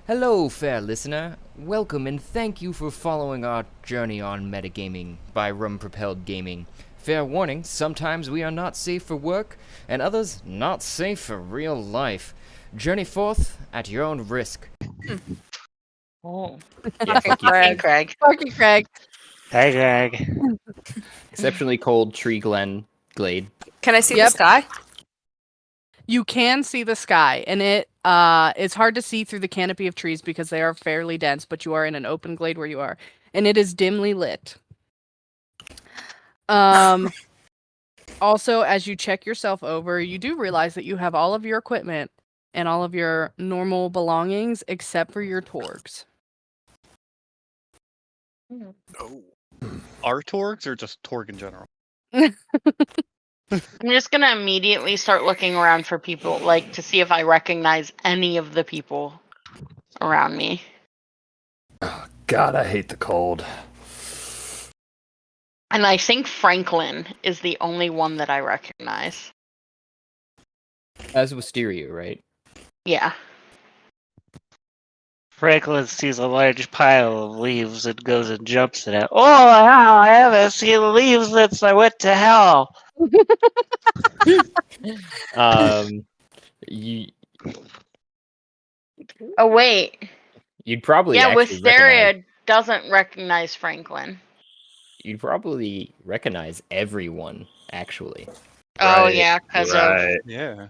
Hello, fair listener. Welcome and thank you for following our journey on metagaming by Rum Propelled Gaming. Fair warning, sometimes we are not safe for work, and others not safe for real life. Journey forth at your own risk. Oh. Yeah, fuck you, Craig. Craig. Fuck you, Craig. Hey, Greg. Exceptionally cold tree glen glade. Can I see Yep. the sky? You can see the sky, and it's hard to see through the canopy of trees because they are fairly dense, but you are in an open glade where you are, and it is dimly lit. Also, as you check yourself over, you do realize that you have all of your equipment and all of your normal belongings except for your torgs. Oh. Are Torgs or just Torg in general? I'm just gonna immediately start looking around for people, like, to see if I recognize any of the people around me. Oh, God, I hate the cold. And I think Franklin is the only one that I recognize. As Wisteria, right? Yeah. Franklin sees a large pile of leaves and goes and jumps in it. Oh, wow, I haven't seen leaves since I went to hell. You, Oh, wait. you'd probably Yeah, actually Wisteria doesn't recognize Franklin. You'd probably recognize everyone, actually. Oh, Right, yeah, because right. Yeah.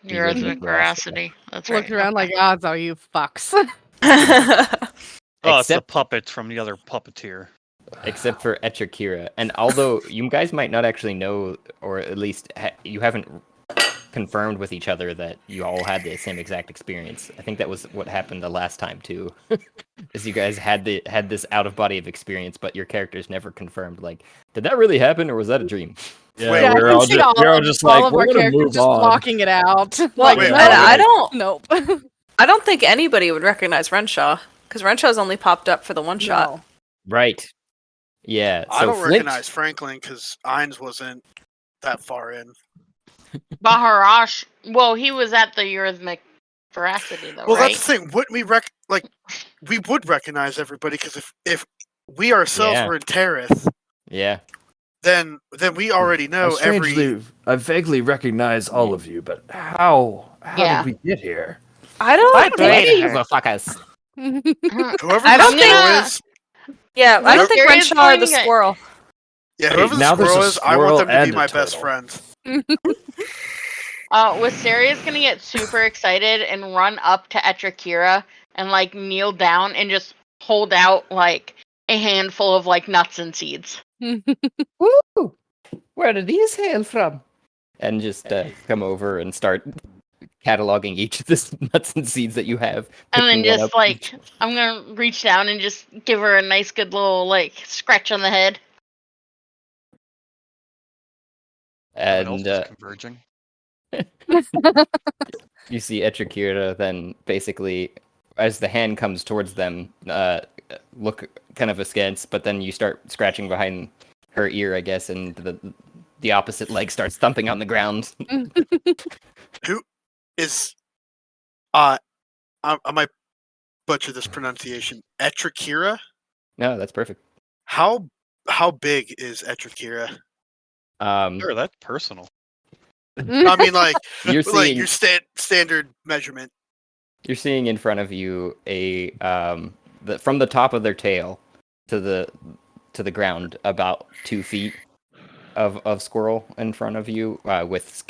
of your Rhythmic veracity. That's right. Look around like, oh, you fucks. Oh, it's the Except- puppet from the other puppeteer. Except for Etrakira. And although you guys might not actually know, or at least you haven't confirmed with each other that you all had the same exact experience. I think that was what happened the last time too. Is you guys had this out of body of experience, but your characters never confirmed. Like, did that really happen, or was that a dream? Yeah, Yeah, we're I can all see just, we're all just like, of we're our gonna characters move just on. blocking it out. Well, like, wait, no, wait, I don't. Nope. I don't think anybody would recognize Renshaw because Renshaw's only popped up for the one shot. No. Right. Yeah. I So don't Flint, recognize Franklin because Ines wasn't that far in. Baharash, well, he was at the Eurythmic Veracity, though, Well, right? that's the thing. Wouldn't we we would recognize everybody because if we ourselves Yeah. were in Tareth, Yeah. then we already know every. I vaguely recognize all of you, but how Yeah. did we get here? I don't think. Motherfuckers. Whoever I the don't squirrel think- is, Yeah, I don't think Serious Renshaw or the going- squirrel. yeah, Hey, whoever the now there's a squirrel is, I want them to squirrel be and my a best turtle. friends. Wisteria's gonna get super excited and run up to Etrakira and, like, kneel down and just hold out, like, a handful of, like, nuts and seeds. Woo! Where did these hail from? And just come over and start cataloging each of the nuts and seeds that you have. And then picking one just, up like, each. I'm gonna reach down and just give her a nice, good little, like, scratch on the head. What else And is converging? you see Etrakira then basically, as the hand comes towards them, look kind of askance, but then you start scratching behind her ear, I guess, and the opposite leg starts thumping on the ground. Who is? I might butcher this pronunciation. Etrakira. No, that's perfect. How big is Etrakira? Sure, that's personal. I mean, like, You're like seeing your standard measurement. You're seeing in front of you from the top of their tail to the ground about 2 feet of squirrel in front of you with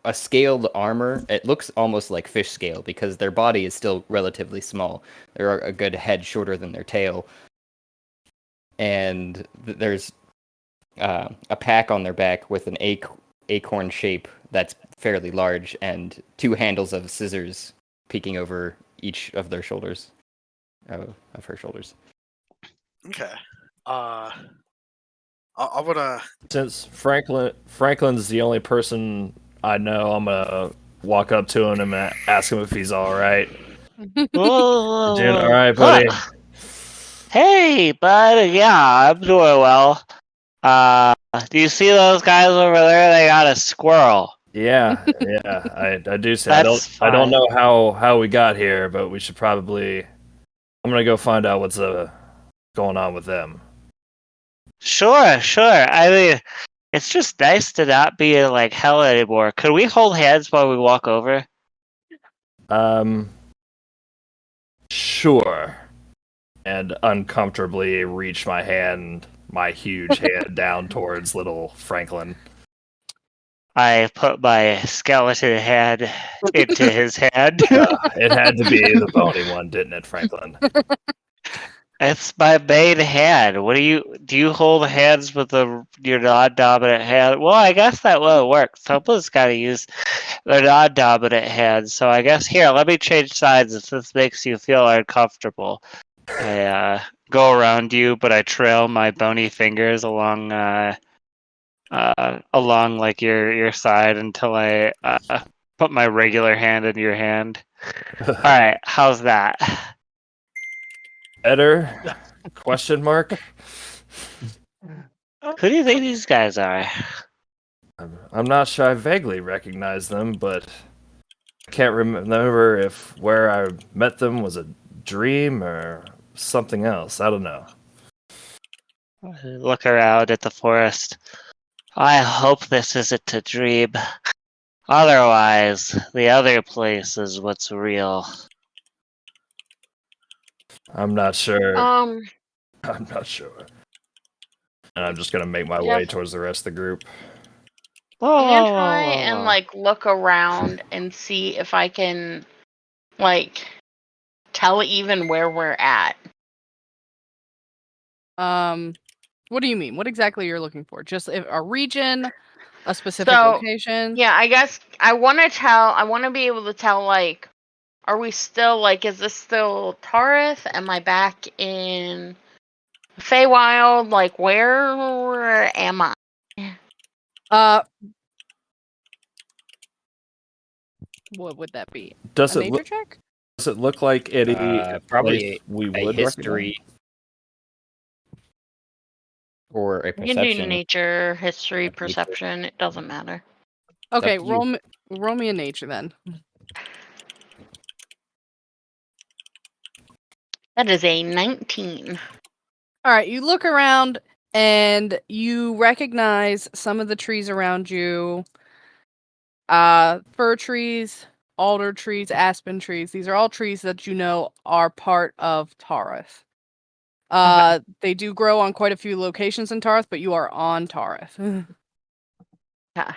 a scaled armor. It looks almost like fish scale because their body is still relatively small. They're a good head shorter than their tail, and there's a pack on their back with an acorn shape that's fairly large and 2 handles of scissors peeking over each of their shoulders, of her shoulders. Okay. I wanna. Since Franklin's the only person I know, I'm gonna walk up to him and ask him if he's all right. Whoa, Doing all right, buddy? Hey, bud. Yeah, I'm doing well. Do you see those guys over there? They got a squirrel. Yeah, I do say That's I don't fine. know how we got here, but we should probably. I'm gonna go find out what's going on with them. Sure. I mean, it's just nice to not be in like hell anymore. Could we hold hands while we walk over? Sure. And uncomfortably reach my huge hand down towards little Franklin. I put my skeleton hand into his hand. It had to be the bony one, didn't it, Franklin? It's my main hand. What do you hold hands with your non-dominant hand? Well, I guess that will work. Someone's got to use the non-dominant hand. So I guess here, let me change sides if this makes you feel uncomfortable. I go around you, but I trail my bony fingers along like your side until I put my regular hand in your hand. All right, how's that? Better? Question mark? Who do you think these guys are? I'm not sure. I vaguely recognize them, but I can't remember if where I met them was a dream or something else. I don't know. Look around at the forest. I hope this isn't a dream. Otherwise, the other place is what's real. I'm not sure. Um, I'm not sure. And I'm just gonna make my Yes. way towards the rest of the group. I'm gonna try and like look around and see if I can like tell even where we're at. What do you mean? What exactly you're looking for? Just a region, a specific So, location? Yeah, I guess I want to be able to tell like, are we still like, is this still Tareth? Am I back in Feywild? Like, where am I? What would that be? Does A it nature look? check? Does it look like any Probably place we a would history or a You can do perception. nature, history, Nature. perception. It doesn't matter. Okay, to you. roll me a nature then. That is a 19. All right, you look around and you recognize some of the trees around you. Fir trees, alder trees, aspen trees. These are all trees that you know are part of Tareth. They do grow on quite a few locations in Tareth, but you are on Tareth. Yeah.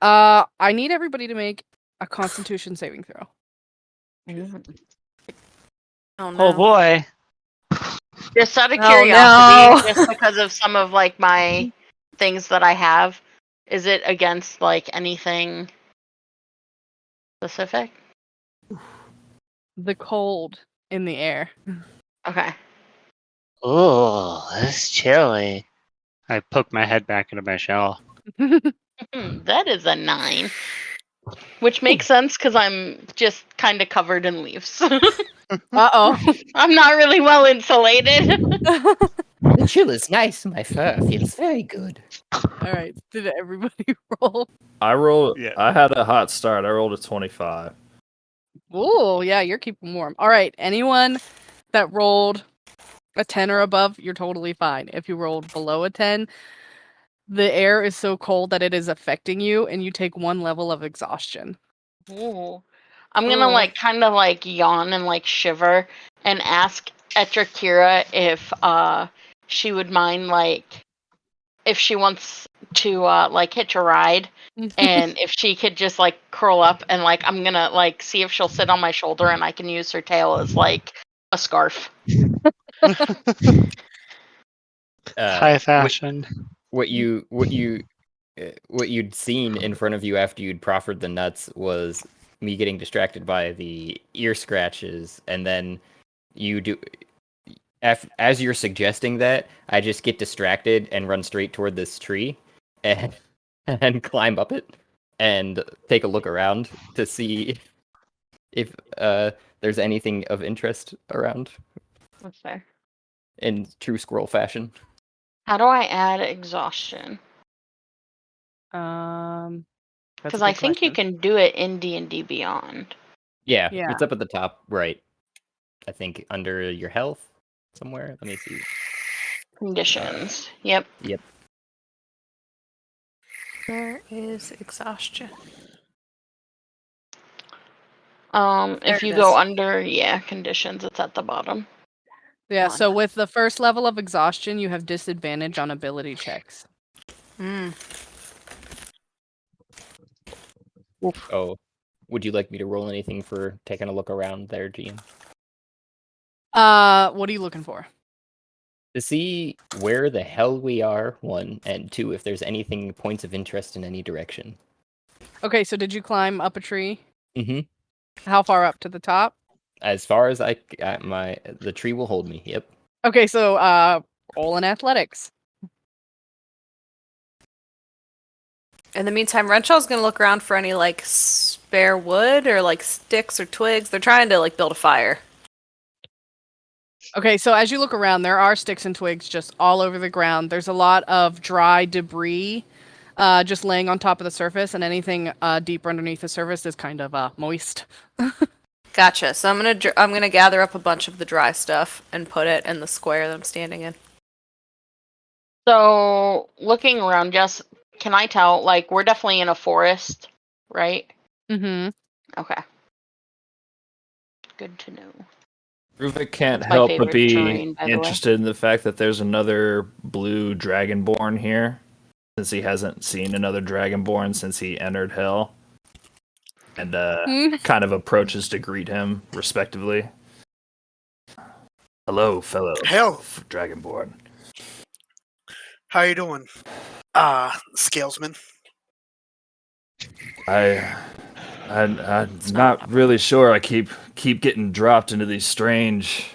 I need everybody to make a Constitution saving throw. Oh, no. Oh boy. Just out of Oh, curiosity, no. just because of some of like my things that I have, is it against like anything specific? The cold in the air. Okay. Oh, that's chilly. I poke my head back into my shell. That is a 9. Which makes sense because I'm just kind of covered in leaves. Uh-oh. I'm not really well insulated. The chill is nice. My fur feels very good. All right, did everybody roll? Yeah. I had a hot start. I rolled a 25. Ooh, yeah, you're keeping warm. All right, anyone that rolled a 10 or above, you're totally fine. If you rolled below a 10, the air is so cold that it is affecting you, and you take 1 level of exhaustion. Ooh. I'm gonna Ooh. like kind of like yawn and like shiver and ask Etrakira if she would mind like if she wants to like hitch a ride and if she could just like curl up and like I'm gonna like see if she'll sit on my shoulder and I can use her tail as like a scarf. High fashion. What you'd seen in front of you after you'd proffered the nuts was me getting distracted by the ear scratches, and then you do. As you're suggesting that, I just get distracted and run straight toward this tree, and climb up it and take a look around to see if there's anything of interest around That's fair. in true squirrel fashion. How do I add exhaustion? Because I think you can do it in D&D Beyond. Yeah, Yeah. it's up at the top right. I think under your health somewhere. Let me see. Conditions. Yep. Yep. Where is exhaustion? If There you it go is. under, conditions, it's at the bottom. Yeah, One. so with the first level of exhaustion, you have disadvantage on ability checks. Oh, would you like me to roll anything for taking a look around there, Gene? What are you looking for? To see where the hell we are, one, and two, if there's anything points of interest in any direction. Okay, so did you climb up a tree? Mm-hmm. How far up to the top? As far as the tree will hold me. Yep. Okay, so roll in athletics. In the meantime, Renshaw's gonna look around for any like spare wood or like sticks or twigs. They're trying to like build a fire. Okay, so as you look around, there are sticks and twigs just all over the ground. There's a lot of dry debris just laying on top of the surface, and anything deeper underneath the surface is kind of moist. Gotcha. So I'm gonna gather up a bunch of the dry stuff and put it in the square that I'm standing in. So, looking around, Jess, can I tell, like, we're definitely in a forest, right? Mm-hmm. Okay. Good to know. Ruvik can't That's my help but favorite be terrain, by the way. interested in the fact that there's another blue dragonborn here, since he hasn't seen another dragonborn since he entered Hell, and kind of approaches to greet him respectively. Hello, fellow Hell. dragonborn. How you doing, Scalesman? I'm not really sure. I keep getting dropped into these strange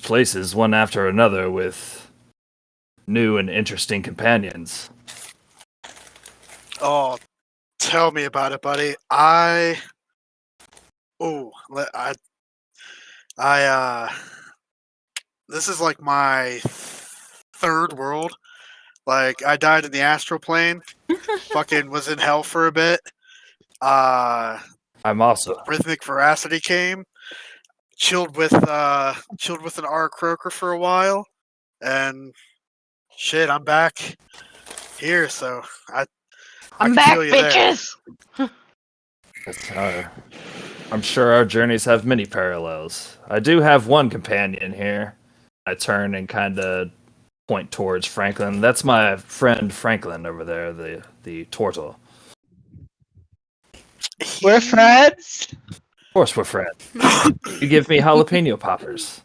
places one after another with new and interesting companions. Oh, tell me about it, buddy. I this is like my third world. Like, I died in the astral plane. Fucking was in hell for a bit. I'm also Rhythmic Veracity came. Chilled with an R Croaker for a while. And shit, I'm back here, so I I'm can back, feel you there. bitches! I'm sure our journeys have many parallels. I do have one companion here. I turn and kind of point towards Franklin. That's my friend Franklin over there, the turtle. We're friends. Of course we're friends. You give me jalapeno poppers.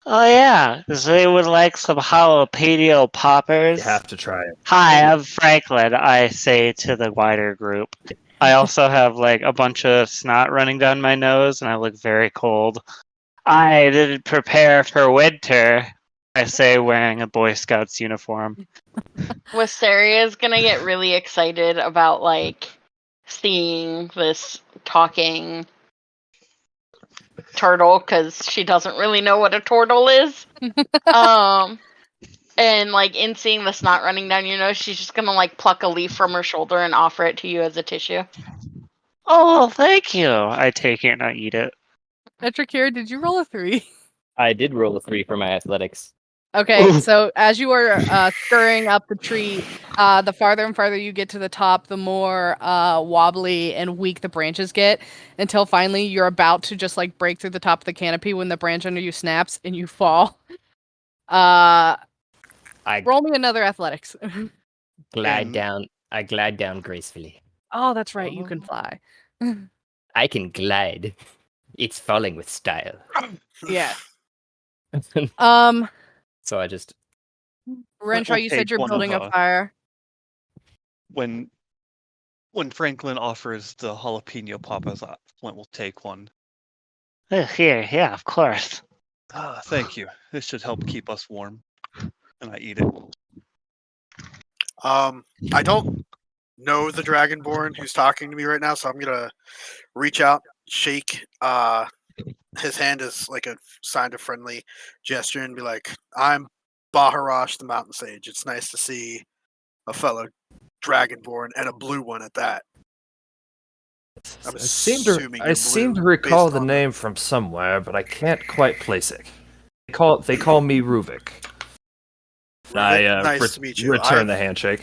Oh yeah, does anyone like some jalapeno poppers? You have to try it. Hi, I'm Franklin, I say to the wider group. I also have like a bunch of snot running down my nose and I look very cold. I didn't prepare for winter, I say wearing a Boy Scouts uniform. Wisteria's gonna get really excited about, like, seeing this talking turtle, because she doesn't really know what a turtle is. And, like, in seeing the snot running down your nose, she's just gonna, like, pluck a leaf from her shoulder and offer it to you as a tissue. Oh, thank you. I take it and I eat it. Etrakir, did you roll a 3? I did roll a 3 for my athletics. Okay, so as you are scurrying up the tree, the farther and farther you get to the top, the more wobbly and weak the branches get, until finally you're about to just like break through the top of the canopy when the branch under you snaps and you fall. Roll me another athletics. Glide down. I glide down gracefully. Oh, that's right, you can fly. I can glide. It's falling with style. Yeah. So I just Renshaw, We'll you said take you're one building of, a fire. When Franklin offers the jalapeno poppers, Flint will take one. Here, yeah, of course. Ah, thank you. This should help keep us warm. And I eat it. I don't know the Dragonborn who's talking to me right now, so I'm gonna reach out, shake his hand as like a sign of friendly gesture, and be like, "I'm Baharash, the Mountain Sage. It's nice to see a fellow dragonborn and a blue one at that. I'm I seem to assuming you're blue recall based the on name from somewhere, but I can't quite place it. They call me Ruvik. Nice to meet you. Return the handshake.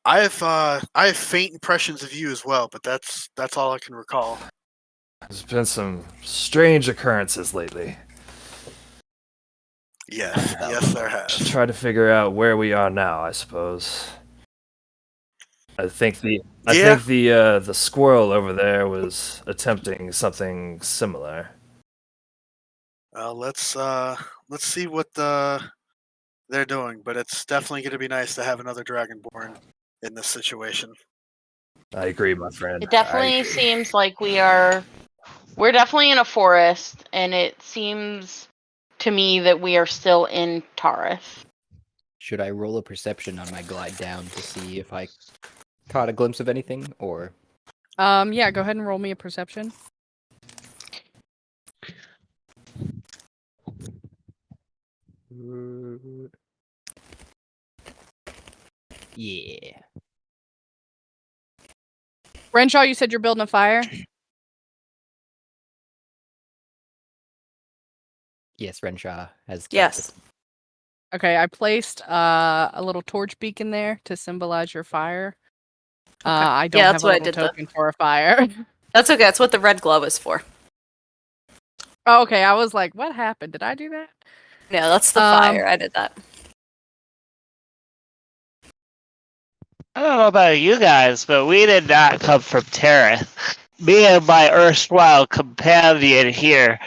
I have faint impressions of you as well, but that's all I can recall. There's been some strange occurrences lately. Yes, there has. Just try to figure out where we are now, I suppose. I think the squirrel over there was attempting something similar. Let's see what they're doing, but it's definitely going to be nice to have another dragonborn in this situation. I agree, my friend. It definitely seems like we're definitely in a forest, and it seems to me that we are still in Tareth. Should I roll a perception on my glide down to see if I caught a glimpse of anything, or? Yeah, go ahead and roll me a perception. Yeah. Renshaw, you said you're building a fire? Yes, Renshaw has. Yes. Okay, I placed a little torch beacon there to symbolize your fire. I don't Yeah, have that's a what I little did, though. token for a fire. That's okay. That's what the red glow is for. Oh, okay, I was like, what happened? Did I do that? No, that's the fire. I did that. I don't know about you guys, but we did not come from Tareth. Me and my erstwhile companion here,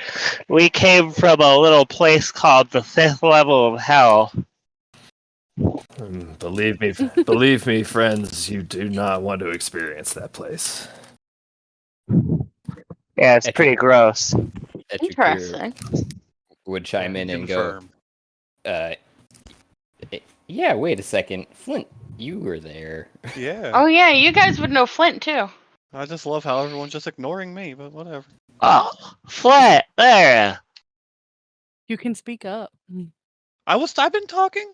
we came from a little place called the 5th level of hell. Believe me, friends, you do not want to experience that place. Yeah, it's pretty gross. Interesting. Would chime in and Confirm. go, yeah, wait a second. Flint, you were there. Yeah. Oh yeah, you guys would know Flint too. I just love how everyone's just ignoring me, but whatever. Oh, Flint, there. You can speak up. I've been talking?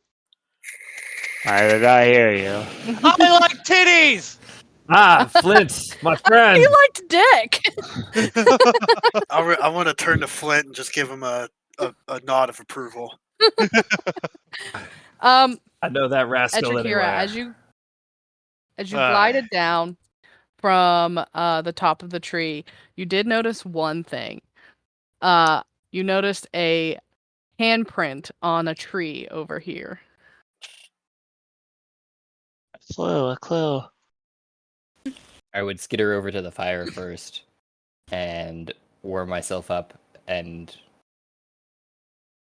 I did not hear you. I like titties! Ah, Flint, my friend. You liked dick! I want to turn to Flint and just give him a nod of approval. I know that rascal Etrakira, anywhere. as you glided down from the top of the tree, you did notice one thing. You noticed a handprint on a tree over here. A clue. I would skitter over to the fire first and warm myself up and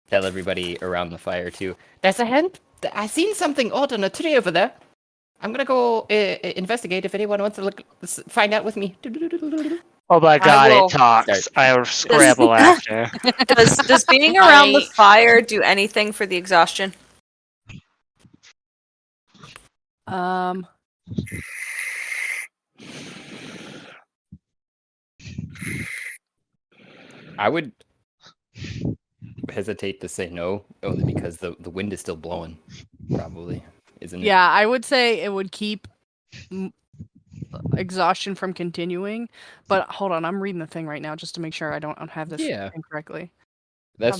tell everybody around the fire too. There's a hand. I seen something odd on a tree over there. I'm gonna go investigate if anyone wants to find out with me. Oh my god, will- it talks. I will scramble after. Does being around the fire do anything for the exhaustion? I would hesitate to say no, only because the wind is still blowing, probably, isn't it? Yeah, I would say it would keep exhaustion from continuing. But hold on, I'm reading the thing right now just to make sure I don't have this incorrectly. I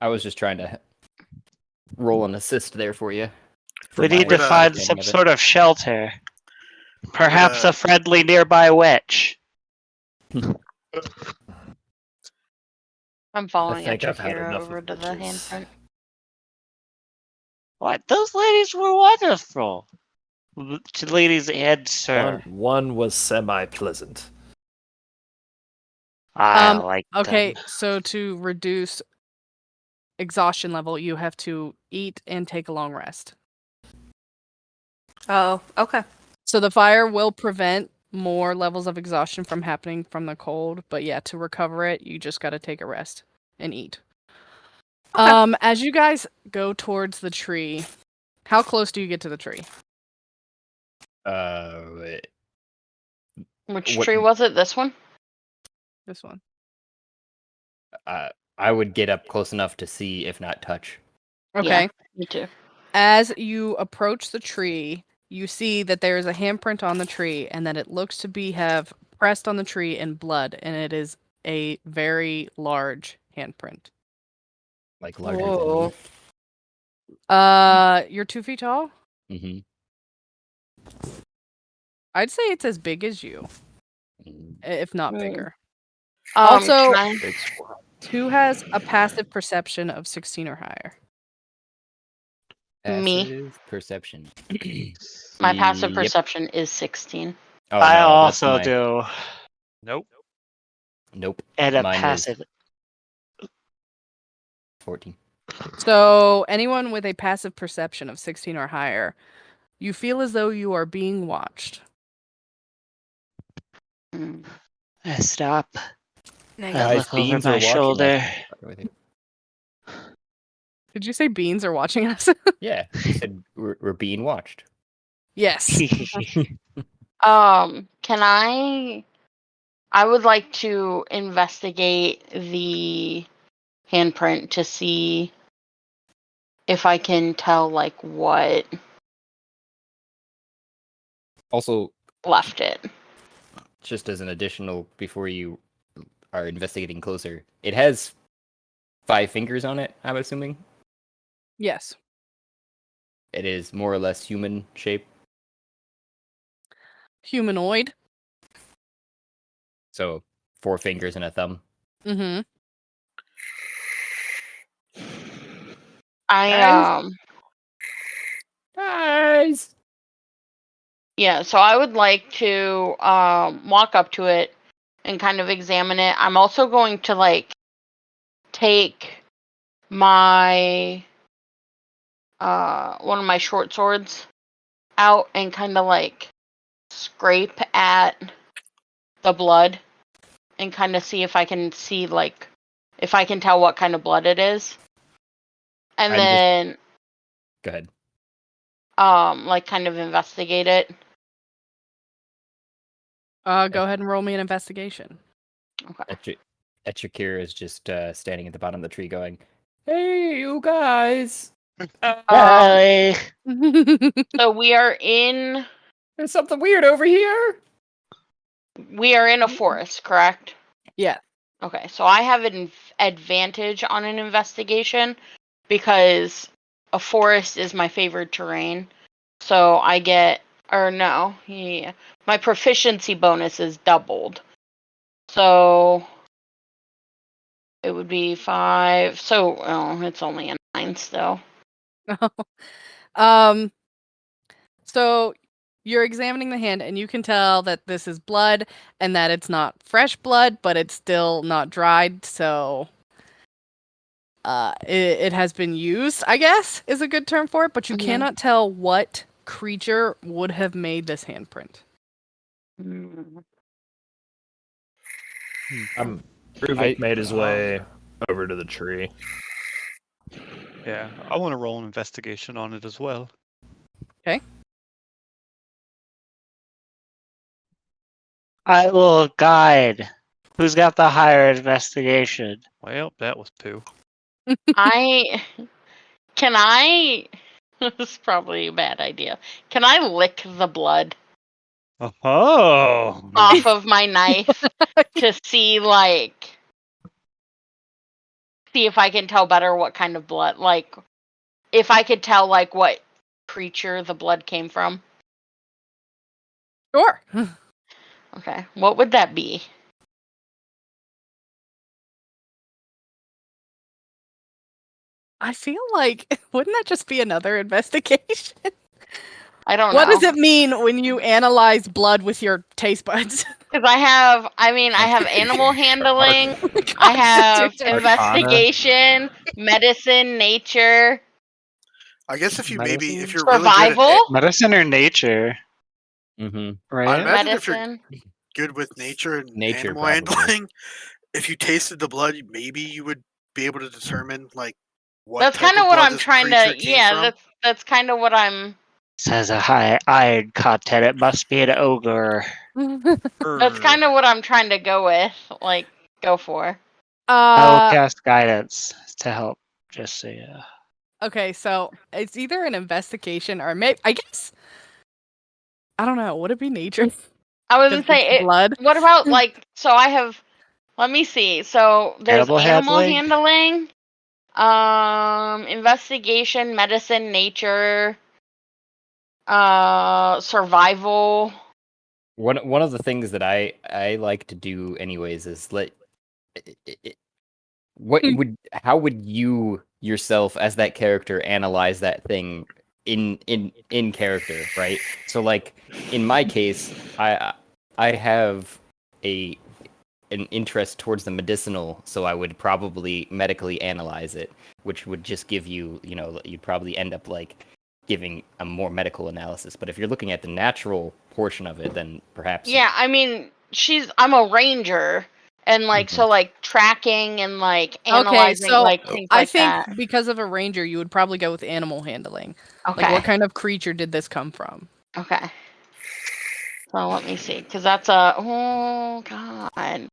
was just trying to roll an assist there for you. We need to find some sort of shelter. Perhaps a friendly nearby witch. I'm following I think I've had Etrakira enough over of to the witches. handprint. What? Those ladies were wonderful. Ladies and sir. One was semi-pleasant. I like Okay, them. so to reduce exhaustion level, you have to eat and take a long rest. Oh, okay. So the fire will prevent more levels of exhaustion from happening from the cold, but yeah, to recover it, you just got to take a rest and eat. Okay. As you guys go towards the tree, how close do you get to the tree? Which tree was it? This one? This one. I would get up close enough to see, if not touch. Okay. Yeah, me too. As you approach the tree, you see that there is a handprint on the tree, and that it looks to have pressed on the tree in blood, and it is a very large handprint. Like larger You're 2 feet tall? than me. I'd say it's as big as you, if not Hmm. bigger. Um, Also, can I- Big squirrel. who has a passive perception of 16 or higher? Me. Passive perception. my passive Yep. perception is 16. Oh, I no, that's also my... do. Nope. Nope. And a Mine passive. is 14. So, anyone with a passive perception of 16 or higher, you feel as though you are being watched. Hmm. I stop. I Negative. look over Beans my are watching shoulder. us. Did you say beans are watching us? Yeah, you said we're being watched. Yes. Can I would like to investigate the handprint to see if I can tell like what Also, left it. just as an additional, before you are investigating closer, it has 5 fingers on it, I'm assuming. Yes. It is more or less human shape. Humanoid. So 4 fingers and a thumb. Mm-hmm. Guys! Yeah, so I would like to walk up to it and kind of examine it. I'm also going to like take my one of my short swords out and kind of like scrape at the blood and kind of see if I can see like if I can tell what kind of blood it is. And I'm just- then Go ahead. like kind of investigate it. Go ahead and roll me an investigation. Okay. Echikir is just standing at the bottom of the tree going, "Hey, you guys! Hi. So we are in There's something weird over here!" a forest, correct? Yeah. Okay, so I have an advantage on an investigation because a forest is my favorite terrain. So I get, or no, yeah, my proficiency bonus is doubled. So it would be 5. So it's only a 9 still. So you're examining the hand, and you can tell that this is blood, and that it's not fresh blood, but it's still not dried. So, it has been used, I guess, is a good term for it. But you cannot tell what creature would have made this handprint. Ruvik made his way over to the tree. Yeah, I want to roll an investigation on it as well. Okay. I will guide. Who's got the higher investigation? Well, that was poo. Can I this is probably a bad idea. Can I lick the blood Oh. off of my knife to see if I can tell better what kind of blood, like if I could tell like what creature the blood came from? Sure. Okay. What would that be? I feel like wouldn't that just be another investigation? I don't know. What does it mean when you analyze blood with your taste buds? Because I have animal handling, I have investigation, medicine, nature, I guess if you maybe if you're survival, really Medicine or nature? Mm-hmm. Right? I imagine if you're medicine. good with nature and Nature, animal probably. handling, if you tasted the blood, maybe you would be able to determine like what That's type kind of of what blood I'm this trying creature to. came Yeah, from. that's kind of what I'm. Says a high iron content. It must be an ogre. That's kind of what I'm trying to go with. Like, go for. I will cast guidance to help. Just so you know. Okay, so it's either an investigation or maybe I guess I don't know. Would it be nature? I was 'Cause gonna say, it's blood. what about like? So I have. Let me see. So there's Animal animal handling? handling, investigation, medicine, nature, survival. One of the things that I like to do anyways is how would you yourself as that character analyze that thing in character, right? So like in my case, I have a an interest towards the medicinal, so I would probably medically analyze it, which would just give you, you'd probably end up like giving a more medical analysis. But if you're looking at the natural portion of it, then perhaps Yeah, I mean, I'm a ranger, and like so like tracking and like analyzing so like things I like think that. because of a ranger, you would probably go with animal handling. Okay. Like, what kind of creature did this come from? Okay. So let me see, because that's oh god.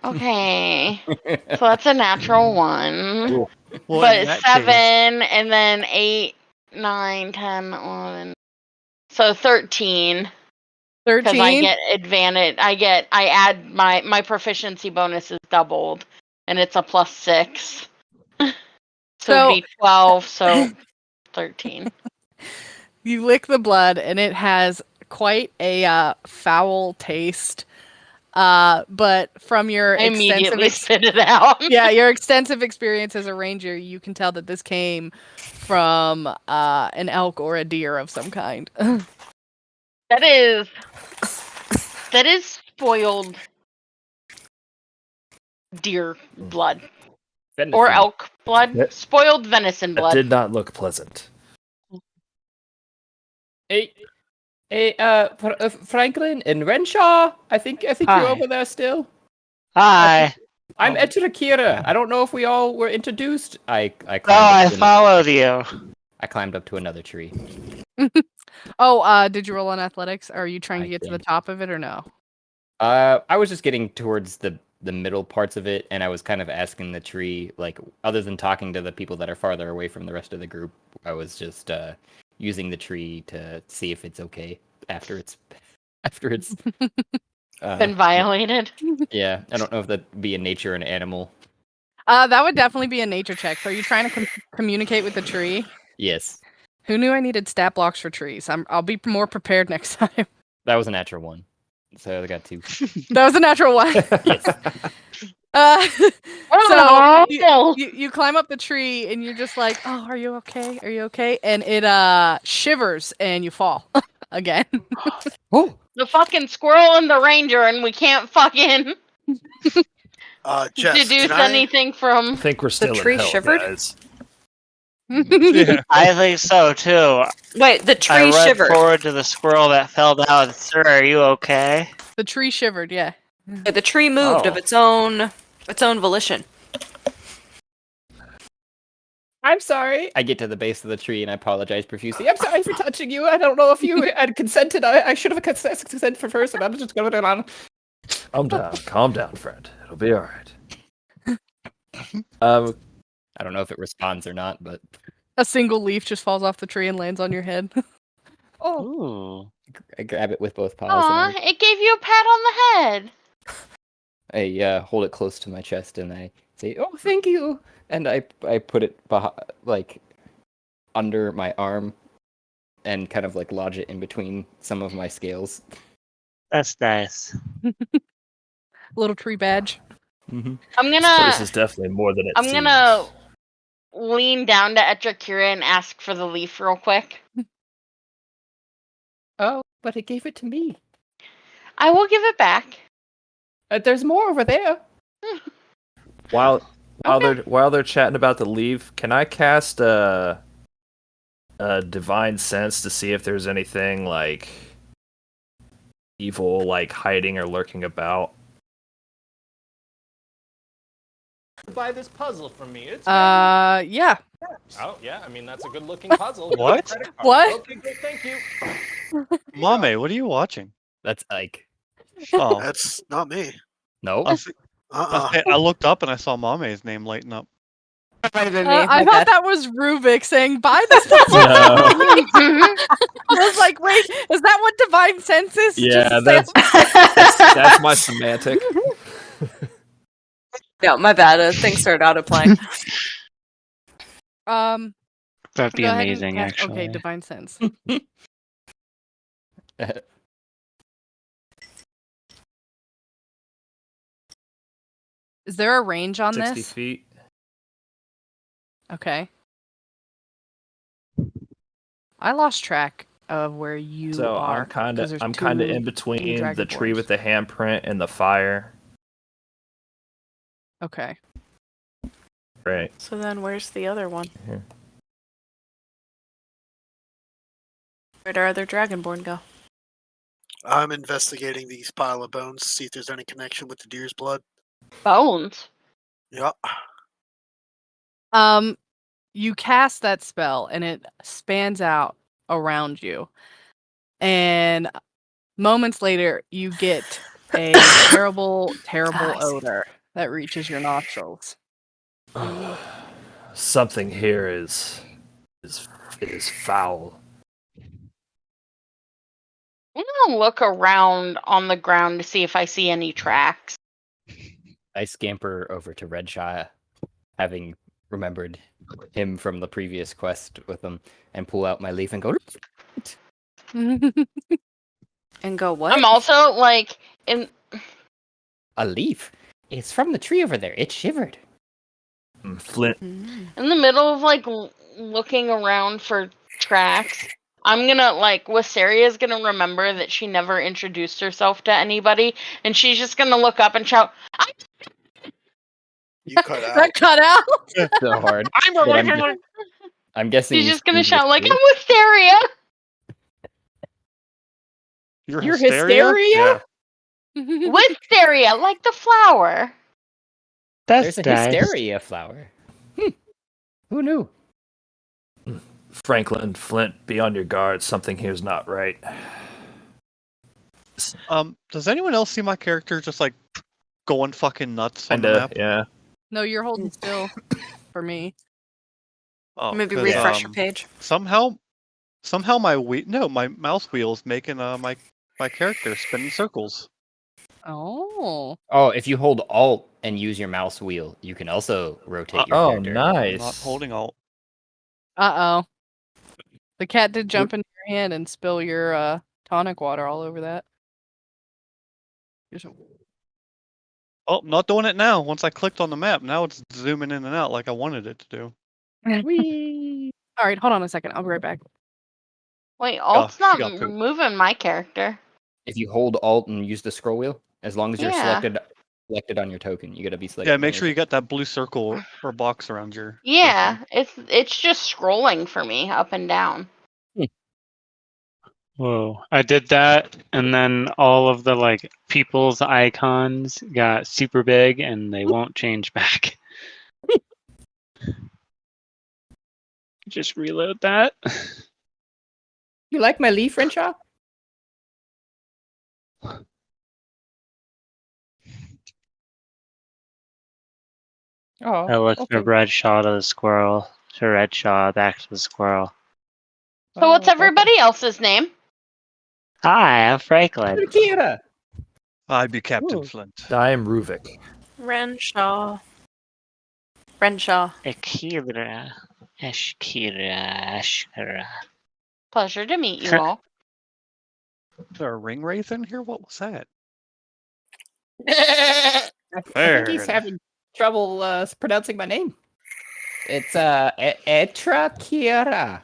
Okay. So that's a natural one. Cool. Well, But in it's that case, 7 and then 8, 9, 10, 11. So 13. Because I 13? get advantage. I add my proficiency bonus is doubled, and it's a +6. So it'd be 12. So 13. You lick the blood, and it has quite a foul taste. But from your I immediately extensive spit it out. yeah, your extensive experience as a ranger, you can tell that this came from an elk or a deer of some kind. That is spoiled deer blood or elk blood. That- Spoiled venison That blood. did not look pleasant. Hey, Franklin and Renshaw. I think Hi. you're over there still. Hi. I'm Eterakira. I don't know if we all were introduced. I Oh, climbed I up to followed you. I climbed up to another tree. Oh, did you roll on athletics? Or are you trying I to get to the did. top of it or no? I was just getting towards the middle parts of it, and I was kind of asking the tree, like, other than talking to the people that are farther away from the rest of the group, I was just using the tree to see if it's okay after it's Been violated. Yeah, I don't know if that'd be a nature or an animal. That would definitely be a nature check. So are you trying to communicate with the tree? Yes, Who knew I needed stat blocks for trees? I'll be more prepared next time. that was a natural one, so I got 2. That was a natural one. Yes. So you climb up the tree and you're just like, oh, are you okay? Are you okay? And it shivers and you fall again. Oh, The fucking squirrel and the ranger, and we can't fucking Jess, deduce can I? anything I from. think we're still tree in hell, shivered? guys. yeah. I think so too. Wait, the I tree run shivered. forward to the squirrel that fell down. Sir, are you okay? The tree shivered, yeah. The tree moved of Oh. its own volition. I'm sorry. I get to the base of the tree and I apologize profusely. I'm sorry for touching you. I don't know if you had consented. I should have consented for first, and I'm just going on. Calm down, friend. It'll be all right. I don't know if it responds or not, but A single leaf just falls off the tree and lands on your head. Ooh. I grab it with both paws Aw, and it gave you a pat on the head. I hold it close to my chest and I say, "Oh, thank you." And I put it like under my arm and kind of like lodge it in between some of my scales. That's nice. Little tree badge. Mm-hmm. I'm This place gonna is definitely more than it I'm seems. gonna lean down to Etrakira and ask for the leaf real quick. Oh, but it gave it to me. I will give it back. There's more over there. While Okay. they're chatting about the leaf, can I cast a divine sense to see if there's anything like evil, like hiding or lurking about? Buy this puzzle from me. It's Yeah. oh yeah, I mean that's a good looking puzzle. What? Credit card. What? Okay, good, thank you. Mame, what are you watching? That's Ike. Oh, That's not me. No. I looked up and I saw Mame's name lighten up. Might have been me. I my thought bad. that was Rubik saying, buy this puzzle. No. I was like, wait, is that what divine sense is? Yeah, Just that's my semantic. No, my bad. Things started auto playing. That'd be Go ahead and amazing, cast- actually. Okay, divine sense. Is there a range on 60 this? feet. Okay. I lost track of where you So are. I'm kind 'cause of there's in two between the tree dragonborns. with the handprint and the fire. Okay. Right. So then where's the other one? Here. Where'd our other dragonborn go? I'm investigating these pile of bones to see if there's any connection with the deer's blood. Bones. Yep. You cast that spell and it spans out around you. And moments later, you get a terrible, terrible I see. odor that reaches your nostrils. Something here is foul. I'm gonna look around on the ground to see if I see any tracks. I scamper over to Redshaw, having remembered him from the previous quest with him, and pull out my leaf and go. And go what? I'm also like in. A leaf? It's from the tree over there. It shivered. Flint. Mm. In the middle of like looking around for tracks. I'm gonna like Wisaria's gonna remember that she never introduced herself to anybody, and she's just gonna look up and shout, You cut out. That cut out. So hard. I'm But I'm guessing She's you just gonna screamed shout like, Wisteria. I'm Wisteria! You're You're hysteria? hysteria? Wisteria, like the flower. That's There's a nice. hysteria flower. Who knew? Franklin, Flint, be on your guard. Something here's not right. Does anyone else see my character just like going fucking nuts on the Kinda, map? yeah. No, you're holding still for me. Oh, Maybe 'cause, refresh your page. Somehow my my mouse wheel's making my character spin in circles. Oh. Oh, if you hold Alt and use your mouse wheel, you can also rotate your Oh, character. I'm nice. not holding alt. Uh-oh. The cat did jump into your hand and spill your tonic water all over that. Here's a- Oh, not doing it now. Once I clicked on the map, now it's zooming in and out like I wanted it to do. Whee! All right, hold on a second. I'll be right back. Wait, Alt's she not got pooped. moving my character. If you hold Alt and use the scroll wheel, as long as you're Yeah. selected on your token, you gotta be selected. Yeah, on make your sure you got that blue circle or box around your. Yeah, person. it's just scrolling for me up and down. Whoa. I did that, and then all of the like people's icons got super big and they won't change back. Just reload that. You like my leaf, Renshaw? Oh, I looked okay. from Redshaw to the squirrel, to Redshaw, back to the squirrel. So what's Oh, everybody else's name? Hi, I'm Franklin. Kira. I'd be Captain Ooh. Flint. I am Ruvik. Renshaw. Akira. Ashkira. Pleasure to meet you Sure. all. Is there a ring wraith in here? What was that? I think he's Bird. having trouble pronouncing my name. It's Etra Kira.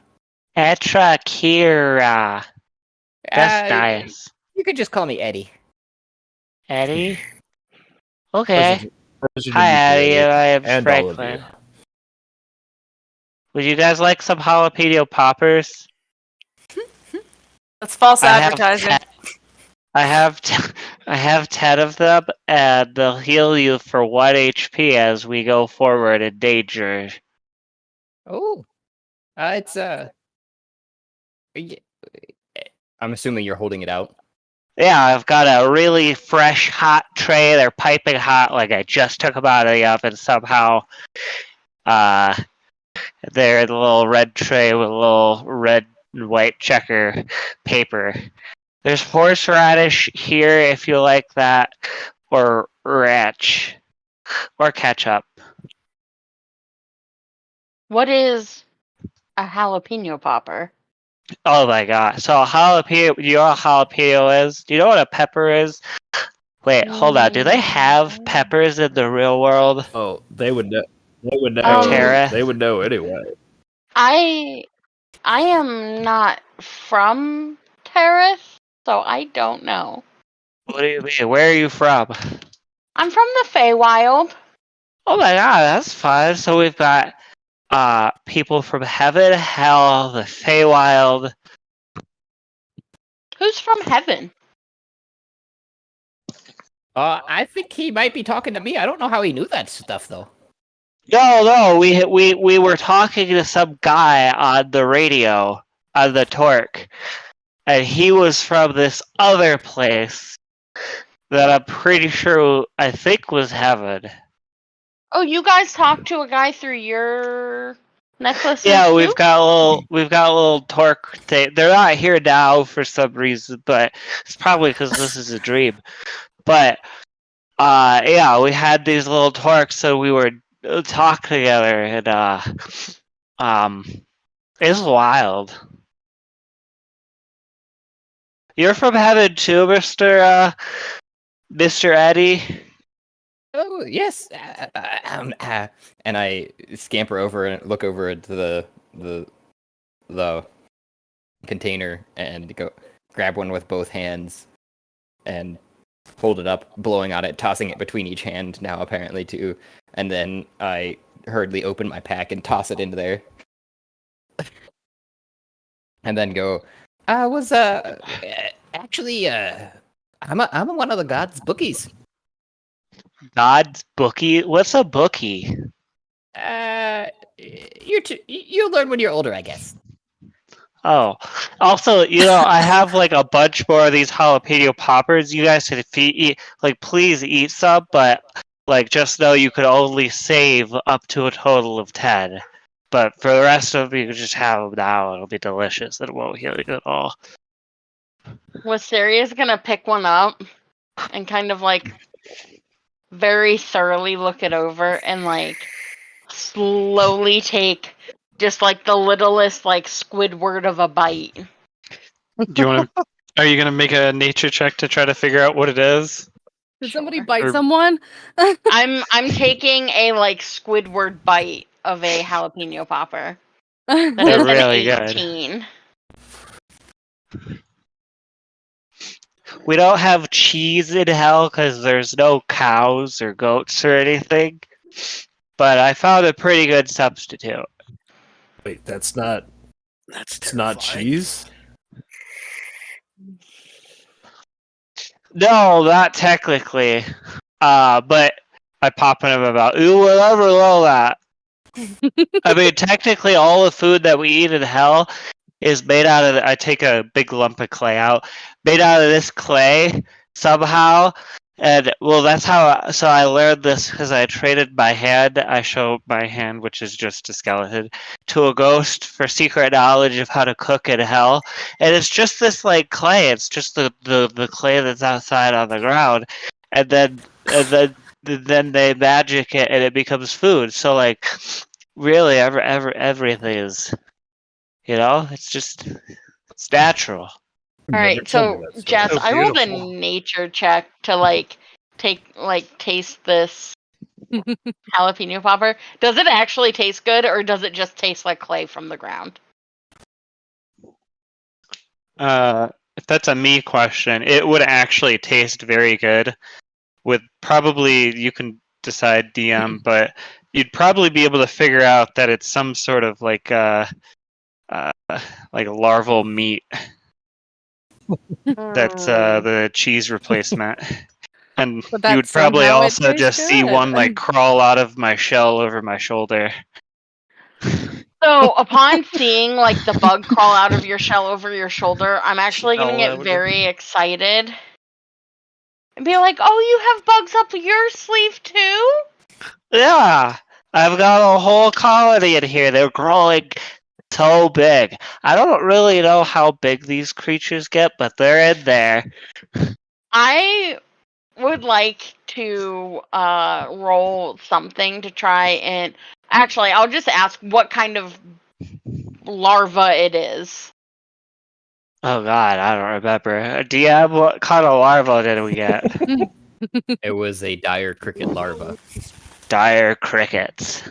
Atrakira. That's nice. You could just call me Eddie. Eddie? Okay. Pleasure to Hi, meet you, Eddie. I am and all of Franklin. you. Would you guys like some jalapeno poppers? That's false I have advertising. 10 I have 10 of them, and they'll heal you for 1 HP as we go forward in danger. Oh, it's I'm assuming you're holding it out. Yeah, I've got a really fresh, hot tray. They're piping hot, like I just took them out of the oven somehow. They're the little red tray with a little red and white checker paper. There's horseradish here if you like that, or ranch, or ketchup. What is a jalapeno popper? Oh my god. So a jalapeno, you know what a jalapeno is? Do you know what a pepper is? Wait, hold on. Do they have peppers in the real world? Oh, they would know. They would know. Tareth? They would know anyway. I am not from Tareth, so I don't know. What do you mean? Where are you from? I'm from the Feywild. Oh my god, that's fun. So we've got people from heaven, hell, the Feywild. Who's from heaven? I think he might be talking to me. I don't know how he knew that stuff though. No, we were talking to some guy on the radio, on the Torque, and he was from this other place that I'm pretty sure I think was heaven. Oh, you guys talked to a guy through your necklace? Yeah, we've got a little Torque thing. They're not here now for some reason, but it's probably because this is a dream. But yeah, we had these little Torques, so we were talk together, and it's wild. You're from heaven too, Mr. Eddie. Oh yes, and I scamper over and look over into the container and go grab one with both hands and hold it up, blowing on it, tossing it between each hand now apparently too, and then I hurriedly open my pack and toss it into there, and then go. I was actually I'm one of the gods' bookies. God's bookie? What's a bookie? You'll learn when you're older, I guess. Oh, also, I have like a bunch more of these jalapeno poppers. You guys could please eat some, but just know you could only save up to a total of 10. But for the rest of them, you can just have them now. It'll be delicious. It won't kill you at all. Was Sirius gonna pick one up and kind of very thoroughly look it over and slowly take just the littlest Squidward of a bite? Do you want to? Are you gonna make a nature check to try to figure out what it is? Did somebody bite someone? I'm taking a Squidward bite of a jalapeno popper. That They're is an really good. 18. We don't have cheese in hell because there's no cows or goats or anything. But I found a pretty good substitute. Wait, that's not. It's not cheese. No, not technically. But I pop in them about, ooh, whatever, all that. I mean, technically, all the food that we eat in hell is made out of. I take a big lump of clay out, made out of this clay somehow, and that's how. So I learned this because I traded my hand. I showed my hand, which is just a skeleton, to a ghost for secret knowledge of how to cook in hell, and it's just this clay. It's just the clay that's outside on the ground, and then they magic it and it becomes food. So really, everything is. It's natural. Alright, so Jess, I rolled a nature check to taste this jalapeno popper. Does it actually taste good, or does it just taste like clay from the ground? If that's a me question, it would actually taste very good. With probably, you can decide DM, but you'd probably be able to figure out that it's some sort of larval meat. That's the cheese replacement. And you would probably also just see one crawl out of my shell over my shoulder. So upon seeing the bug crawl out of your shell over your shoulder, I'm actually gonna get very excited and be like, "Oh, you have bugs up your sleeve too?" Yeah, I've got a whole colony in here. They're growing so big. I don't really know how big these creatures get, but they're in there. I would like to roll something to try and actually I'll just ask what kind of larva it is. Oh god, I don't remember. DM, what kind of larva did we get? It was a dire cricket larva. Dire crickets.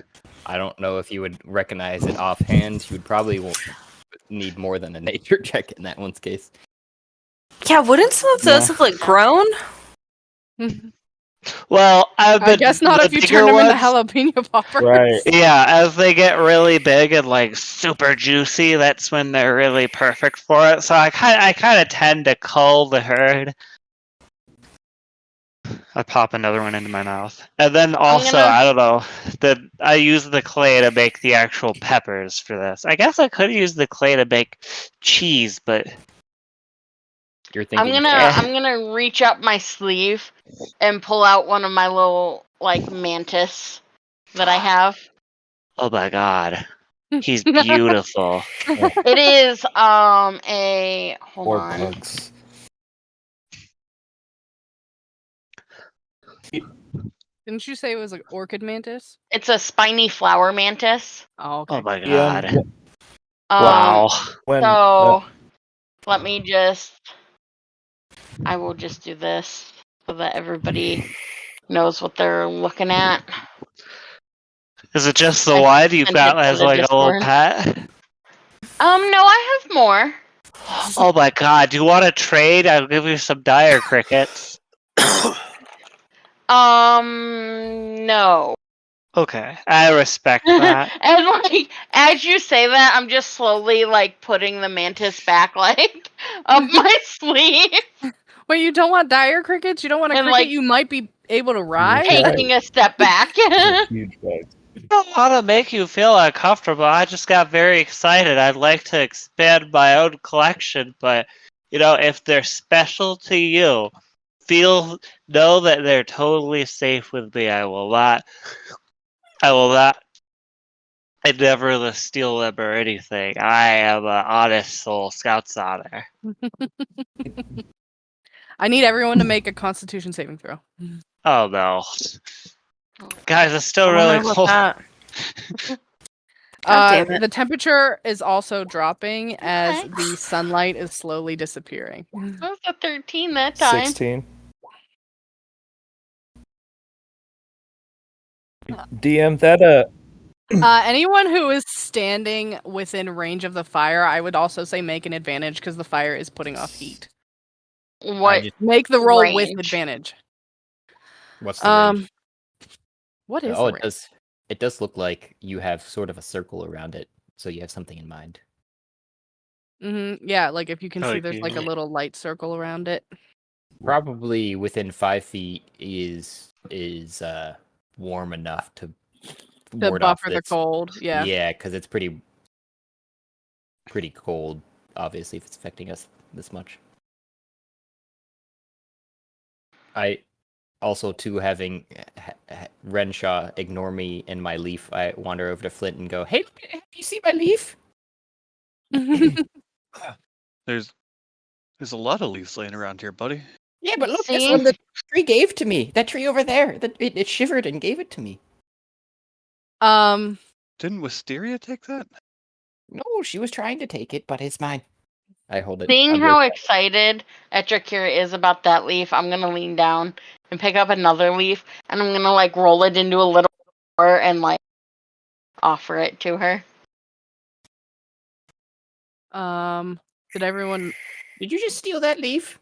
I don't know if you would recognize it offhand. You would probably need more than a nature check in that one's case. Yeah, wouldn't some of those have like grown? Well, I guess not if you turn them into jalapeno poppers. Right. Yeah, as they get really big and like super juicy, that's when they're really perfect for it. So I kind of tend to cull the herd. I pop another one into my mouth, and then also I don't know I use the clay to make the actual peppers for this. I guess I could use the clay to make cheese, but You're thinking. I'm gonna reach up my sleeve and pull out one of my little like mantis that I have. oh my god, he's beautiful. It is a hold Or on. bugs. Didn't you say it was an orchid mantis? It's a spiny flower mantis. Oh, okay. Oh my god. Wow. When So let me I will just do this so that everybody knows what they're looking at. Is it just the I one you've sent got it to as the like a little Discord. pet? No, I have more. Oh my god, do you want to trade? I'll give you some dire crickets. No. Okay, I respect that. And like as you say that, I'm just slowly like putting the mantis back like up my sleeve, Wait, you don't want dire crickets? You don't want a And, cricket like, you might be able to ride? taking a step back. huge bugs. I don't want to make you feel uncomfortable. I just got very excited. I'd like to expand my own collection, but if they're special to you, know that they're totally safe with me. I will not endeavor to steal them or anything. I am an honest soul, Scout's honor. I need everyone to make a Constitution saving throw. Oh no, guys, it's still I really wonder what cold. that- God damn it. The temperature is also dropping as the sunlight is slowly disappearing. I was a 13 that time. 16. DM that Anyone who is standing within range of the fire, I would also say make an advantage because the fire is putting off heat. What? Make the roll with range? advantage. What's the range? What is Oh, the it range? does. It does look like you have sort of a circle around it, so you have something in mind. Yeah, like if you can see, there's like a Okay. little light circle around it. Probably within 5 feet is warm enough to To ward off buffer the this. cold. Yeah. Yeah, because it's pretty cold. Obviously, if it's affecting us this much. I also, too, having Renshaw ignore me and my leaf, I wander over to Flint and go, "Hey, have you seen my leaf?" There's a lot of leaves laying around here, buddy. Yeah, but look, this See? one the tree gave to me. That tree over there, it shivered and gave it to me. Didn't Wisteria take that? No, she was trying to take it, but it's mine. I hold it. Seeing under how her- excited Etrakira is about that leaf, I'm gonna lean down and pick up another leaf, and I'm gonna like roll it into a little flower and like offer it to her. Did everyone? Did you just steal that leaf?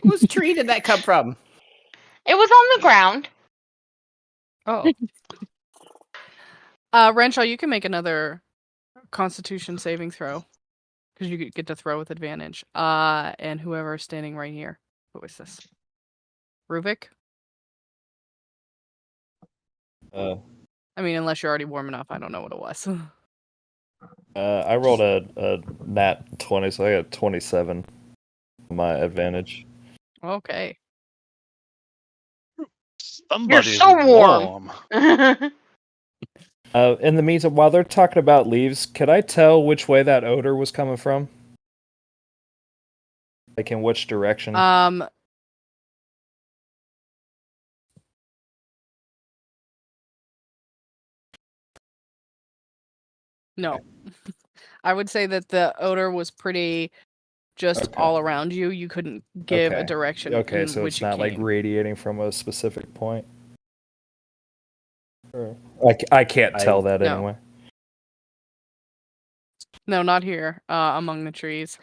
Whose tree did that come from? It was on the ground. Oh, Renshaw, you can make another Constitution saving throw because you get to throw with advantage. And whoever is standing right here. Who is this? Ruvik? I mean, unless you're already warm enough, I don't know what it was. I rolled a nat 20, so I got 27. My advantage. Okay. Somebody's so warm. In the meantime, while they're talking about leaves, could I tell which way that odor was coming from? Like in which direction? No. I would say that the odor was pretty just Okay. all around you. You couldn't give a Okay. direction Okay, in so which it's it not like came. radiating from a specific point. I can't tell that No. anyway. No, not here, among the trees.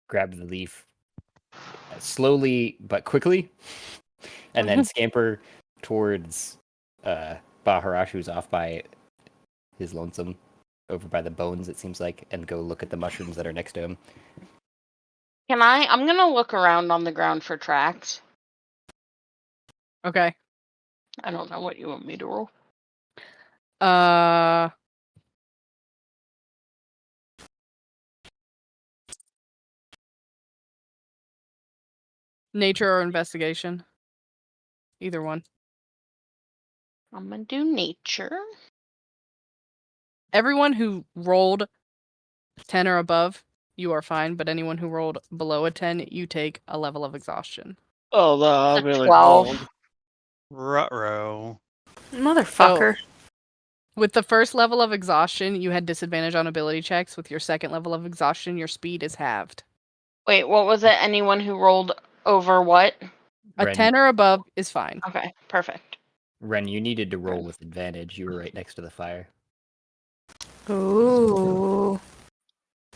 Grab the leaf slowly but quickly, and then scamper towards Baharash, who's off by his lonesome, over by the bones, it seems like, and go look at the mushrooms that are next to him. I'm gonna look around on the ground for tracks. Okay. I don't know what you want me to roll. Nature or investigation. Either one. I'm gonna do nature. Everyone who rolled 10 or above, you are fine, but anyone who rolled below a 10, you take a level of exhaustion. Oh, no, I'm A really 12. cold. Ruh-roh. Motherfucker. With the first level of exhaustion, you had disadvantage on ability checks. With your second level of exhaustion, your speed is halved. Wait, what was it? Anyone who rolled over what? A Ren, 10 or above is fine. Okay, perfect. Ren, you needed to roll with advantage. You were right next to the fire. Ooh.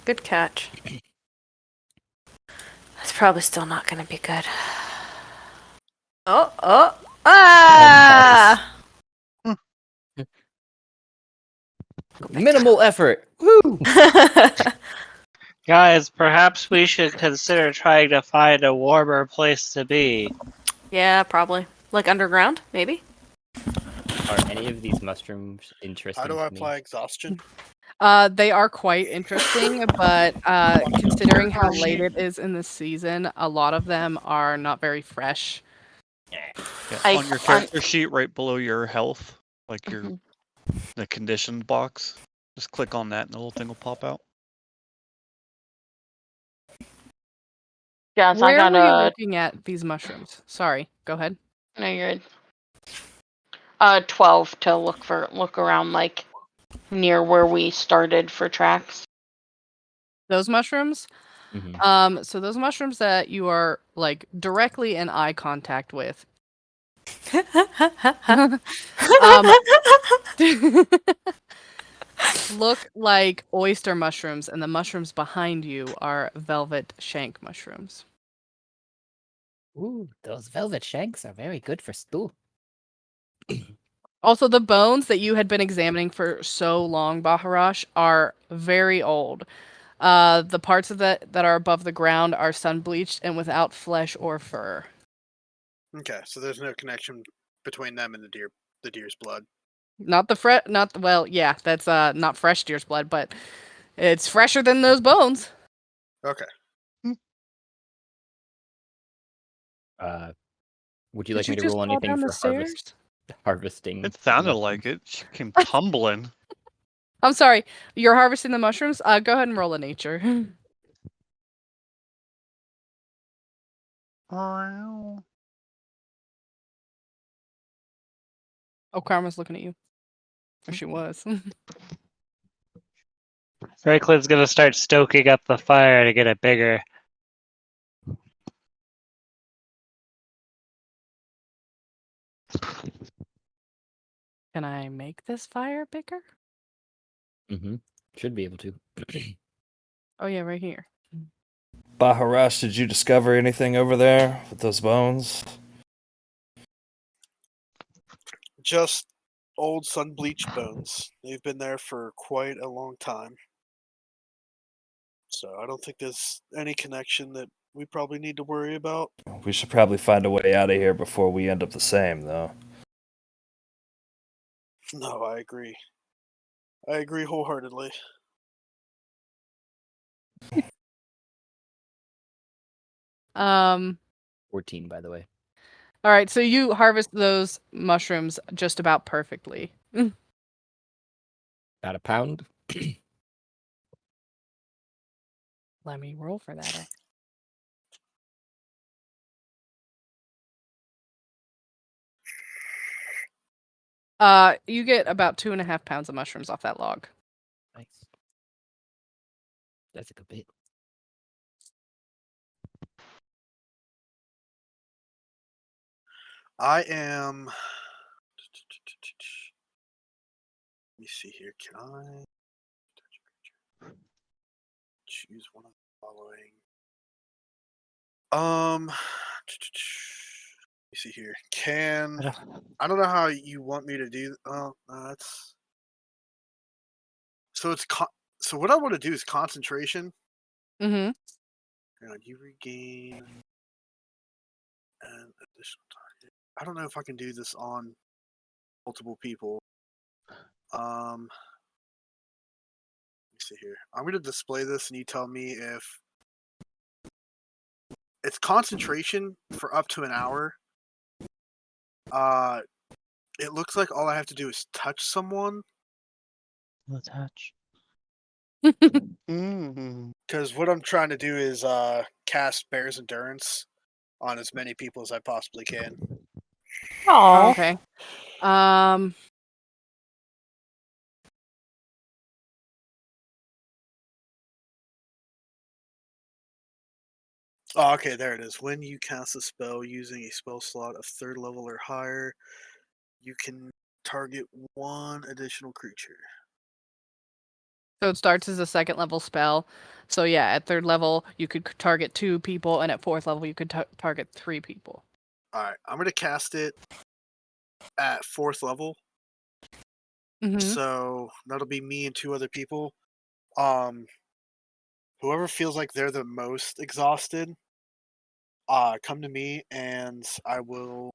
Good catch. That's probably still not going to be good. Oh. Ah! Minimal effort. Woo! Guys, perhaps we should consider trying to find a warmer place to be. Yeah, probably. Like underground, maybe? Are any of these mushrooms interesting How do I to me? apply exhaustion? They are quite interesting, but considering how late it is in the season, a lot of them are not very fresh. Yeah, on your character sheet, right below your health, like your the conditioned box, just click on that, and the little thing will pop out. Yes, Where I got were you a. looking at these mushrooms? Sorry, go ahead. No, you're good. 12 to look around, like near where we started for tracks. Those mushrooms? Mm-hmm. So those mushrooms that you are like directly in eye contact with. Look like oyster mushrooms, and the mushrooms behind you are velvet shank mushrooms. Ooh, those velvet shanks are very good for stew. Also, the bones that you had been examining for so long, Baharash, are very old. The parts of that are above the ground are sun bleached and without flesh or fur. Okay, so there's no connection between them and the deer's blood. Yeah, that's not fresh deer's blood, but it's fresher than those bones. Okay. Would you Did like you me to just roll fall anything down for the stairs? harvesting? It sounded like it. She came tumbling. I'm sorry, you're harvesting the mushrooms? Go ahead and roll a nature. Oh, Karma's looking at you. Or she was. Franklin's gonna start stoking up the fire to get it bigger. Can I make this fire bigger? Mm-hmm. Should be able to. Oh yeah, right here. Baharash, did you discover anything over there with those bones? Just old sun-bleached bones. They've been there for quite a long time. So I don't think there's any connection that we probably need to worry about. We should probably find a way out of here before we end up the same, though. No, I agree. I agree wholeheartedly. Um, 14, by the way. All right, so you harvest those mushrooms just about perfectly. About a pound. Let me roll for that. You get about 2.5 pounds of mushrooms off that log. Nice. That's a good bit. I am. Let me see here. Can I choose one of the following? Let me see here. I don't know how you want me to do. That's. So it's so what I want to do is concentration. Mm-hmm. You regain an additional target. I don't know if I can do this on multiple people. Let me see here. I'm going to display this, and you tell me if it's concentration for up to an hour. It looks like all I have to do is touch someone. Touch. Because what I'm trying to do is cast Bear's Endurance on as many people as I possibly can. Oh, Okay. Oh, okay, there it is. When you cast a spell using a spell slot of 3rd level or higher, you can target one additional creature. So it starts as a 2nd level spell. So yeah, at 3rd level you could target 2 people, and at 4th level you could target 3 people. All right, I'm gonna cast it at 4th level. Mm-hmm. So that'll be me and 2 other people. Whoever feels like they're the most exhausted, come to me, and I will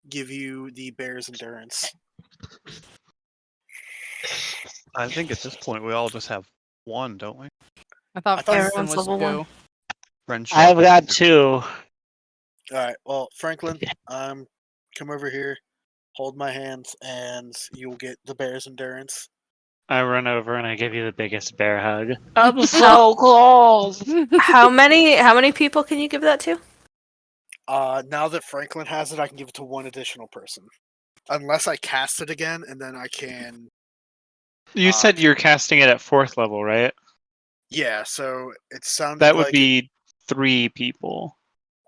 give you the Bear's Endurance. I think at this point we all just have one, don't we? I thought I thought Franklin everyone's was level 1. 2. Renshaw. I've got 2. Alright, well, Franklin, come over here, hold my hands, and you'll get the Bear's Endurance. I run over and I give you the biggest bear hug. I'm so close. How many people can you give that to? Now that Franklin has it, I can give it to one additional person. Unless I cast it again, and then I can... You said you're casting it at 4th level, right? Yeah, so it sounded That would like be 3 people.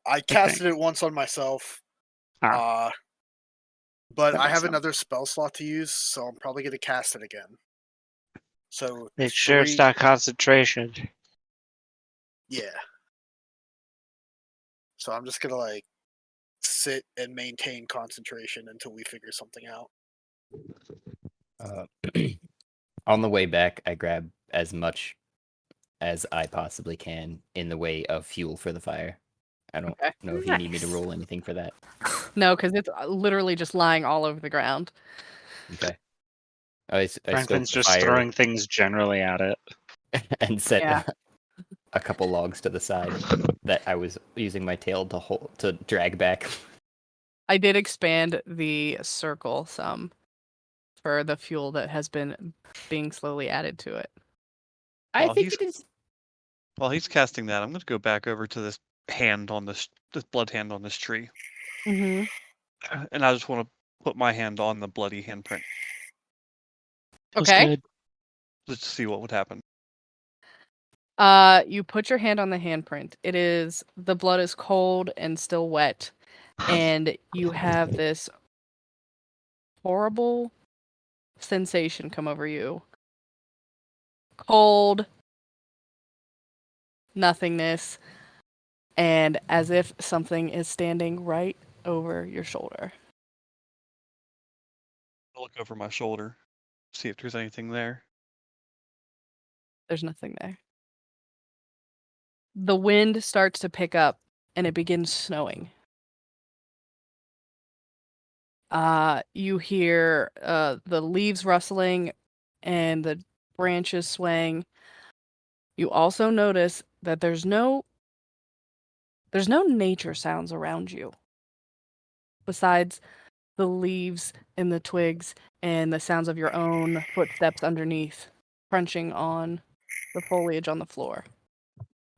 I casted it once on myself. Ah. But That I makes have sense. another spell slot to use, so I'm probably going to cast it again. So Make sure it's not concentration. Yeah. So I'm just going to sit and maintain concentration until we figure something out. On the way back, I grab as much as I possibly can in the way of fuel for the fire. I don't know if you need me to roll anything for that. No, because it's literally just lying all over the ground. Okay. I Franklin's stoke the just fire throwing things generally at it. and set Yeah. a couple logs to the side that I was using my tail to drag back. I did expand the circle some for the fuel that has been being slowly added to it. I think it is. While he's casting that, I'm going to go back over to this hand on this blood hand on this tree, Mm-hmm. and I just want to put my hand on the bloody handprint. Okay. Just to see what would happen. You put your hand on the handprint. The blood is cold and still wet, and you have this horrible sensation come over you. Cold, nothingness, and as if something is standing right over your shoulder. I'll look over my shoulder, see if there's anything there. There's nothing there. The wind starts to pick up, and it begins snowing. You hear the leaves rustling and the branches swaying. You also notice that there's no there's no nature sounds around you besides the leaves and the twigs and the sounds of your own footsteps underneath, crunching on the foliage on the floor.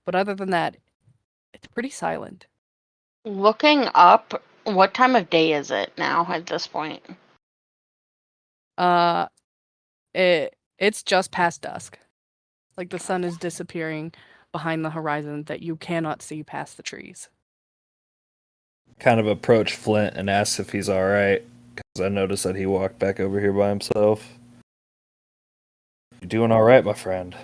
But other than that, it's pretty silent. Looking up, what time of day is it now at this point? It's just past dusk. Like the sun is disappearing behind the horizon that you cannot see past the trees. Kind of approach Flint and ask if he's alright, because I noticed that he walked back over here by himself. You doing alright, my friend?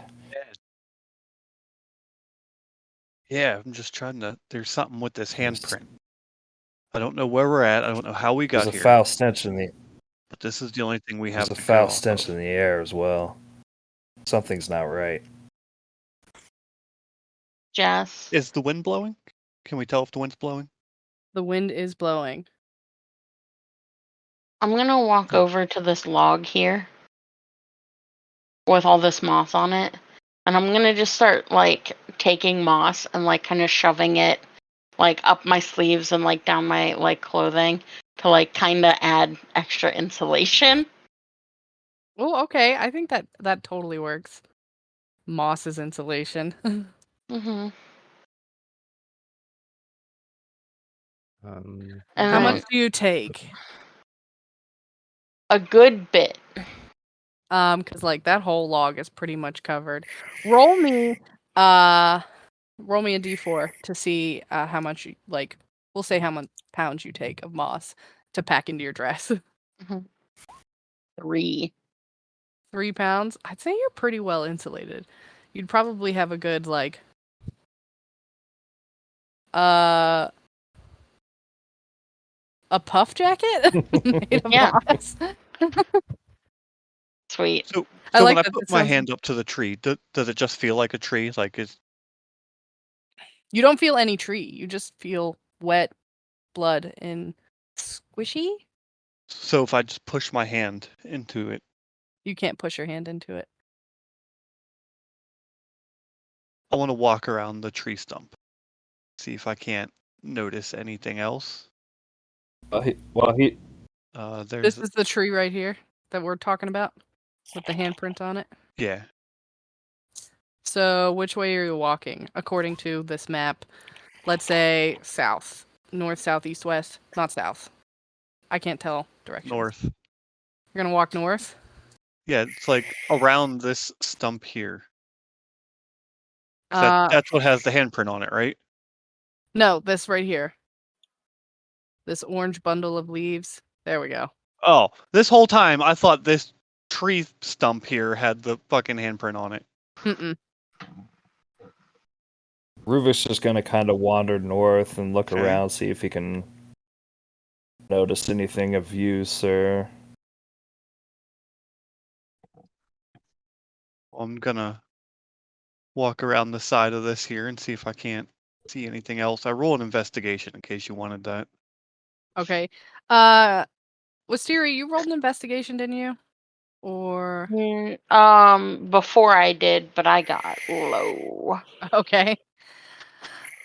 Yeah, I'm just trying to. There's something with this handprint. I don't know where we're at. I don't know how we got There's a here. foul stench in the. But this is the only thing we have There's a to foul go off stench of. in the air as well. Something's not right. Jess? Is the wind blowing? Can we tell if the wind's blowing? The wind is blowing. I'm gonna walk over to this log here with all this moss on it, and I'm gonna just start like taking moss and like kind of shoving it like up my sleeves and like down my like clothing to like kind of add extra insulation. Oh, okay. I think that totally works. Moss is insulation. Mm-hmm. Um, And How then much do you take? a good bit. Because like that whole log is pretty much covered. Roll me a d4 to see how much you like. We'll say how much pounds you take of moss to pack into your dress. 3. 3 pounds. I'd say you're pretty well insulated. You'd probably have a good like a puff jacket made of Yeah. moss. Sweet. So I like when I that. put It my sounds- hand up to the tree, does it just feel like a tree? Like is You don't feel any tree. You just feel wet blood and squishy. so if I just push my hand into it, You can't push your hand into it. I want to walk around the tree stump, see if I can't notice anything else. This There's is the tree right here that we're talking about with the handprint on it. yeah. So, which way are you walking according to this map? Let's say south, north, south, east, west. Not south. I can't tell directions. North. You're gonna walk north. Yeah, it's like around this stump here. 'Cause Uh, that's what has the handprint on it, right? No, this right here. This orange bundle of leaves. There we go. Oh, this whole time I thought this tree stump here had the fucking handprint on it. Mm-mm. Ruvik's just gonna kind of wander north and look Okay. around, see if he can notice anything of use or. I'm gonna walk around the side of this here and see if I can't see anything else. I roll an investigation in case you wanted that. Okay. Wisteria, you rolled an investigation, didn't you? Or Before I did, but I got low. okay.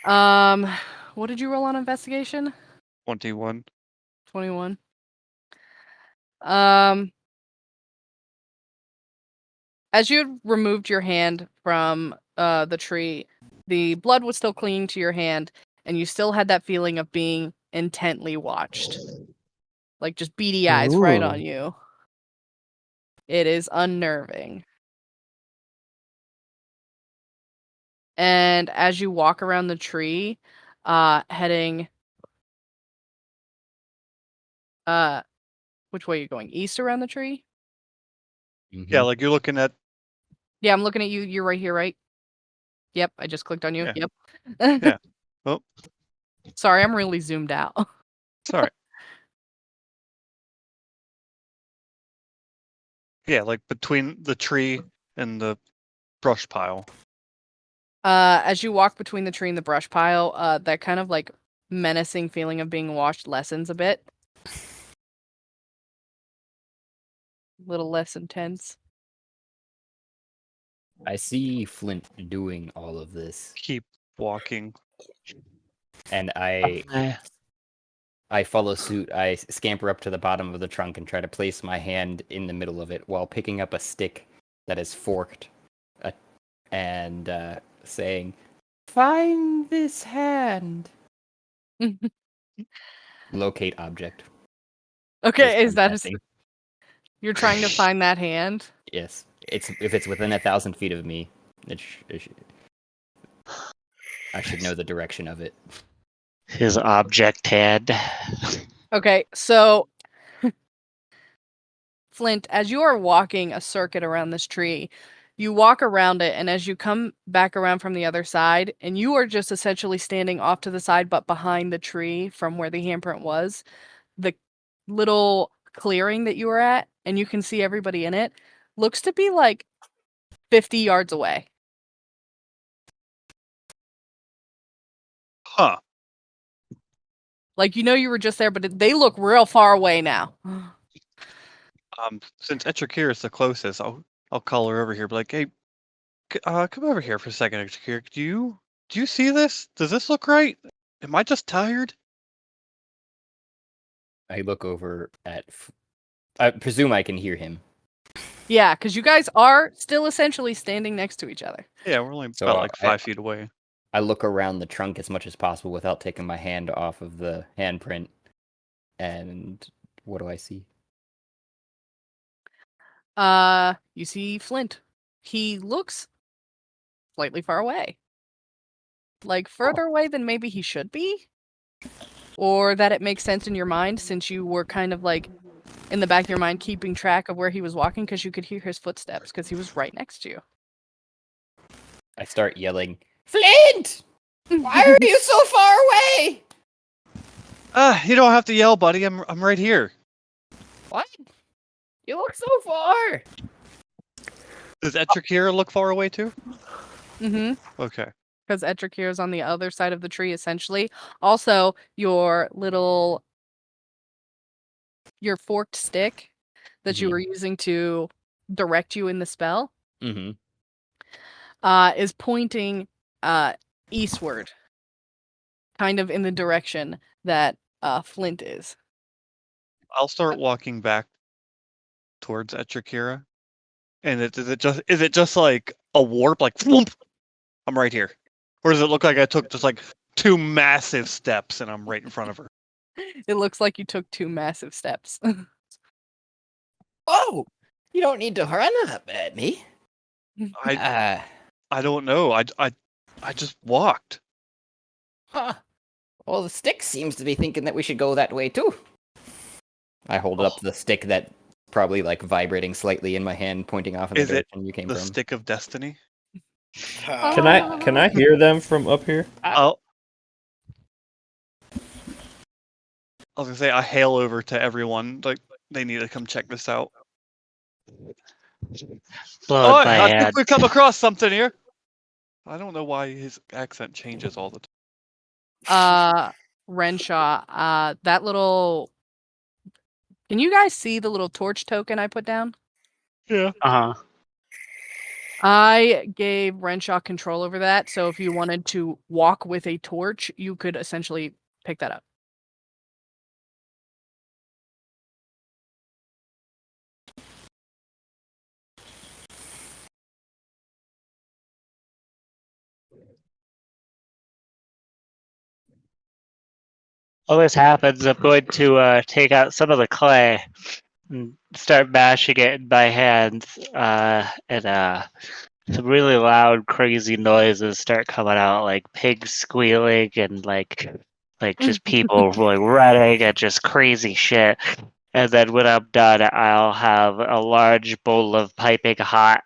What did you roll on investigation? 21. 21. As you had removed your hand from the tree, the blood was still clinging to your hand, and you still had that feeling of being intently watched. Like just beady eyes right on you. It is unnerving. And as you walk around the tree, heading which way are you going? East around the tree? Yeah, like you're looking at. Yeah, I'm looking at you. You're right here, right? Yep, I just clicked on you. Yeah. Yep. Yeah. Oh, Sorry, I'm really zoomed out. sorry. Yeah, like between the tree and the brush pile. As you walk between the tree and the brush pile, that kind of like menacing feeling of being watched lessens a bit. A little less intense. I see Flint doing all of this. Keep walking. And I follow suit. I scamper up to the bottom of the trunk and try to place my hand in the middle of it while picking up a stick that is forked and saying, "Find this hand." Locate object. Okay, is that Testing. you're trying to find that hand? Yes. If it's within 1,000 feet of me, I should know the direction of it. His object hand. Okay, so Flint, as you are walking a circuit around this tree, you walk around it, and as you come back around from the other side, and you are just essentially standing off to the side but behind the tree from where the handprint was, the little clearing that you were at, and you can see everybody in it, looks to be like 50 yards away. Huh. Like, you know you were just there, but they look real far away now. Since Etrakir is the closest, I'll call her over here. Be like, hey, come over here for a second, Etrakir. Do you see this? Does this look right? Am I just tired? I look over at. I presume I can hear him. Yeah, because you guys are still essentially standing next to each other. Yeah, we're only So, about like 5 feet away. I look around the trunk as much as possible without taking my hand off of the handprint. And what do I see? You see Flint. He looks slightly far away. Like further away than maybe he should be. Or that it makes sense in your mind since you were kind of like in the back of your mind keeping track of where he was walking because you could hear his footsteps because he was right next to you. I start yelling, "Flint! Why are you so far away?" You don't have to yell, buddy. I'm right here. What? You look so far. Does Etrakir look far away too? Mm-hmm. Okay. Because Etrakir is on the other side of the tree, essentially. Also, your forked stick that you were using to direct you in the spell is pointing eastward, kind of in the direction that Flint is. I'll start walking back towards Etrakira. And is it just like a warp, like thwomp, I'm right here? Or does it look like I took just like 2 massive steps and I'm right in front of her? It looks like you took 2 massive steps. Oh, you don't need to run up at me. I don't know. I just walked. Huh. Well, the stick seems to be thinking that we should go that way too. I hold up the stick that probably like vibrating slightly in my hand, pointing off in the direction you came the from. stick of destiny? Can I hear them from up here? I was gonna say I hail over to everyone, like they need to come check this out. I think we come across something here. I don't know why his accent changes all the time. Renshaw, that little... Can you guys see the little torch token I put down? Yeah. I gave Renshaw control over that, so if you wanted to walk with a torch, you could essentially pick that up. While this happens, I'm going to take out some of the clay and start mashing it in my hands, and some really loud, crazy noises start coming out, like pigs squealing and like just people like running and just crazy shit. And then when I'm done, I'll have a large bowl of piping hot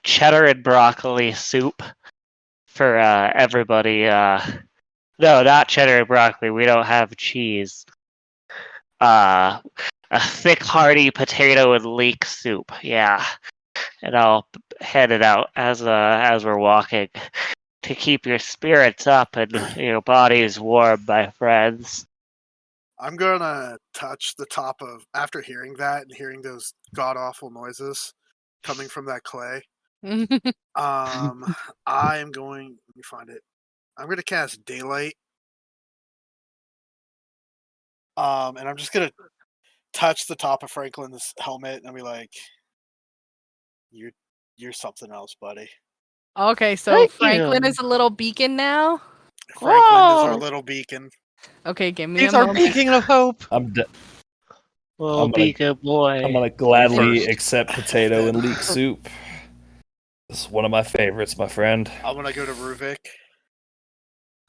cheddar and broccoli soup for everybody. No, not cheddar and broccoli. We don't have cheese. A thick, hearty potato and leek soup. Yeah, and I'll hand it out as we're walking to keep your spirits up and your bodies warm, my friends. I'm gonna touch the top of, after hearing that and hearing those god awful noises coming from that clay. I'm going. Let me find it. I'm gonna cast daylight And I'm just gonna touch the top of Franklin's helmet and be like, "You're something else, buddy." Okay, so Thank Franklin you. is a little beacon now. Franklin is our Whoa. little beacon. Okay, give me He's a our moment. beacon of hope. I'm Little I'm gonna- beacon boy. I'm gonna gladly First. accept potato and leek soup. It's one of my favorites, my friend. I'm gonna go to Ruvik.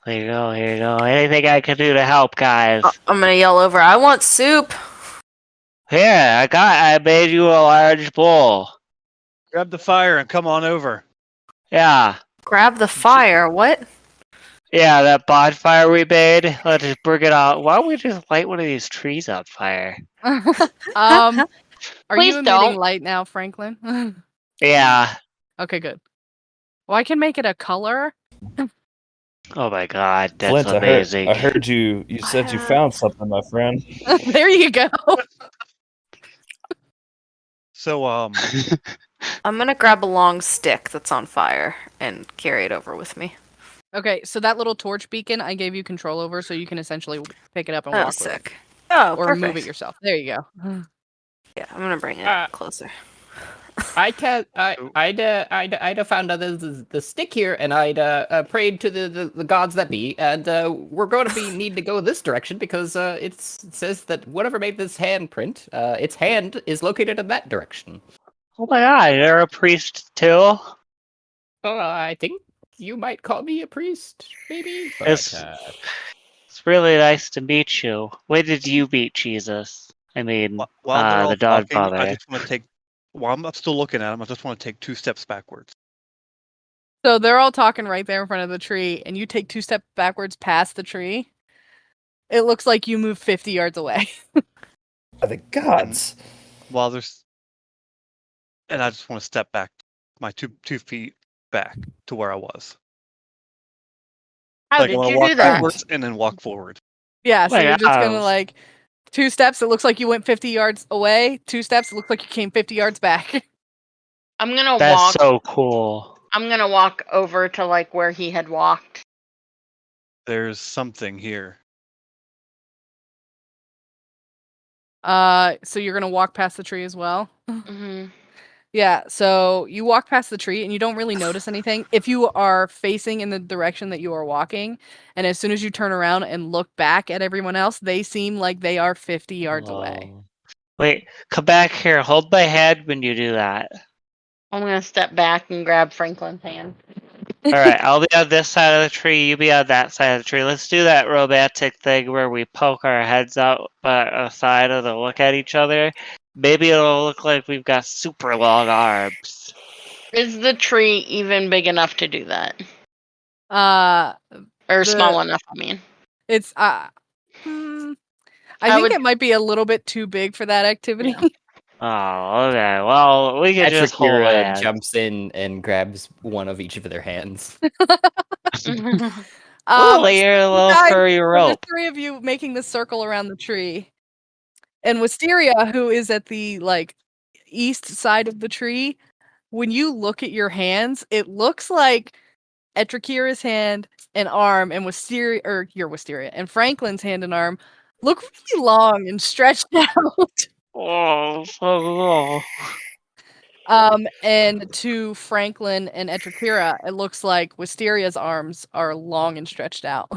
Here you go. Here you go. Anything I can do to help, guys? I'm gonna yell over. I want soup. Here, I made you a large bowl. Grab the fire and come on over. Yeah. Grab the fire. What? Yeah, that bonfire we made. Let's just bring it out. Why don't we just light one of these trees on fire? Are Please you emitting don't. light now, Franklin? Yeah. Okay, good. Well, I can make it a color. Oh my god, that's Flint, amazing. I heard you. You said you found something, my friend. There you go. So, I'm gonna grab a long stick that's on fire and carry it over with me. Okay, so that little torch beacon I gave you control over, so you can essentially pick it up and Oh, walk with sick. it. Oh, Or perfect. move it yourself. There you go. Yeah, I'm gonna bring it closer. I'd have found the stick here, and I'd prayed to the gods that be, and we're going to need to go this direction because it says that whatever made this handprint, its hand is located in that direction. Oh my god, you're a priest too? I think you might call me a priest, maybe. But, It's really nice to meet you. When did you meet Jesus? I mean, while they're all the talking, I Godfather. just want to take. While I'm still looking at him, I just want to take 2 steps backwards. So they're all talking right there in front of the tree, and you take 2 steps backwards past the tree. It looks like you moved 50 yards away. By the gods. While there's, and I just want to step back, my 2 feet back to where I was. How I did wanna you walk do that? backwards and then walk forward. Yeah, so my you're just gonna gosh. like 2 steps. It looks like you went 50 yards away. 2 steps. It looks like you came 50 yards back. I'm gonna That's walk. so cool. I'm gonna walk over to like where he had walked. There's something here. So you're gonna walk past the tree as well. Hmm. Yeah, so you walk past the tree and you don't really notice anything. If you are facing in the direction that you are walking, and as soon as you turn around and look back at everyone else, they seem like they are 50 yards away. Whoa. Wait, come back here. Hold my hand when you do that. I'm gonna step back and grab Franklin's hand. Alright, I'll be on this side of the tree, you be on that side of the tree. Let's do that romantic thing where we poke our heads out aside of the look at each other. Maybe it'll look like we've got super long arms. Is the tree even big enough to do that? The- Or small enough, I mean. It's I think it might be a little bit too big for that activity. Yeah. Oh, okay. Well, we can just hold Etrikira hands. jumps in and grabs one of each of their hands. Oh, you're a little guys, furry so rope. there's 3 of you making the circle around the tree. And Wisteria, who is at the like east side of the tree, when you look at your hands, it looks like Etrikira's hand and arm and Wisteria, or your Wisteria, and Franklin's hand and arm look really long and stretched out. Oh, so cool. And to Franklin and Etrikira, it looks like Wisteria's arms are long and stretched out.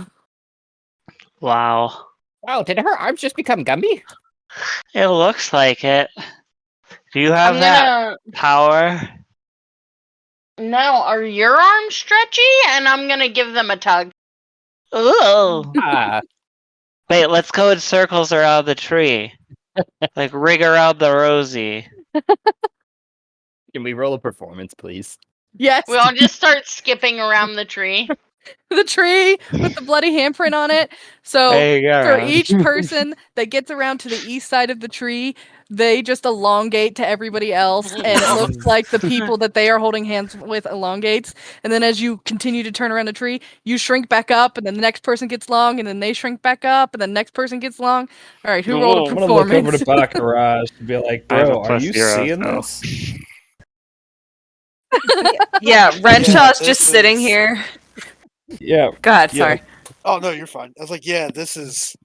Wow. Wow, did her arms just become Gumby? It looks like it. Do you have I'm that gonna. power? No, are your arms stretchy? And I'm gonna give them a tug. Ooh. Ah, Wait, let's go in circles around the tree. Like ring around the rosy. can we roll a performance, please? Yes, We all just start skipping around the tree. the tree with the bloody handprint on it. So There you go. for Ron. each person that gets around to the east side of the tree, they just elongate to everybody else, and it looks like the people that they are holding hands with elongates. And then as you continue to turn around the tree, you shrink back up, and then the next person gets long, and then they shrink back up, and then the next person gets long. All right, who rolled a I'm gonna look over performance? to Baccarat and be like, I have a bro, are you +0, seeing so. this? Yeah, Renshaw's this just sitting is- here. Yeah. God, Yeah. sorry. Oh no, you're fine. I was like, yeah, this is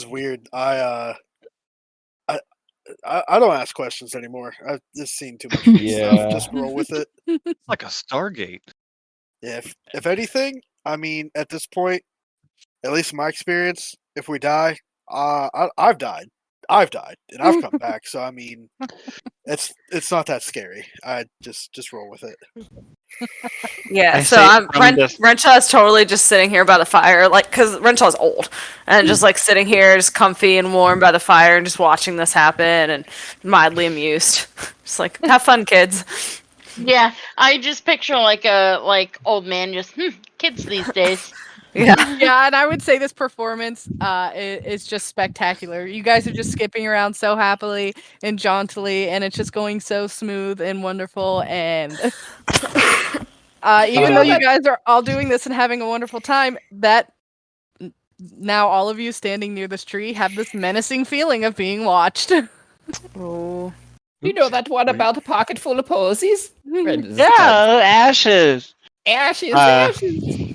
weird. I don't ask questions anymore. I've just seen too much of this stuff. Yeah. Just roll with it. It's like a Stargate. Yeah, if anything, I mean, at this point, at least in my experience, if we die, I've died, and I've come back. So I mean, it's not that scary. I just roll with it. Yeah, I so say I'm from this- Renshaw's totally just sitting here by the fire, like, because Renshaw's old, and just like sitting here, just comfy and warm by the fire, and just watching this happen, and mildly amused. Just like, have fun, kids. Yeah, I just picture like a old man just kids these days. Yeah. Yeah, and I would say this performance is just spectacular. You guys are just skipping around so happily and jauntily, and it's just going so smooth and wonderful. And even though you guys are all doing this and having a wonderful time, that now all of you standing near this tree have this menacing feeling of being watched. Oh. You know that one about a pocket full of posies? Yeah, ashes. Ashes, Uh, ashes.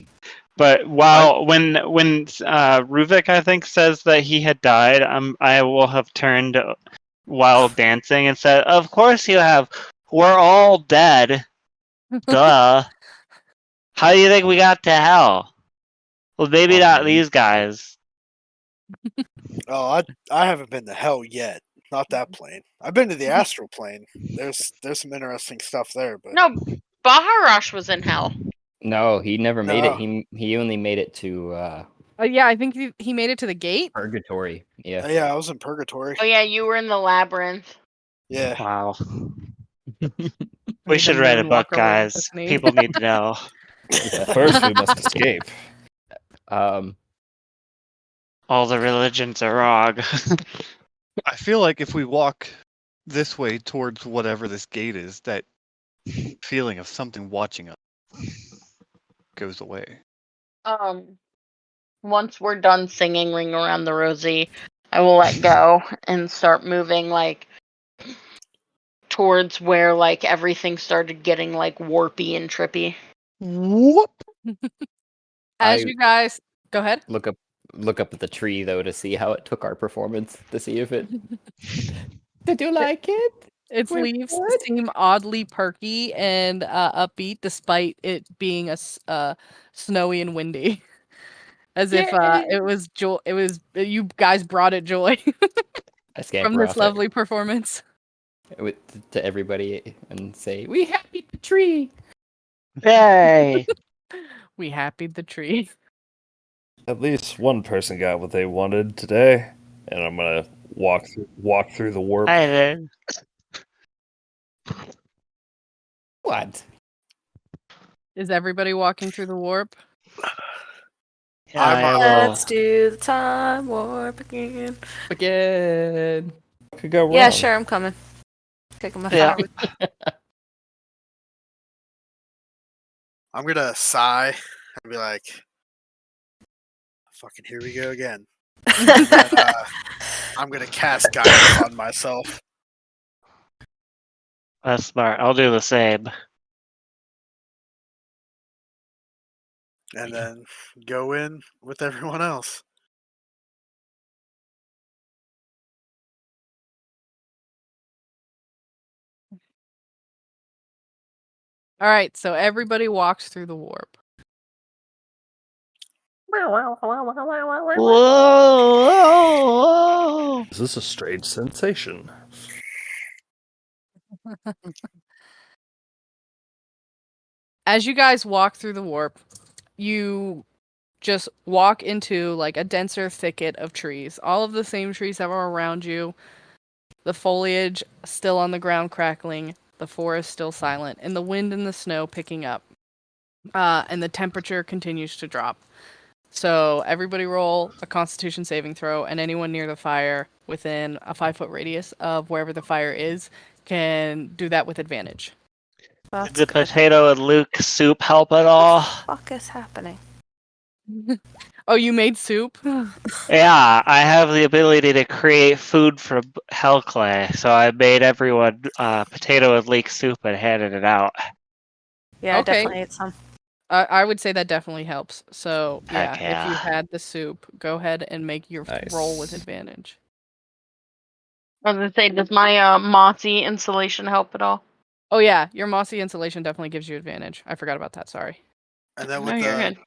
But when Ruvik, I think, says that he had died, I will have turned while dancing and said, "Of course you have. We're all dead. Duh. How do you think we got to hell? Well, maybe not these guys." Oh, I haven't been to hell yet. Not that plane. I've been to the astral plane. There's some interesting stuff there, but No, Baharash was in hell. No, he never made No. it. He only made it to Yeah, I think he made it to the gate. purgatory. Yeah. yeah, I was in purgatory. Oh yeah, you were in the labyrinth. Yeah. Wow. Made We the should write a moon book, walk away with guys. the snake. People need to know. First, we must escape. Um. All the religions are wrong. I feel like if we walk this way towards whatever this gate is, that feeling of something watching us goes away. Once we're done singing Ring Around the Rosie, I will let go and start moving like towards where like everything started getting like warpy and trippy. Whoop. As I- you guys go ahead. Look up at the tree though to see how it took our performance, to see if it did you like it? Its We're leaves good. seem oddly perky and upbeat, despite it being snowy and windy. As if it was joy. It was you guys brought it joy I scamper from this off lovely performance. to everybody and say, "We happy the tree." Yay! We happied the tree. At least one person got what they wanted today, and I'm gonna walk through the warp. I did. What? Is everybody walking through the warp? I'm, Let's do the time warp again. Again. What could go wrong? Yeah, sure, I'm coming. Kicking my Yeah. fire with I'm gonna sigh and be like, "Fucking here we go again." And then, I'm gonna cast guidance on myself. That's smart. I'll do the same. And then go in with everyone else. All right, so everybody walks through the warp. Whoa! Is this a strange sensation? As you guys walk through the warp, you just walk into like a denser thicket of trees. All of the same trees that were around you. The foliage still on the ground crackling, the forest still silent, and the wind and the snow picking up. And the temperature continues to drop. So everybody roll a Constitution saving throw, and anyone near the fire within a 5-foot radius of wherever the fire is can do that with advantage. Did the potato and Luke soup help at all? fuck is happening? Oh, you made soup? Yeah, I have the ability to create food from hell clay, so I made everyone potato and leek soup and handed it out. Yeah, I Okay. definitely ate some. I would say that definitely helps. So yeah, Heck if you yeah. had the soup, go ahead and make your roll with Nice. advantage. I was gonna say, does my mossy insulation help at all? Oh yeah, your mossy insulation definitely gives you advantage. I forgot about that. Sorry. And then No, with you're the good.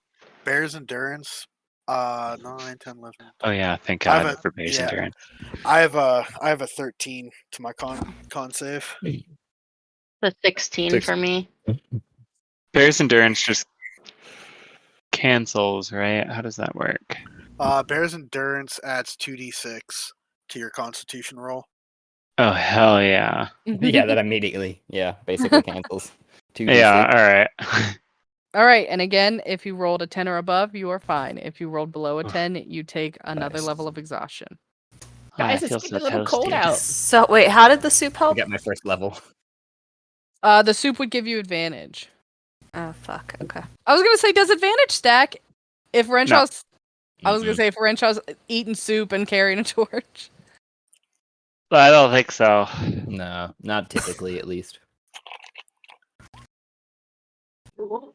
Bears endurance, 9, 10, 11. Oh yeah, thank I have God a for base yeah. endurance. I have a 13 to my con save. The 16 Six- for me. Bear's endurance just cancels, right? How does that work? Bears endurance adds 2d6 to your Constitution roll. Oh hell yeah. Yeah, that immediately, basically cancels. 2d6. Yeah, alright. All right, and again, if you rolled a 10 or above, you are fine. If you rolled below a 10, you take another Nice. level of exhaustion. Guys, I it's feel getting so a little cold toasty. out. So wait, how did the soup I help? got my first level. The soup would give you advantage. Oh fuck. Okay. I was gonna say, does advantage stack if Renshaw's? I was gonna Mhm. say if Renshaw's eating soup and carrying a torch. I don't think so. No, not typically, at least. Well,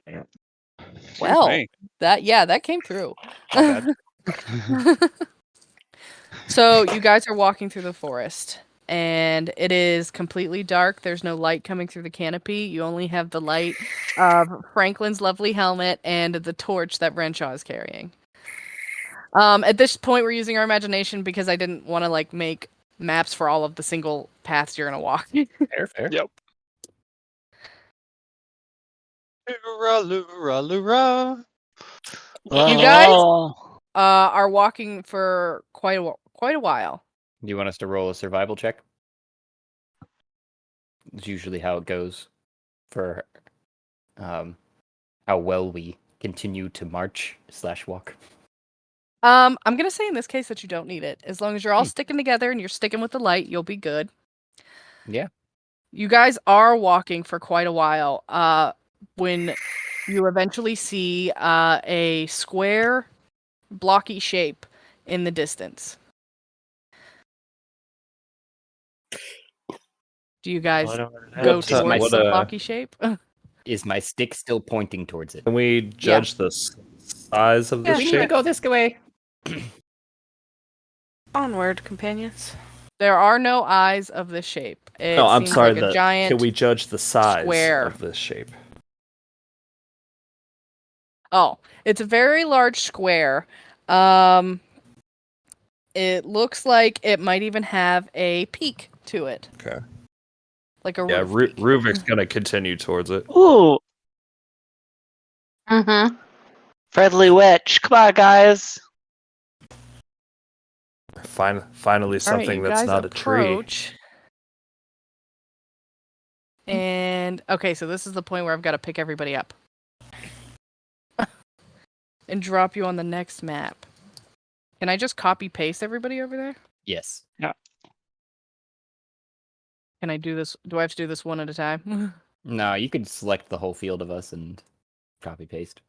me. that came through. My bad. So you guys are walking through the forest, and it is completely dark. There's no light coming through the canopy. You only have the light of Franklin's lovely helmet and the torch that Renshaw is carrying. At this point, we're using our imagination because I didn't want to make maps for all of the single paths you're gonna walk. Fair. Yep. Lura, lura, lura. You guys Oh. are walking for quite a while. Do you want us to roll a survival check? It's usually how it goes for how well we continue to march/walk. I'm gonna say in this case that you don't need it. As long as you're all sticking together and you're sticking with the light, you'll be good. Yeah. You guys are walking for quite a while. When you eventually see a square, blocky shape in the distance. Do you guys go What, towards what, the blocky shape? Is my stick still pointing towards it? Can we judge the size of Yeah, the We need to shape? go this way. Onward, companions. There are no eyes of this shape. It No, I'm seems sorry. like a giant. Can we judge the size square. of this shape? Oh, it's a very large square. It looks like it might even have a peak to it. Okay. Like a Yeah, roof peak. Ruvik's gonna continue towards it. Ooh, Mm-hmm. friendly witch. Come on, guys. Finally, All something right, you that's guys not a tree. approach. And okay, so this is the point where I've got to pick everybody up and drop you on the next map. Can I just copy paste everybody over there? Yes. Can I do this? Do I have to do this one at a time? No, you could select the whole field of us and copy paste.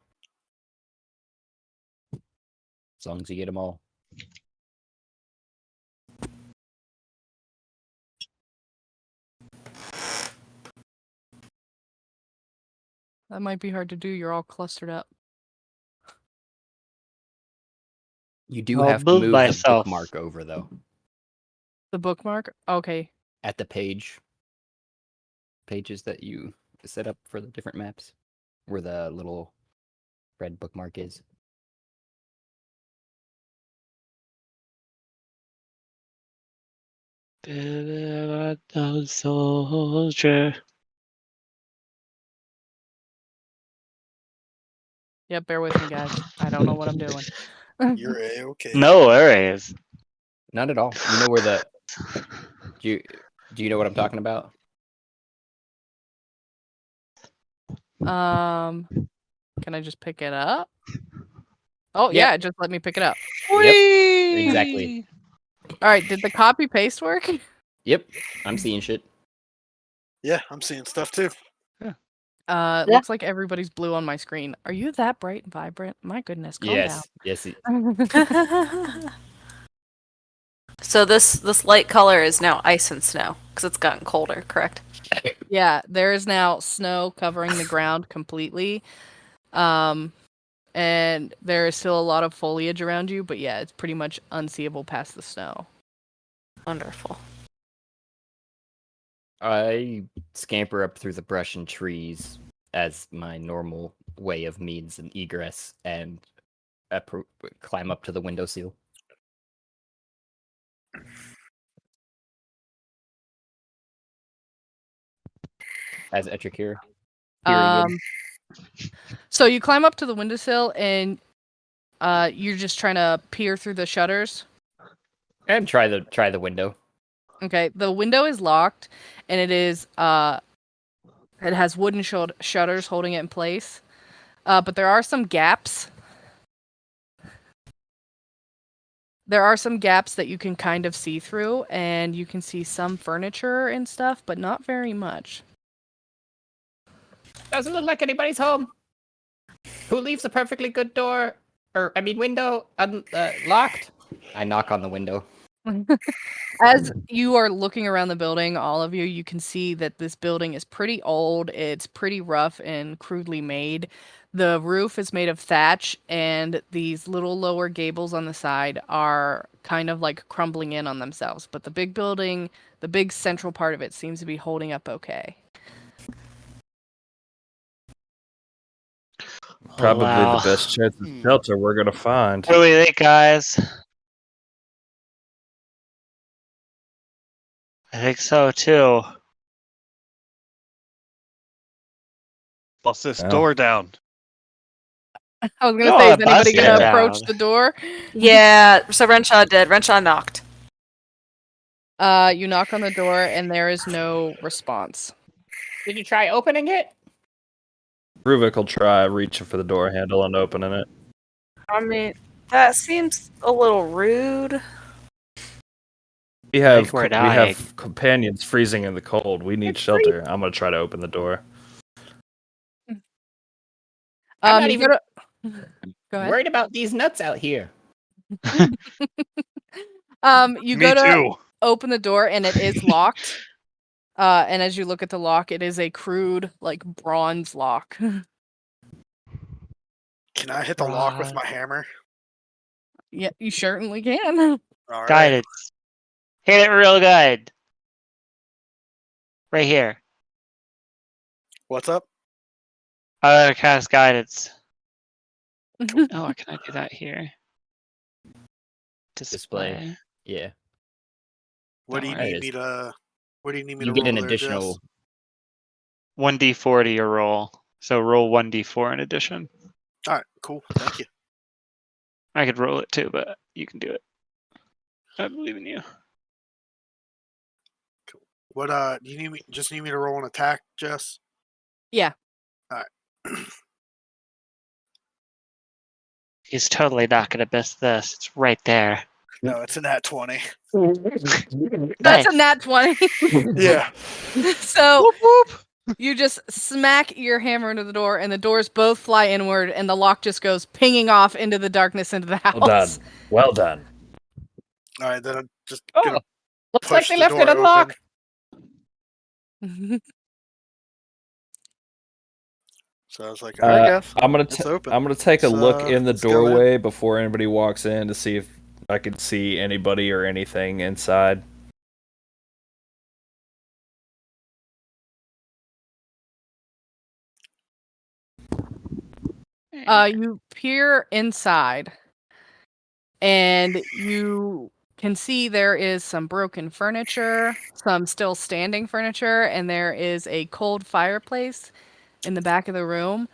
As long as you get them all. That might be hard to do. You're all clustered up. You do I'll have to move move myself. the bookmark over though. The bookmark? Okay. At the pages that you set up for the different maps, where the little red bookmark is. Soldier. Yeah, bear with me, guys. I don't know what I'm doing. You're a-okay. No worries. Not at all. You know where the do you know what I'm talking about? Can I just pick it up? Oh Yeah. yeah, just let me pick it up. Yep. Exactly. All right, did the copy paste work? Yep. I'm seeing shit. Yeah, I'm seeing stuff too. Yeah. Looks like everybody's blue on my screen. Are you that bright and vibrant? My goodness, calm Yes. Yes. down. So this light color is now ice and snow because it's gotten colder, correct? Yeah, there is now snow covering the ground completely. And there is still a lot of foliage around you, but yeah, it's pretty much unseeable past the snow. Wonderful. I scamper up through the brush and trees as my normal way of means and egress, and climb up to the windowsill. As Etrakir. So you climb up to the windowsill, and you're just trying to peer through the shutters. And try the window. Okay, the window is locked, and it has wooden shutters holding it in place. But there are some gaps. There are some gaps that you can kind of see through, and you can see some furniture and stuff, but not very much. Doesn't look like anybody's home. Who leaves a perfectly good door, window locked? I knock on the window. As you are looking around the building, all of you can see that this building is pretty old. It's pretty rough and crudely made. The roof is made of thatch, and these little lower gables on the side are kind of like crumbling in on themselves. But the big building, the big central part of it, seems to be holding up okay. Probably Wow. the best chance of shelter we're gonna find. What do we think, guys? I think so too. Bust this Yeah. door down. I was gonna No, say, I is anybody busted gonna it approach down. the door? Yeah, so Renshaw did. Renshaw knocked. You knock on the door, and there is no response. Did you try opening it? Ruvik will try reaching for the door handle and opening it. I mean, that seems a little rude. We have we're dying. companions freezing in the cold. We need shelter. I'm gonna try to open the door. I'm not You even go ahead. worried about these nuts out here. You Me go to too. open the door, and it is locked. And as you look at the lock, it is a crude, like, bronze lock. Can I hit the lock with my hammer? Yeah, you certainly can. All right. Guidance. Hit it real good. Right here. What's up? I gotta cast guidance. Oh, can I do that here? Display. Yeah. What do you Don't worry. need me to? What do you need me You to get roll an there, additional. Jess? 1d4 to your roll. So roll 1d4 in addition. All right, cool. Thank you. I could roll it too, but you can do it. I believe in you. What do you need me? Just need me to roll an attack, Jess? Yeah. All right. He's totally not gonna miss this. It's right there. No, it's a nat 20. That's a Nice. nat 20. Yeah. So Whoop, whoop. you just smack your hammer into the door, and the doors both fly inward, and the lock just goes pinging off into the darkness into the house. Well done. Well done. All right, then I'm just Oh, gonna looks like push they the left it door unlocked. open. So I was like, all right, guys. I'm gonna It's open. I'm gonna take a look in the let's go in. doorway before anybody walks in to see if I can see anybody or anything inside. You peer inside, and you can see there is some broken furniture, some still standing furniture, and there is a cold fireplace in the back of the room.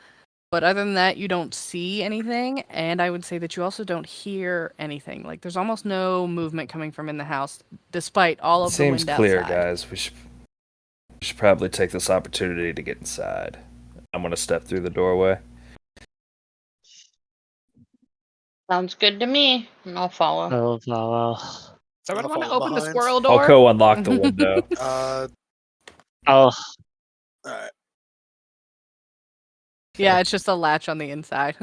But other than that, you don't see anything, and I would say that you also don't hear anything. Like, there's almost no movement coming from in the house, despite all of the Seems wind clear, outside. guys. We should probably take this opportunity to get inside. I'm gonna step through the doorway. Sounds good to me. And I'll follow. Oh, wow. Someone I'll want to follow open the behind. squirrel I'll door? go unlock the window. Oh, Oh, all right. Yeah, it's just a latch on the inside.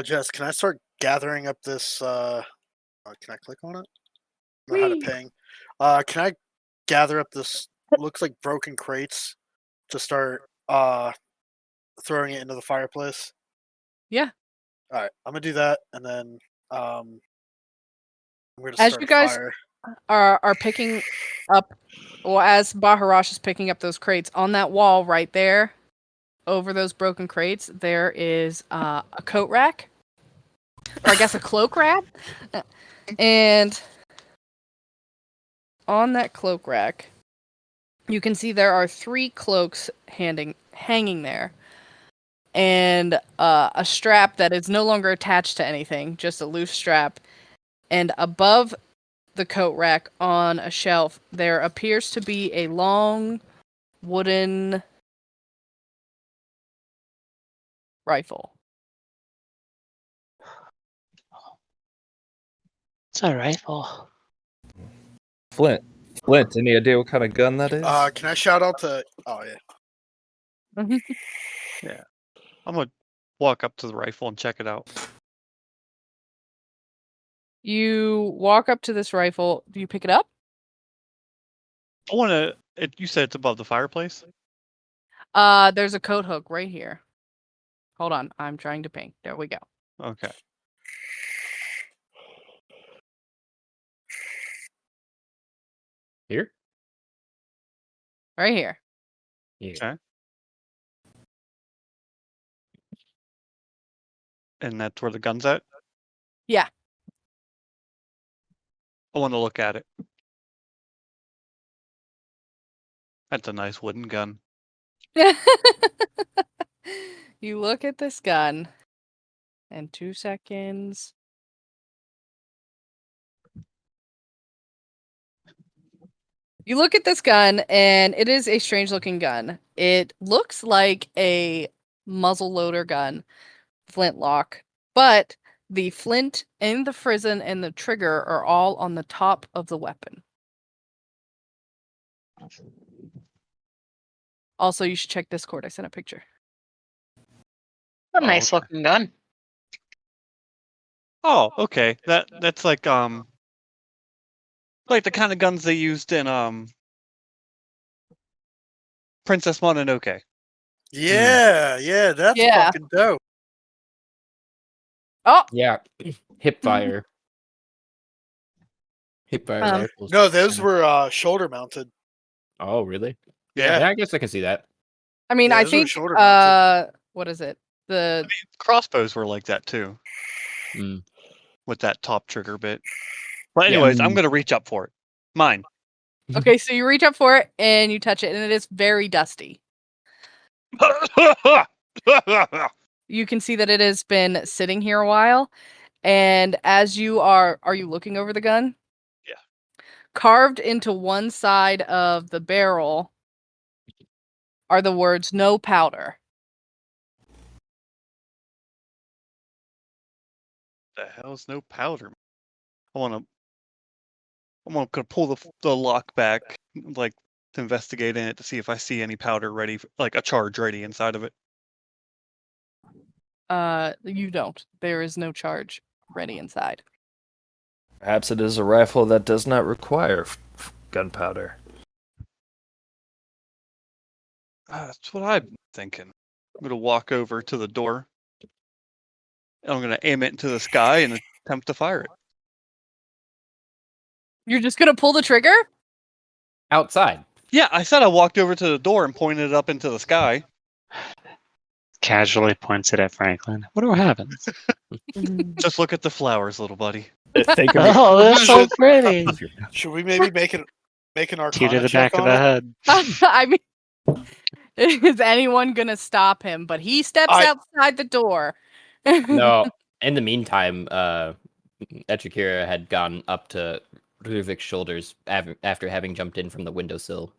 Jess, can I start gathering up this? Can I click on it? I know how to Whee! ping. Can I gather up this? Looks like broken crates to start throwing it into the fireplace? Yeah. All right, I'm gonna do that, and then I'm gonna As start you guys fire. are picking up, or as Baharash is picking up those crates on that wall right there, over those broken crates, there is a coat rack, or I guess a cloak rack, and on that cloak rack, you can see there are 3 cloaks hanging there, and a strap that is no longer attached to anything, just a loose strap, and above the coat rack on a shelf, there appears to be a long wooden rifle. It's a rifle. Flint, any idea what kind of gun that is? Can I shout out to? Oh yeah. Yeah. I'm gonna walk up to the rifle and check it out. You walk up to this rifle. Do you pick it up? I wanna. You said it's above the fireplace. There's a coat hook right here. Hold on, I'm trying to ping. There we go. Okay. Here? Right here. Yeah. Okay. And that's where the gun's at. Yeah. I want to look at it. That's a nice wooden gun. You look at this gun, and 2 seconds. You look at this gun, and it is a strange-looking gun. It looks like a muzzle loader gun, flintlock, but the flint and the frizzen and the trigger are all on the top of the weapon. Also, you should check Discord. I sent a picture. A nice looking gun. Oh, okay. That's like the kind of guns they used in Princess Mononoke. Yeah, yeah, that's Yeah. fucking dope. Oh, Yeah. Hip fire. Hip fire rifles. No, those were shoulder mounted. Oh, really? Yeah. Yeah, I guess I can see that. I mean, Yeah, I those are think, shoulder mounted. what is it? The Crossbows were like that too, Mm. with that top trigger bit. But anyways, I'm gonna reach up for it. Mine. Okay, so you reach up for it and you touch it, and it is very dusty. You can see that it has been sitting here a while, and as you are you looking over the gun? Yeah. Carved into one side of the barrel are the words "no powder." The hell's no powder? I'm gonna pull the lock back, like to investigate in it to see if I see any powder ready, like a charge ready inside of it. You don't. There is no charge ready inside. Perhaps it is a rifle that does not require gunpowder. That's what I'm thinking. I'm gonna walk over to the door, and I'm gonna aim it into the sky and attempt to fire it. You're just gonna pull the trigger? Outside. Yeah, I said I walked over to the door and pointed it up into the sky. Casually points it at Franklin. What happens? Just look at the flowers, little buddy. Think of Oh, they're so pretty. Should we maybe make an Two to arcana the check back of on the it? head. I mean, is anyone gonna stop him? But he steps outside the door. No. In the meantime, Echikira had gone up to Ruvik's shoulders after having jumped in from the windowsill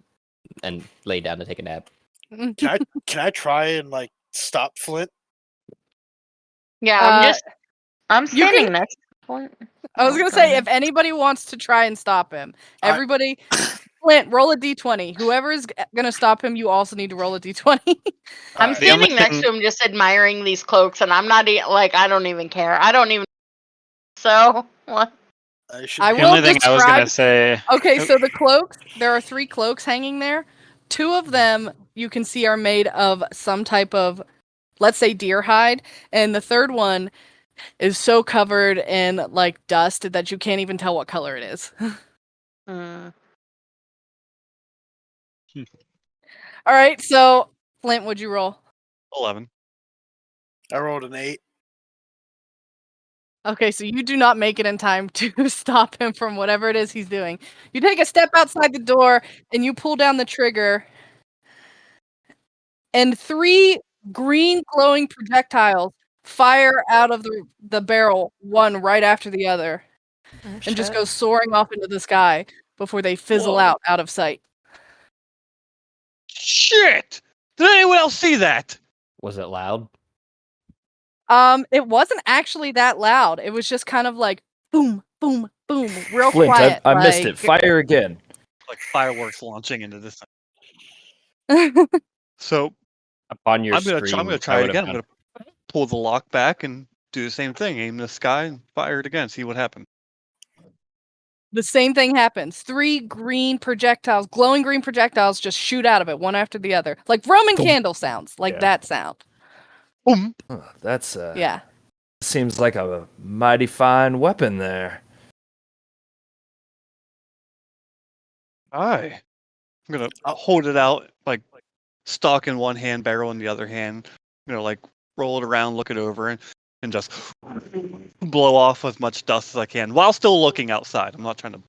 and laid down to take a nap. Can I try and like stop Flint? Yeah, I'm you standing can- next to Flint. I was gonna say, if anybody wants to try and stop him, everybody, Flint, roll a d20. Whoever is gonna stop him, you also need to roll a d20. I'm The only standing next to him, just admiring these cloaks, and I'm not like I don't even care. I don't even. So what? I should. I The will only thing I was gonna describe- say. Okay, so the cloaks, there are 3 cloaks hanging there. 2 of them you can see are made of some type of let's say deer hide, and the third one is so covered in like dust that you can't even tell what color it is. Mm. All right, so Flint, would you roll? 11. I rolled an 8. Okay, so you do not make it in time to stop him from whatever it is he's doing. You take a step outside the door and you pull down the trigger, and 3 green glowing projectiles fire out of the barrel, one right after the other, and just go soaring off into the sky before they fizzle Whoa. out of sight. Shit! Did anyone else see that? Was it loud? It wasn't actually that loud. It was just kind of like boom, boom, boom, real Flint, quiet. I missed it. Fire again. Like fireworks launching into this thing. So Upon your I'm gonna scream, try it again. I'm gonna pull the lock back and do the same thing. Aim the sky and fire it again. See what happens. The same thing happens. 3 green projectiles, glowing green projectiles, just shoot out of it, one after the other, like Roman candle sounds, like that sound. Boom. Oh, that's Yeah. seems like a mighty fine weapon there. Aye. I'm gonna hold it out, like stock in one hand, barrel in the other hand. Like roll it around, look it over, and just blow off as much dust as I can while still looking outside. I'm not trying to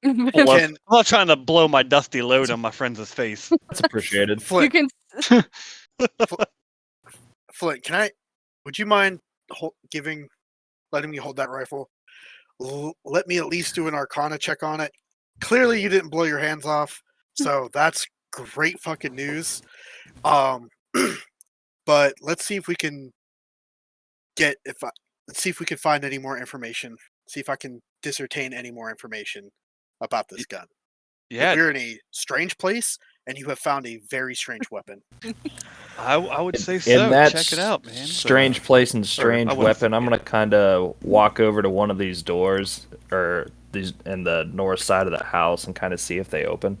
I'm not trying to blow my dusty load on my friend's face. That's appreciated. You Flint, can. Flint, would you mind letting me hold that rifle? Let me at least do an Arcana check on it. Clearly, you didn't blow your hands off, so that's great fucking news. But let's see if we can let's see if we can find any more information. See if I can discern any more information about this gun. Yeah, We're in a strange place, and you have found a very strange weapon. I would say In so. that Check it out, man. strange place and strange I wouldn't weapon, I'm gonna kind of walk over to one of these doors, or these in the north side of the house, and kind of see if they open.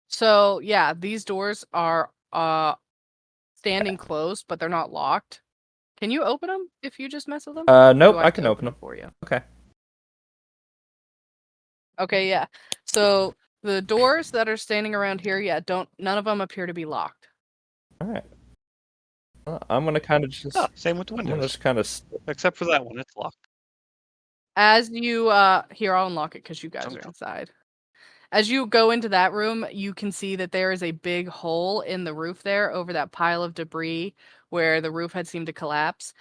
So yeah, these doors are standing closed, but they're not locked. Can you open them if you just mess with them? Nope, Do I can open them for you. Okay. Okay, yeah. So the doors that are standing around here, yeah, none of them appear to be locked. All right. Well, I'm gonna kind of just. Same with the I'm gonna windows. just kind of. Except for that one, it's locked. As you here, I'll unlock it because you guys are inside. As you go into that room, you can see that there is a big hole in the roof there over that pile of debris where the roof had seemed to collapse.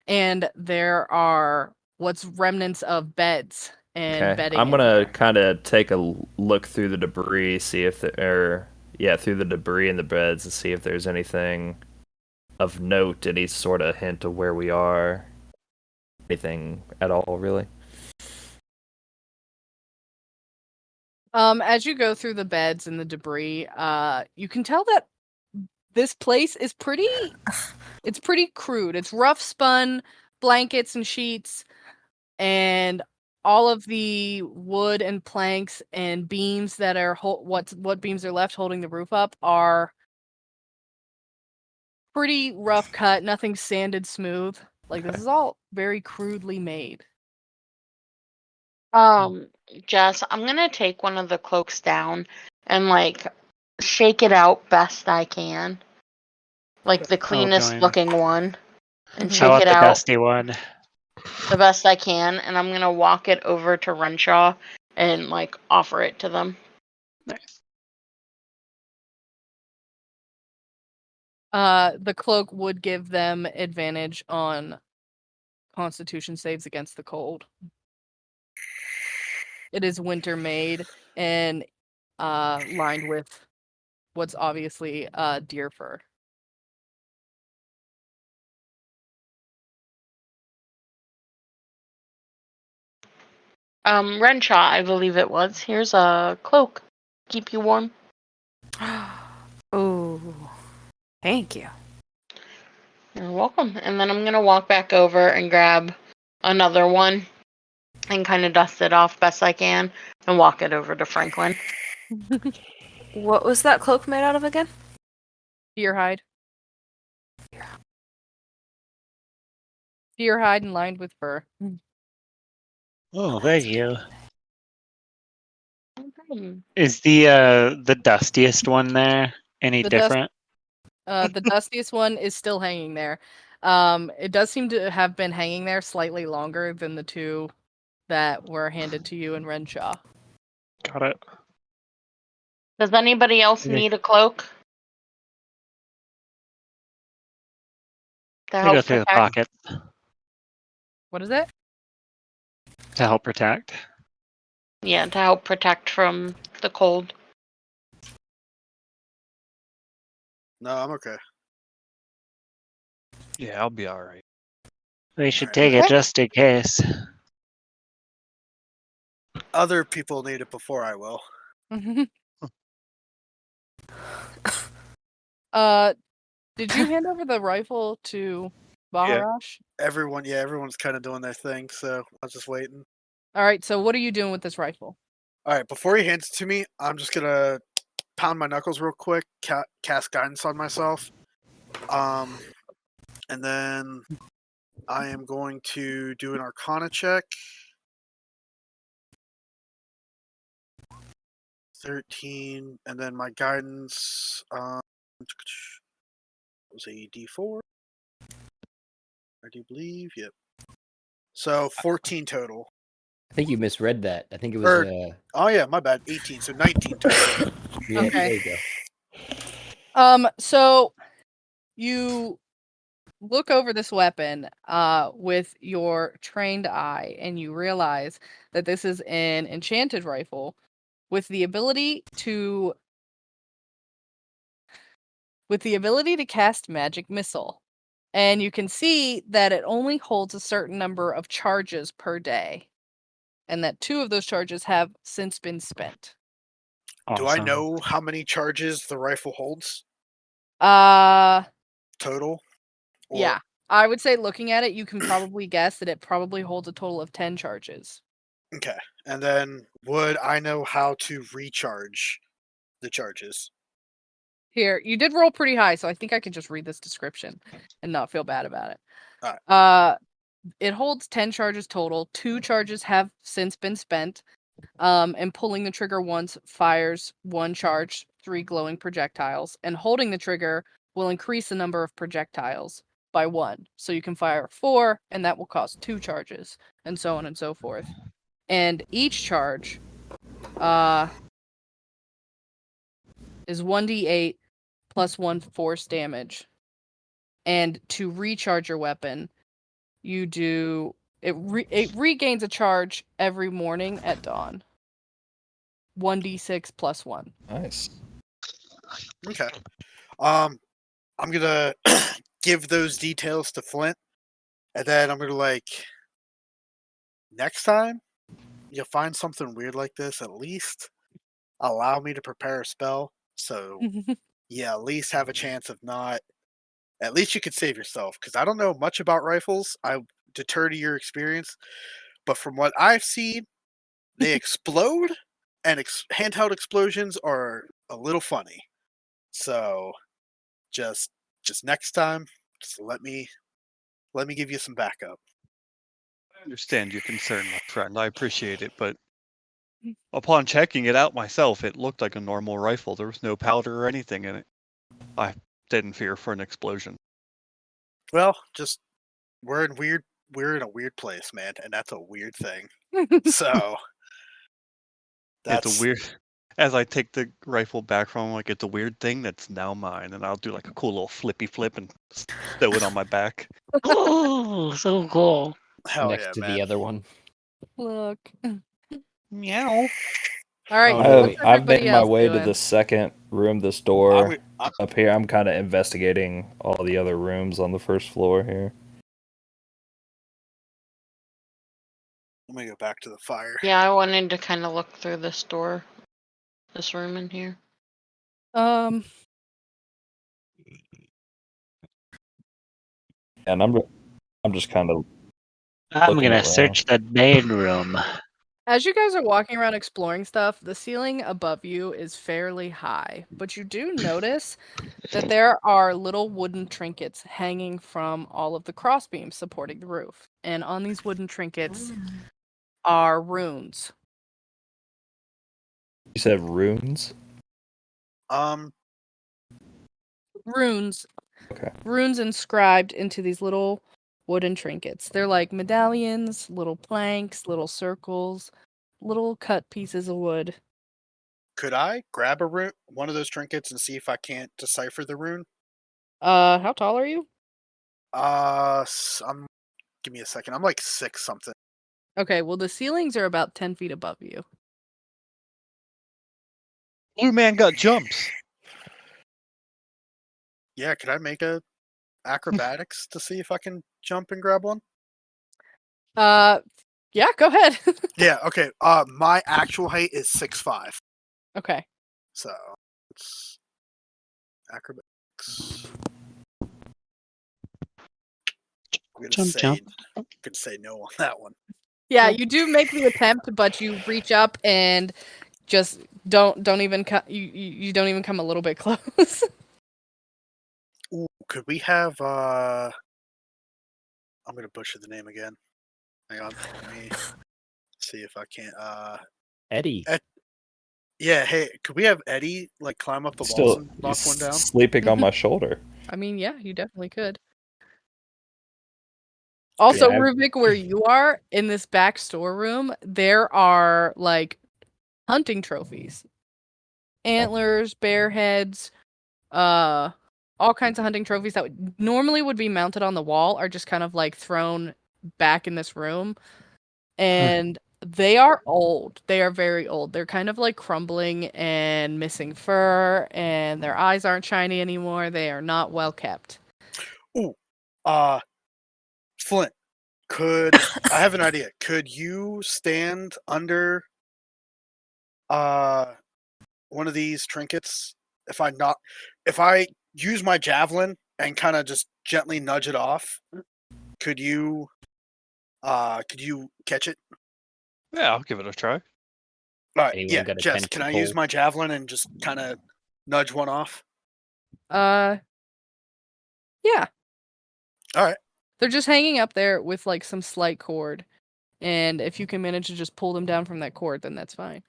And there are what's remnants of beds and bedding. I'm gonna kind of take a look through the debris, see if through the debris in the beds, and see if there's anything of note, any sort of hint of where we are, anything at all, really. As you go through the beds and the debris, you can tell that this place is pretty crude. It's rough spun blankets and sheets, and all of the wood and planks and beams that are what beams are left holding the roof up are pretty rough cut, nothing sanded smooth. Like this is all very crudely made. Jess, I'm gonna take one of the cloaks down and shake it out best I can. Like the cleanest looking one. And shake it out. The dusty one. The best I can, and I'm gonna walk it over to Renshaw and offer it to them. Nice. The cloak would give them advantage on Constitution saves against the cold. It is winter made and lined with what's obviously deer fur. Renshaw, I believe it was. Here's a cloak. Keep you warm. Oh, thank you. You're welcome. And then I'm gonna walk back over and grab another one and kind of dust it off best I can and walk it over to Franklin. What was that cloak made out of again? Deer hide. Deer hide and lined with fur. Oh, thank you. Hmm. Is the dustiest one there any The dust- different? The dustiest one is still hanging there. It does seem to have been hanging there slightly longer than the two that were handed to you in Renshaw. Got it. Does anybody else Okay. need a cloak? To I help go through the protect? pockets What is it? to help protect. Yeah, to help protect from the cold. No, I'm okay. Yeah, I'll be all right. We should Alright. take it Okay. just in case. Other people need it before I will. Did you hand over the rifle to Baharash? Everyone's kind of doing their thing, so I was just waiting. All right, so what are you doing with this rifle? All right, before he hands it to me, I'm just gonna pound my knuckles real quick, cast guidance on myself, and then I am going to do an Arcana check. 13, and then my guidance was a D4. I do believe, yep. So 14 total. I think you misread that. I think it was. Oh yeah, my bad. 18, so 19 total. Yeah, Okay. There you go. So you look over this weapon with your trained eye, and you realize that this is an enchanted rifle with the ability to cast magic missile. And you can see that it only holds a certain number of charges per day, and that 2 of those charges have since been spent. Do I Awesome. know how many charges the rifle holds total? Or- Yeah. I would say looking at it, you can probably guess that it probably holds a total of 10 charges. Okay. And then would I know how to recharge the charges? Here, you did roll pretty high, so I think I can just read this description and not feel bad about it. Alright. It holds 10 charges total. 2 charges have since been spent. And pulling the trigger once fires 1 charge, 3 glowing projectiles. And holding the trigger will increase the number of projectiles by 1. So you can fire 4, and that will cost 2 charges, and so on and so forth. And each charge is 1d8 plus 1 force damage. And to recharge your weapon, you do it regains a charge every morning at dawn. 1d6 plus 1. Nice. Okay. I'm gonna give those details to Flint, and then I'm gonna next time you find something weird like this, at least allow me to prepare a spell, so yeah, at least have a chance of not. At least you could save yourself, because I don't know much about rifles. I deter to your experience, but from what I've seen, they explode, and handheld explosions are a little funny. So, just next time, just let me give you some backup. I understand your concern, my friend. I appreciate it, but upon checking it out myself, it looked like a normal rifle. There was no powder or anything in it. I didn't fear for an explosion. Well, just we're in a weird place, man, and that's a weird thing. So that's It's a weird. As I take the rifle back from him, it's a weird thing that's now mine, and I'll do a cool little flippy flip and stow it on my back. Oh, so cool. hell Next yeah, to man. the other one. Look. Meow. All right. Oh, What's I've everybody made my else way doing? to the second room, this door I'm up here. I'm kind of investigating all the other rooms on the first floor here. gonna go back to the fire. Yeah, I wanted to kind of look through this door, this room in here. And I'm just kind of I'm looking gonna around. search the main room. As you guys are walking around exploring stuff, the ceiling above you is fairly high, but you do notice that there are little wooden trinkets hanging from all of the crossbeams supporting the roof. And on these wooden trinkets are runes. You said runes? Runes. Okay. Runes inscribed into these little wooden trinkets. They're like medallions, little planks, little circles, little cut pieces of wood. Could I grab a rune, one of those trinkets, and see if I can't decipher the rune? How tall are you? Give me a second. I'm like 6 something. Okay, well the ceilings are about 10 feet above you. Blue man got jumps. Yeah, could I make a acrobatics to see if I can jump and grab one? Yeah, go ahead. Yeah, okay. My actual height is 6'5". Okay. So it's acrobatics. I'm gonna Jump, say jump. could say no on that one. Yeah, you do make the attempt, but you reach up and just don't even you don't even come a little bit close. Ooh, could we have I'm gonna butcher the name again. Hang on, let me see if I can't Eddie. yeah, hey, could we have Eddie like climb up the walls Still and knock one down? sleeping on my shoulder. I mean, yeah, you definitely could. Also, Yeah, Rubik, where you are in this back storeroom, there are like hunting trophies, antlers, bear heads, all kinds of hunting trophies that normally would be mounted on the wall are just kind of like thrown back in this room, and they are old. They are very old. They're kind of like crumbling and missing fur, and their eyes aren't shiny anymore. They are not well kept. Ooh, Flint, I have an idea. Could you stand under one of these trinkets if I use my javelin and kind of just gently nudge it off? Could you catch it? Yeah, I'll give it a try. All right, Anyone yeah, got a Jess, can I use tentacle? my javelin and just kind of nudge one off? Yeah. All right. They're just hanging up there with like some slight cord. And if you can manage to just pull them down from that cord, then that's fine.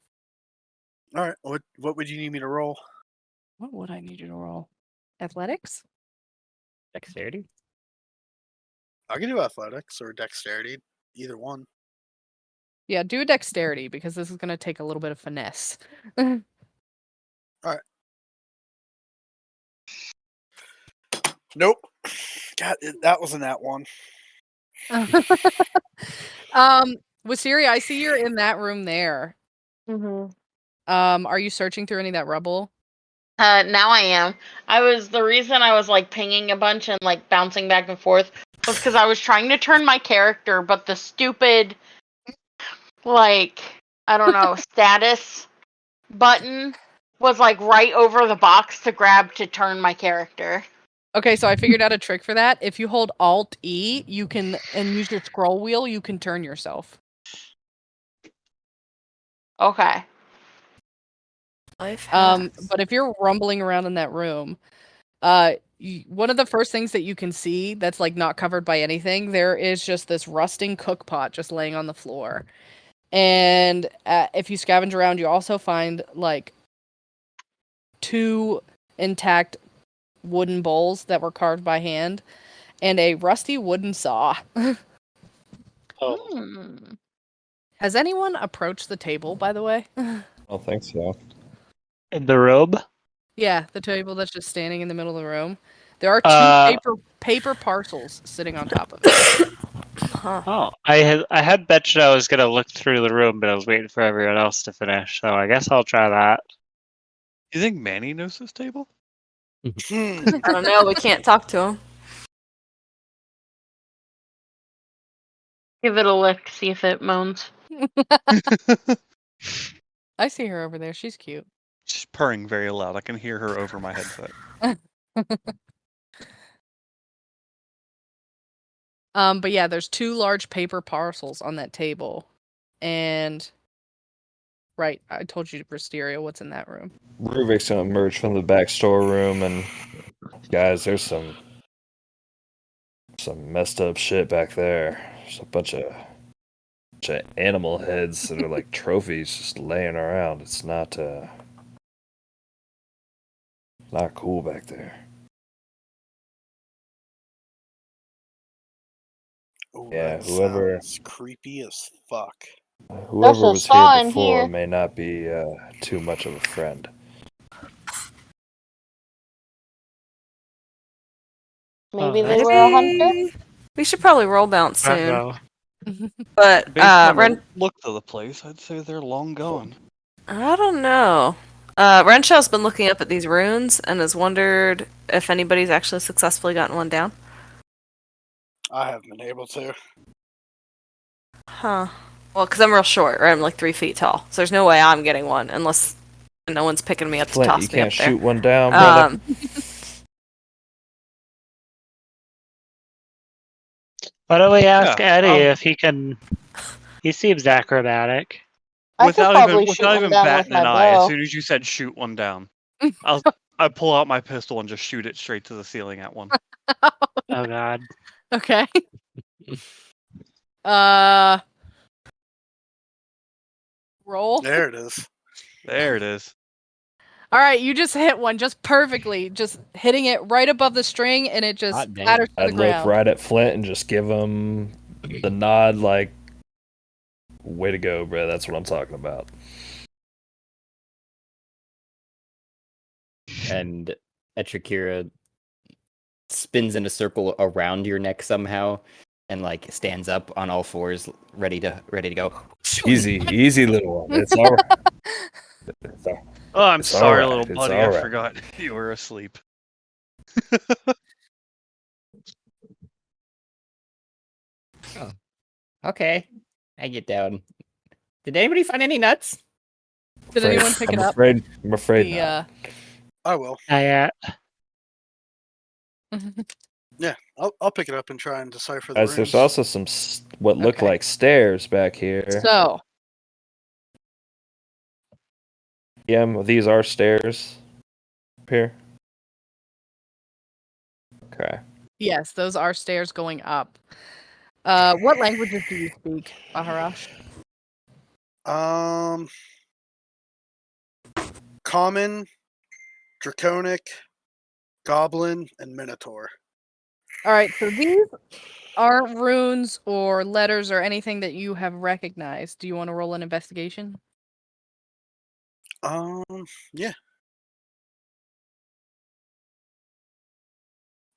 All right. What would you need me to roll? What would I need you to roll? Athletics? Dexterity? I can do athletics or dexterity, either one. Yeah, do a dexterity because this is going to take a little bit of finesse. All right. Nope. God, that wasn't that one. Wasiri, I see you're in that room there. Mm-hmm. Are you searching through any of that rubble? Now I am. The reason I was like pinging a bunch and like bouncing back and forth was because I was trying to turn my character, but the stupid, like, I don't know, status button was like right over the box to grab to turn my character. Okay, so I figured out a trick for that. If you hold Alt E, you can and use your scroll wheel, you can turn yourself. Okay. But if you're rumbling around in that room, one of the first things that you can see that's like not covered by anything, there is just this rusting cook pot just laying on the floor. And if you scavenge around, you also find like 2 intact wooden bowls that were carved by hand and a rusty wooden saw. Hmm. Has anyone approached the table, by the way? I don't think so. In the robe? Yeah, the table that's just standing in the middle of the room. There are 2 paper parcels sitting on top of it. Oh, I had bet you I was gonna look through the room, but I was waiting for everyone else to finish, so I guess I'll try that. You think Manny knows this table? Hmm. I don't know. We can't talk to him. Give it a lick, see if it moans. I see her over there. She's cute. She's purring very loud. I can hear her over my headset. But yeah, there's 2 large paper parcels on that table. And right. I told you, Wisteria, what's in that room. Ruvik's gonna emerge from the back storeroom, and guys, there's some messed up shit back there. There's a bunch of animal heads that are like trophies just laying around. It's not cool back there. Ooh, Yeah, that whoever sounds creepy as fuck. whoever a was saw here in before here. may not be too much of a friend. Maybe Oh, they were a hunter. Maybe we should probably roll bounce soon. Uh-oh. But Based on the Ren, look of the place, I'd say they're long gone. I don't know. Renshaw's been looking up at these runes and has wondered if anybody's actually successfully gotten one down. I haven't been able to. Huh. Well, because I'm real short, right? I'm like 3 feet tall, so there's no way I'm getting one unless no one's picking me up to Flint, toss you me up can't there. shoot one down, brother. Why don't we ask Yeah, Eddie if he can? He seems acrobatic. I could Without probably even shoot one down with batting my an eye, as bow. soon as you said shoot one down, I pull out my pistol and just shoot it straight to the ceiling at one. Oh God. Okay. Roll. There it is. There it is. All right, you just hit one just perfectly, just hitting it right above the string, and it just Hot damn. splatters to the I'd look ground. right at Flint and just give him the nod, like, way to go, bro. That's what I'm talking about. And Etrikira spins in a circle around your neck somehow, and like stands up on all fours, ready to go. Easy, little one. It's all right. Oh, I'm It's sorry, alright, little it's buddy. I alright. forgot you were asleep. Okay, I get down. Did anybody find any nuts? Did anyone pick it up? I'm afraid The, not. I will. Yeah, I'll pick it up and try and decipher the Guys, there's runes. also some what look Okay. like stairs back here. So, Yeah, these are stairs up here. Okay. yes, those are stairs going up. What languages do you speak, Baharash? Common, Draconic, Goblin, and Minotaur. All right, so these aren't runes or letters or anything that you have recognized. Do you want to roll an investigation? Yeah.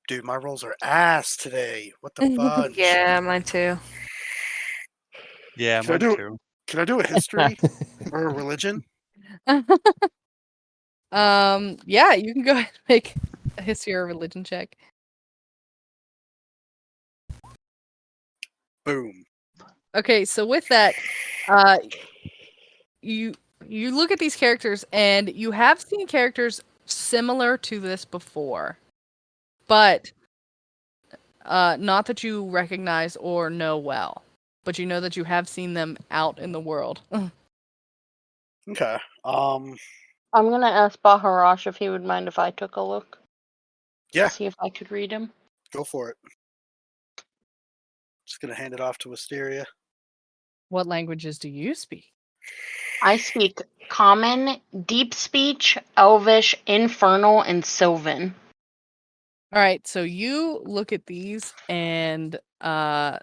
Dude, my rolls are ass today. What the fudge? Yeah, mine too. Yeah, Can I mine do- too. Can I do a history or a religion? Yeah, you can go ahead and make a history or religion check. Boom. Okay, so with that, you look at these characters and you have seen characters similar to this before, but not that you recognize or know well, but you know that you have seen them out in the world. Okay. I'm gonna ask Baharash if he would mind if I took a look. Yeah. See if I could read him. Go for it. Just gonna hand it off to Wisteria. What languages do you speak? I speak Common, Deep Speech, Elvish, Infernal, and Sylvan. All right, so you look at these and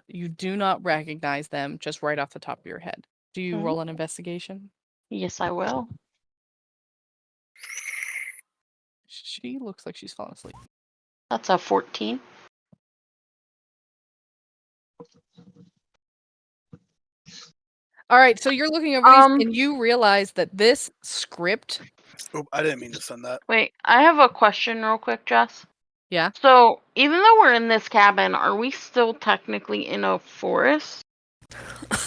you do not recognize them just right off the top of your head. Do you roll an investigation? Yes, I will. She looks like she's fallen asleep. That's a 14. All right, so you're looking over these and you realize that this script. Oh, I didn't mean to send that. Wait, I have a question real quick, Jess. Yeah. So, even though we're in this cabin, are we still technically in a forest?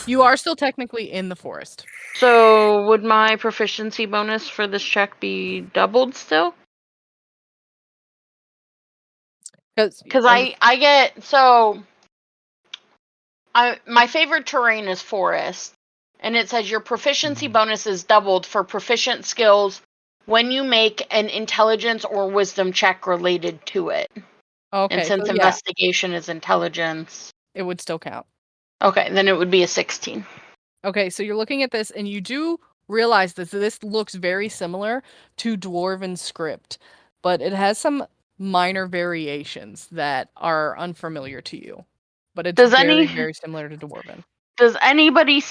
You are still technically in the forest. So, would my proficiency bonus for this check be doubled still? Because I get, so, my favorite terrain is forest, and it says your proficiency bonus is doubled for proficient skills when you make an intelligence or wisdom check related to it. Okay. And since so yeah, investigation is intelligence, it would still count. okay, then it would be a 16. Okay, so you're looking at this, and you do realize that this looks very similar to Dwarven script, but it has some minor variations that are unfamiliar to you. But it's very similar to Dwarven. Does anybody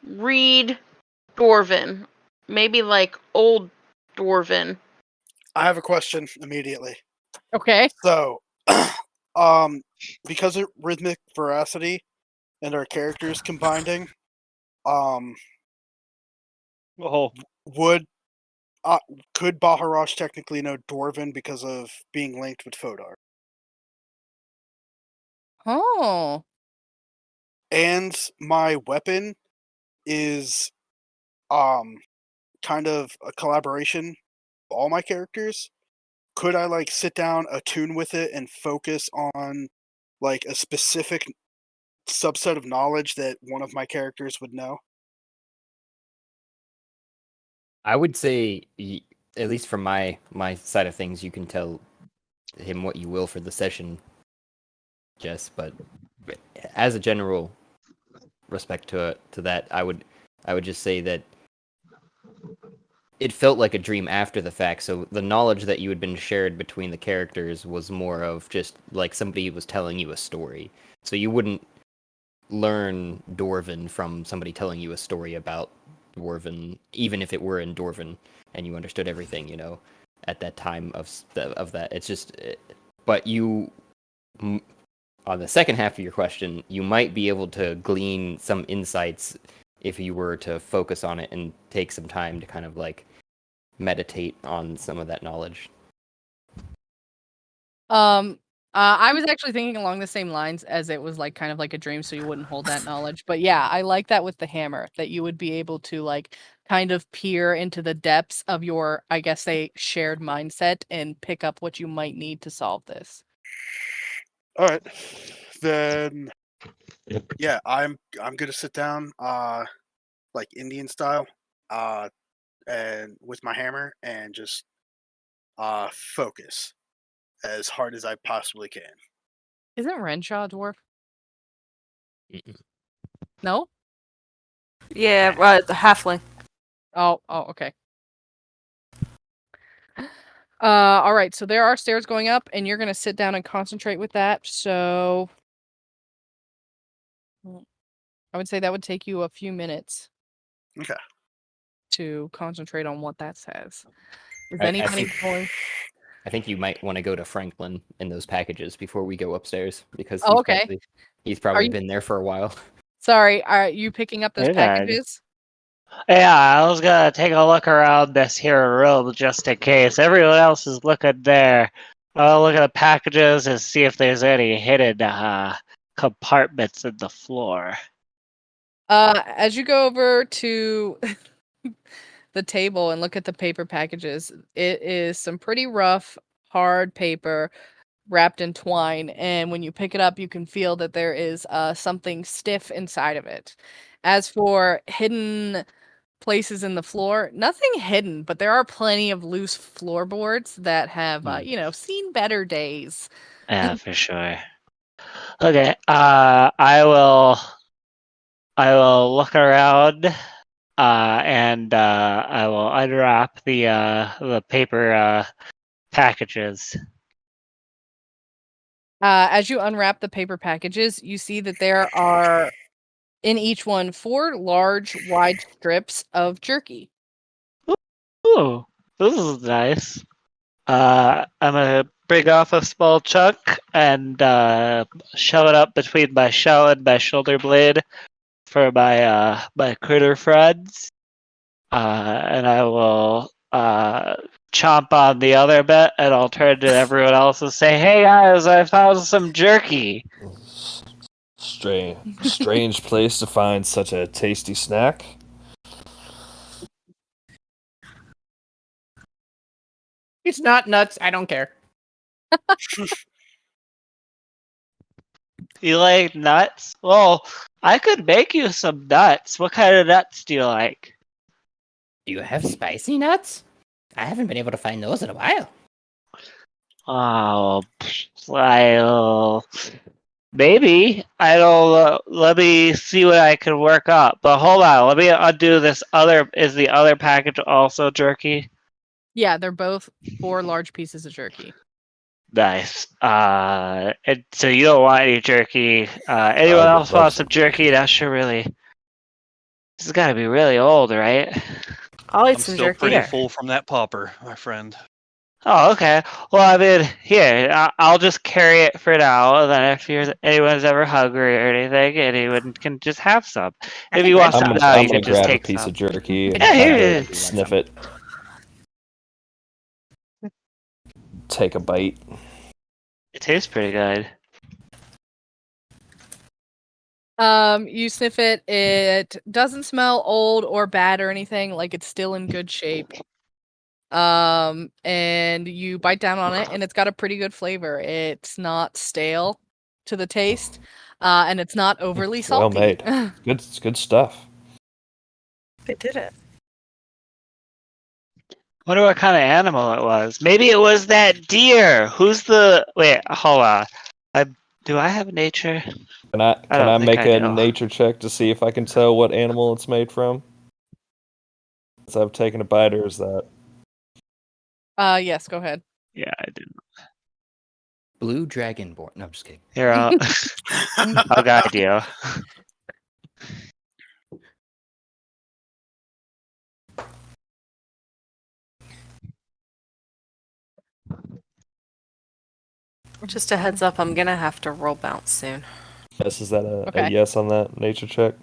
read Dwarven? Maybe like old Dwarven. I have a question immediately. Okay. So, because of rhythmic veracity and our characters combining, could Baharash technically know Dwarven because of being linked with Fodar? Oh. And my weapon is kind of a collaboration of all my characters. Could I like sit down, attune with it, and focus on like a specific subset of knowledge that one of my characters would know? I would say, at least from my side of things, you can tell him what you will for the session, Jess. But as a general respect to that, I would just say that it felt like a dream after the fact. So the knowledge that you had been shared between the characters was more of just like somebody was telling you a story. So you wouldn't learn Dwarven from somebody telling you a story about Dwarven, even if it were in Dwarven and you understood everything, you know, at that time of that. It's just, but you, on the second half of your question, you might be able to glean some insights if you were to focus on it and take some time to kind of like meditate on some of that knowledge. I was actually thinking along the same lines, as it was like kind of like a dream, so you wouldn't hold that knowledge. But yeah, I like that with the hammer, that you would be able to like kind of peer into the depths of your, I guess, a shared mindset and pick up what you might need to solve this. All right, then. Yeah, I'm gonna sit down, like Indian style, and with my hammer and just focus as hard as I possibly can. Isn't Renshaw a dwarf? Mm-mm. No? Yeah, the halfling. Oh, okay. All right, so there are stairs going up, and you're gonna sit down and concentrate with that. So I would say that would take you a few minutes. Okay. To concentrate on what that says. Is I anybody think- going? I think you might want to go to Franklin in those packages before we go upstairs, because Oh, okay. He's probably you- been there for a while. Sorry, are you picking up those Hey, Dad. packages? Yeah, I was gonna take a look around this here room just in case. Everyone else is looking there. I'll look at the packages and see if there's any hidden compartments in the floor. As you go over to the table and look at the paper packages, it is some pretty rough, hard paper wrapped in twine, and when you pick it up, you can feel that there is something stiff inside of it. As for hidden places in the floor, nothing hidden, but there are plenty of loose floorboards that have, seen better days. Yeah, for sure. Okay, I will look around, and I will unwrap the paper packages. As you unwrap the paper packages, you see that there are in each one 4 large, wide strips of jerky. Ooh, this is nice. I'm gonna bring off a small chunk and shove it up between my shell and my shoulder blade for my my critter friends. And I will chomp on the other bit, and I'll turn to everyone else and say, "Hey guys, I found some jerky." Strange place to find such a tasty snack. It's not nuts. I don't care. You like nuts? Well, I could make you some nuts. What kind of nuts do you like? Do you have spicy nuts? I haven't been able to find those in a while. Oh, well, maybe. I don't. Let me see what I can work up. But hold on, let me undo this other. Is the other package also jerky? Yeah, they're both 4 large pieces of jerky. Nice. And so you don't want any jerky. Anyone I would else love want some jerky? That should really. This has got to be really old, right? I'll eat I'm some still jerky. pretty Here. full from that popper, my friend. Oh, okay. Well, I mean, here, I'll just carry it for now, and then if anyone's ever hungry or anything, anyone can just have some. If you want some now, I'm you gonna can just grab a take piece some. of jerky and Yeah, here kinda it is. sniff it. Take a bite. It tastes pretty good. You sniff it. It doesn't smell old or bad or anything. Like it's still in good shape. And you bite down on it, and it's got a pretty good flavor. It's not stale to the taste, and it's not overly It's well salty. made. It's good stuff. They did it. Wonder what kind of animal it was. Maybe it was that deer. Who's the? Wait, hold on. Do I have nature? Can I don't think make I a do. nature check to see if I can tell what animal it's made from? Since I've taken a bite, or is that? Yes, go ahead. Yeah, I didn't. Blue dragonborn. No, I'm just kidding. Here, I'll guide you. Just a heads up, I'm gonna have to roll bounce soon. Yes, is that a Okay. yes on that nature check?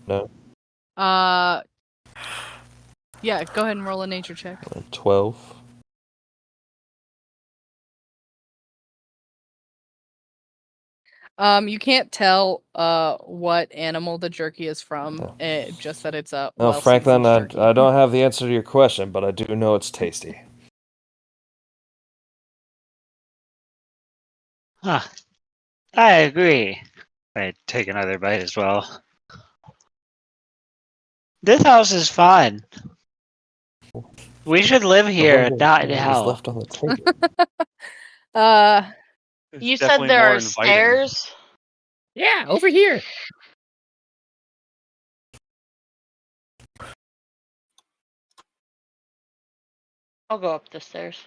No. Yeah, go ahead and roll a nature check. 12. You can't tell what animal the jerky is from. Oh. Just that it's a No, Franklin, I don't have the answer to your question, but I do know it's tasty. Huh. I agree. I'd take another bite as well. This house is fun. We should live here and not in What is hell. left on the table? It's You said definitely there more are inviting. stairs. Yeah, over here. I'll go up the stairs.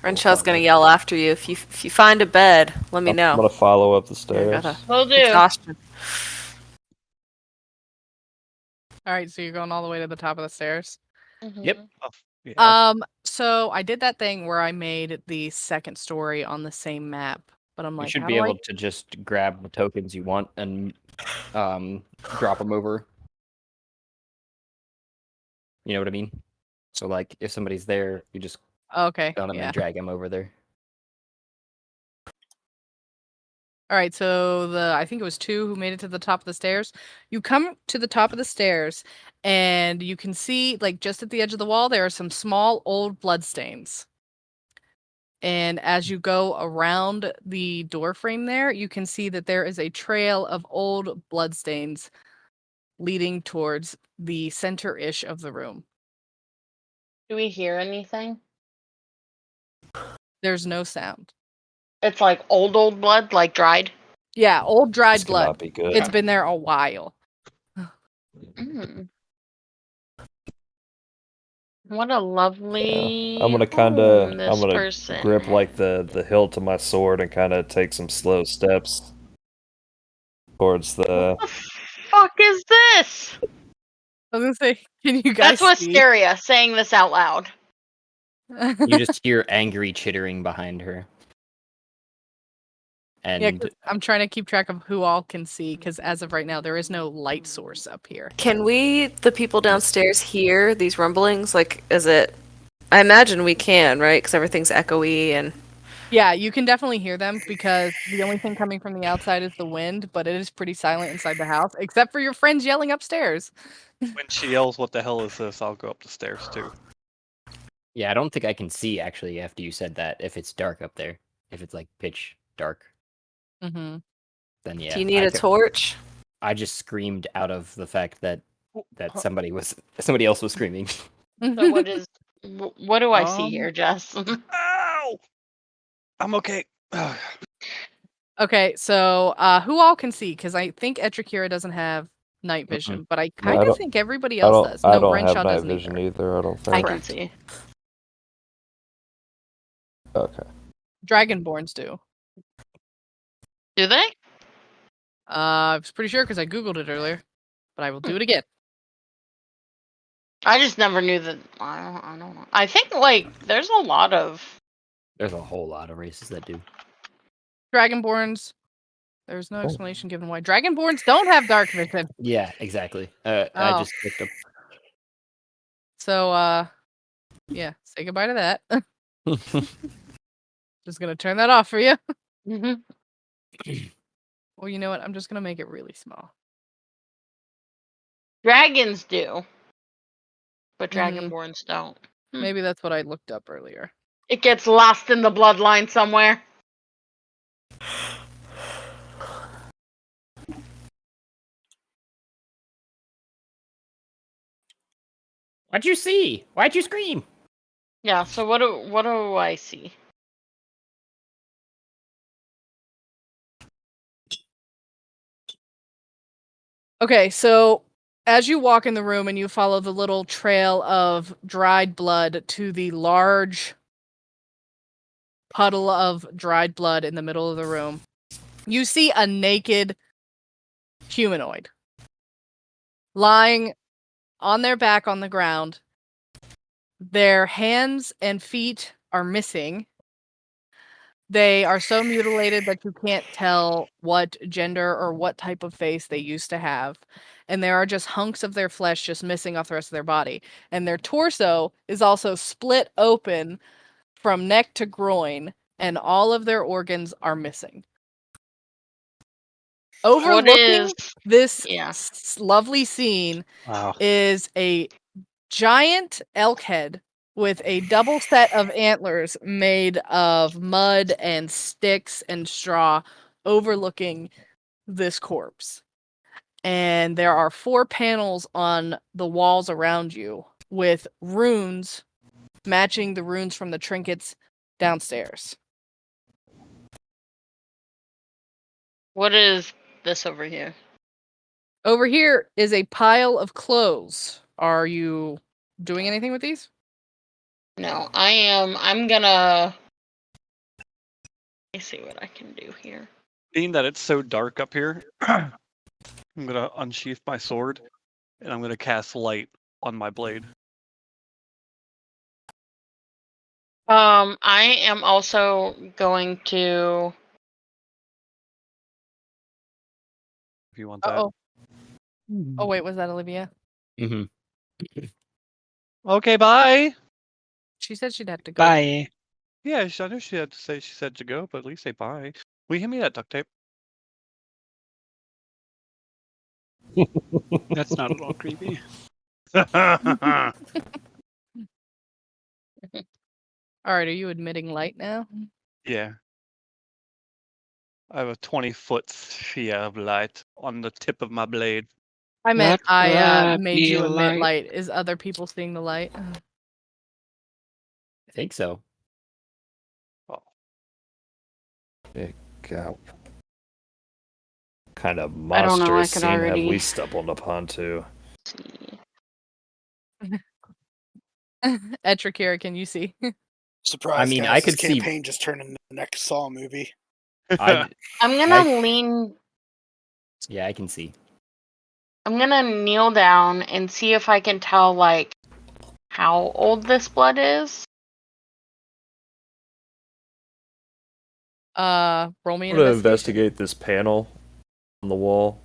Renshaw's gonna yell after you. If you find a bed, let me I'm know. gonna follow up the Yeah, stairs. gotta- Will do. Exhaustion. All right, so you're going all the way to the top of the stairs. Yep. Oh, yeah. So I did that thing where I made the second story on the same map, but I'm You like, should how be do able to just grab the tokens you want and drop them over. You know what I mean? So like, if somebody's there, you just Okay, on them yeah. and drag them over there. All right, so I think it was 2 who made it to the top of the stairs. You come to the top of the stairs, and you can see, like, just at the edge of the wall, there are some small old bloodstains. And as you go around the door frame there, you can see that there is a trail of old bloodstains leading towards the center-ish of the room. Do we hear anything? There's no sound. It's like old blood, like dried. Yeah, old dried This cannot blood. be good. It's been there a while. Mm. What a lovely. I'm gonna home this I'm gonna person grip like has. the hilt of my sword and kind of take some slow steps towards the. What the fuck is this? I was gonna say, can you guys That's see? Wisteria saying this out loud. You just hear angry chittering behind her. And Yeah, 'cause I'm trying to keep track of who all can see, because as of right now, there is no light source up here. Can we, the people downstairs, hear these rumblings? Like, is it? I imagine we can, right? Because everything's echoey and. Yeah, you can definitely hear them, because the only thing coming from the outside is the wind, but it is pretty silent inside the house, except for your friends yelling upstairs. When she yells, "What the hell is this?" I'll go up the stairs too. Yeah, I don't think I can see actually after you said that if it's dark up there. If it's like pitch dark, Mm-hmm. then yeah. Do you need a torch? I just screamed out of the fact that Huh. somebody else was screaming. So what do I see here, Jess? Ow! I'm okay. Okay, so who all can see? Because I think Etrakira doesn't have night vision, but I kind of think everybody else does. I No, don't Renshaw have night doesn't vision either. either. I don't I think. can see. Okay. Dragonborns do. Do they? I was pretty sure because I googled it earlier, but I will do it again. I just never knew that. I don't know. I think like there's a lot of. There's a whole lot of races that do. Dragonborns. There's no explanation given why Dragonborns don't have dark vision. Yeah, exactly. I Oh. just looked up. So, yeah, say goodbye to that. Just gonna turn that off for you. Mhm. Well, you know what? I'm just gonna make it really small. Dragons do, but Mhm. dragonborns don't. Maybe that's what I looked up earlier. It gets lost in the bloodline somewhere. What'd you see? Why'd you scream? Yeah. So what do I see? Okay, so as you walk in the room and you follow the little trail of dried blood to the large puddle of dried blood in the middle of the room, you see a naked humanoid lying on their back on the ground. Their hands and feet are missing. They are so mutilated that you can't tell what gender or what type of face they used to have. And there are just hunks of their flesh just missing off the rest of their body. And their torso is also split open from neck to groin, and all of their organs are missing. Overlooking this Yeah. lovely scene Wow. is a giant elk head with a double set of antlers made of mud and sticks and straw overlooking this corpse. And there are 4 panels on the walls around you with runes matching the runes from the trinkets downstairs. What is this over here? Over here is a pile of clothes. Are you doing anything with these? No, I am. I'm gonna. Let me see what I can do here. Being that it's so dark up here, I'm gonna unsheath my sword, and I'm gonna cast light on my blade. I am also going to. If you want that. Uh-oh. Oh, wait, was that Olivia? Mm-hmm. Okay, bye. She said she'd have to go. Bye. Yeah, I know she had to say she said to go, but at least say bye. Will you hand me that duct tape? That's not at all creepy. All right, are you admitting light now? Yeah. I have a 20-foot sphere of light on the tip of my blade. I meant Let I there made be you emit light. light. Is other people seeing the light? I think so. God. Kind of I don't know, I monstrous could scene have already- we stumbled upon too? Etrakira, can you see? Surprise! I mean, guys, I this could see- campaign just turned into the next Saw movie. I I'm gonna lean. yeah, I can see. I'm gonna kneel down and see if I can tell like how old this blood is. Roll me an I'm gonna investigation. investigate this panel on the wall.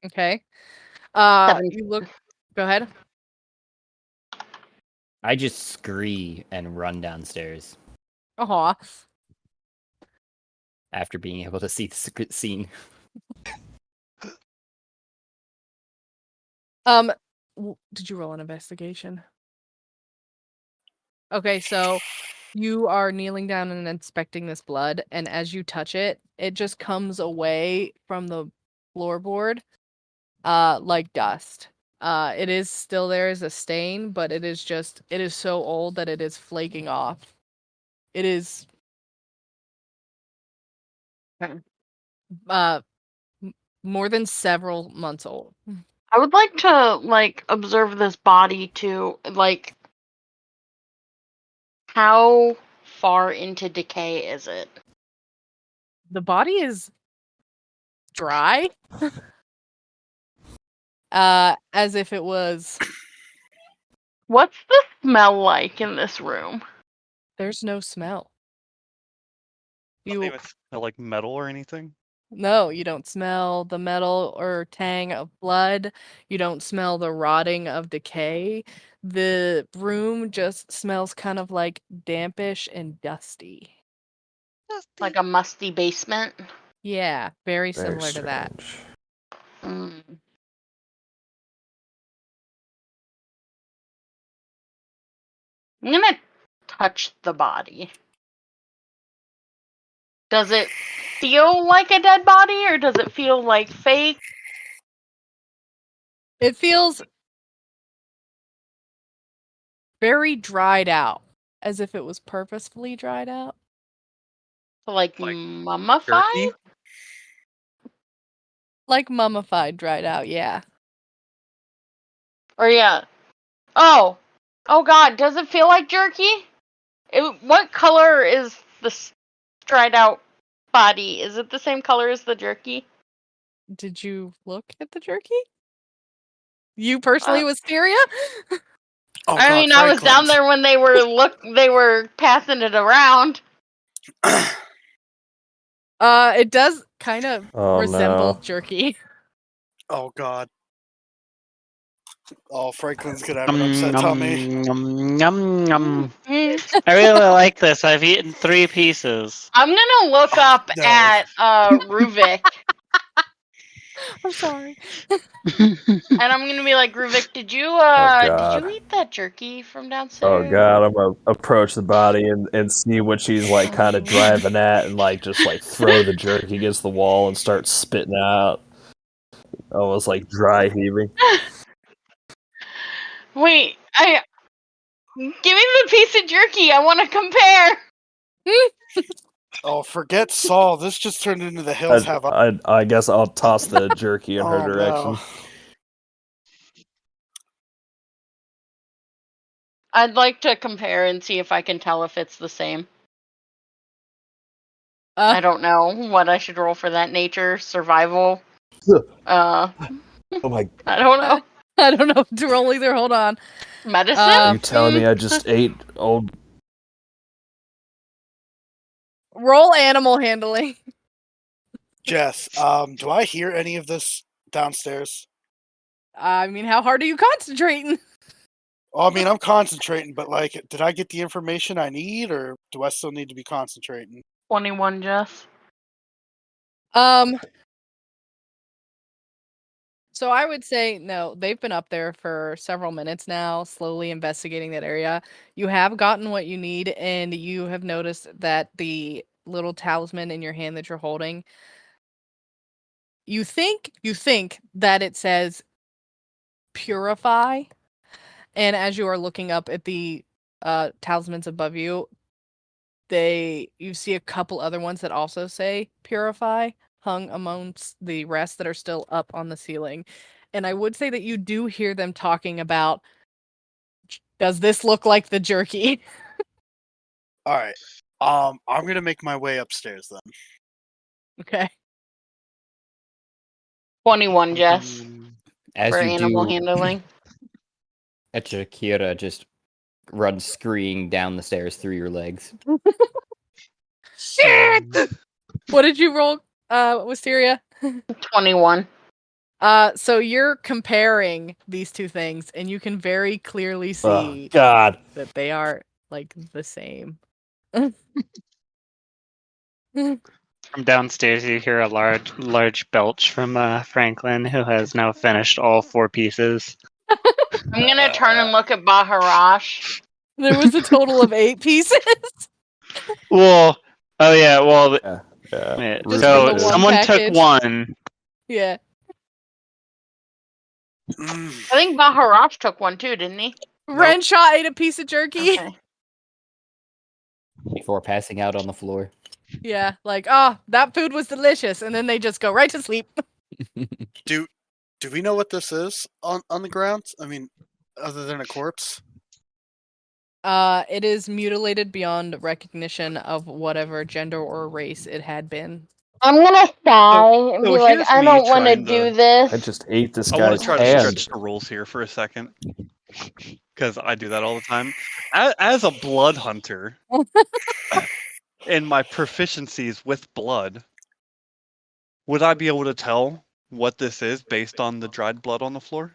Okay. 17. You look. Go ahead. I just scree and run downstairs Aw. after being able to see the scene. Did you roll an investigation? Okay, so you are kneeling down and inspecting this blood, and as you touch it, it just comes away from the floorboard, like dust. It is still there as a stain, but it is so old that it is flaking off. It is uh more than several months old. I would like to observe this body too. How far into decay is it? The body is dry. As if it was. What's the smell like in this room? There's no smell. Doesn't even smell like metal or anything. No, you don't smell the metal or tang of blood. You don't smell the rotting of decay. The room just smells kind of like dampish and dusty. Like a musty basement? Yeah, very Very similar to that. strange. Mm. I'm gonna touch the body. Does it feel like a dead body, or does it feel like fake? It feels very dried out, as if it was purposefully dried out. Like mummified? Jerky? Like mummified, dried out, yeah. Or yeah. Oh God! Does it feel like jerky? What color is the dried out body? Is it the same color as the jerky? Did you look at the jerky? You personally, Wisteria? Oh, I God, mean, I was down Franklin's. there when they were passing it around. It does kind of Oh, resemble no. jerky. Oh, God. Oh, Franklin's gonna have an upset tummy. Yum, yum. I really like this. I've eaten 3 pieces. I'm gonna look up no. at Ruvik, I'm sorry. and I'm gonna be like, Ruvik, did you God. eat that jerky from Oh downstairs? god, I'm gonna approach the body and see what she's like kind of driving at and like just like throw the jerky against the wall and start spitting out. Almost like dry heaving. Wait, give me the piece of jerky. I want to compare. Oh, forget Saul. This just turned into the hills have. I guess I'll toss the jerky in her Oh, direction. no. I'd like to compare and see if I can tell if it's the same. I don't know what I should roll for that. Nature, survival. Oh my! I don't know. I don't know what to roll either. Hold on. Medicine? Are you telling me I just ate old? Roll animal handling. Jess, do I hear any of this downstairs? I mean, how hard are you concentrating? Well, I mean, I'm concentrating, but like, did I get the information I need, or do I still need to be concentrating? 21, Jess. So I would say no. They've been up there for several minutes now, slowly investigating that area. You have gotten what you need, and you have noticed that the little talisman in your hand that you're holding. You think that it says purify, and as you are looking up at the talismans above you, you see a couple other ones that also say purify hung amongst the rest that are still up on the ceiling. And I would say that you do hear them talking about, does this look like the jerky? All right. I'm gonna make my way upstairs then. Okay. 21, Jess. As For you animal do, handling. Echakira just runs screaming down the stairs through your legs. Shit! What did you roll, Wisteria? 21. So you're comparing these two things, and you can very clearly see God. that they are like the same. From downstairs, you hear a large belch from Franklin, who has now finished all 4 pieces. I'm gonna turn and look at Baharash. There was a total of 8 pieces. Well, oh yeah, well, Yeah. wait, Just so from the one someone took package. 1. Yeah. Mm. I think Baharash took one too, didn't he? Renshaw ate a piece of jerky. Okay. Before passing out on the floor. Yeah, like, oh, that food was delicious, and then they just go right to sleep. Do we know what this is on the ground? I mean, other than a corpse? It is mutilated beyond recognition of whatever gender or race it had been. I'm gonna sigh and so be like, here's I me don't want to trying do to- this. I just ate this I want guy's to try to hand. stretch the rules here for a second, because I do that all the time. As a blood hunter, and my proficiencies with blood, would I be able to tell what this is based on the dried blood on the floor?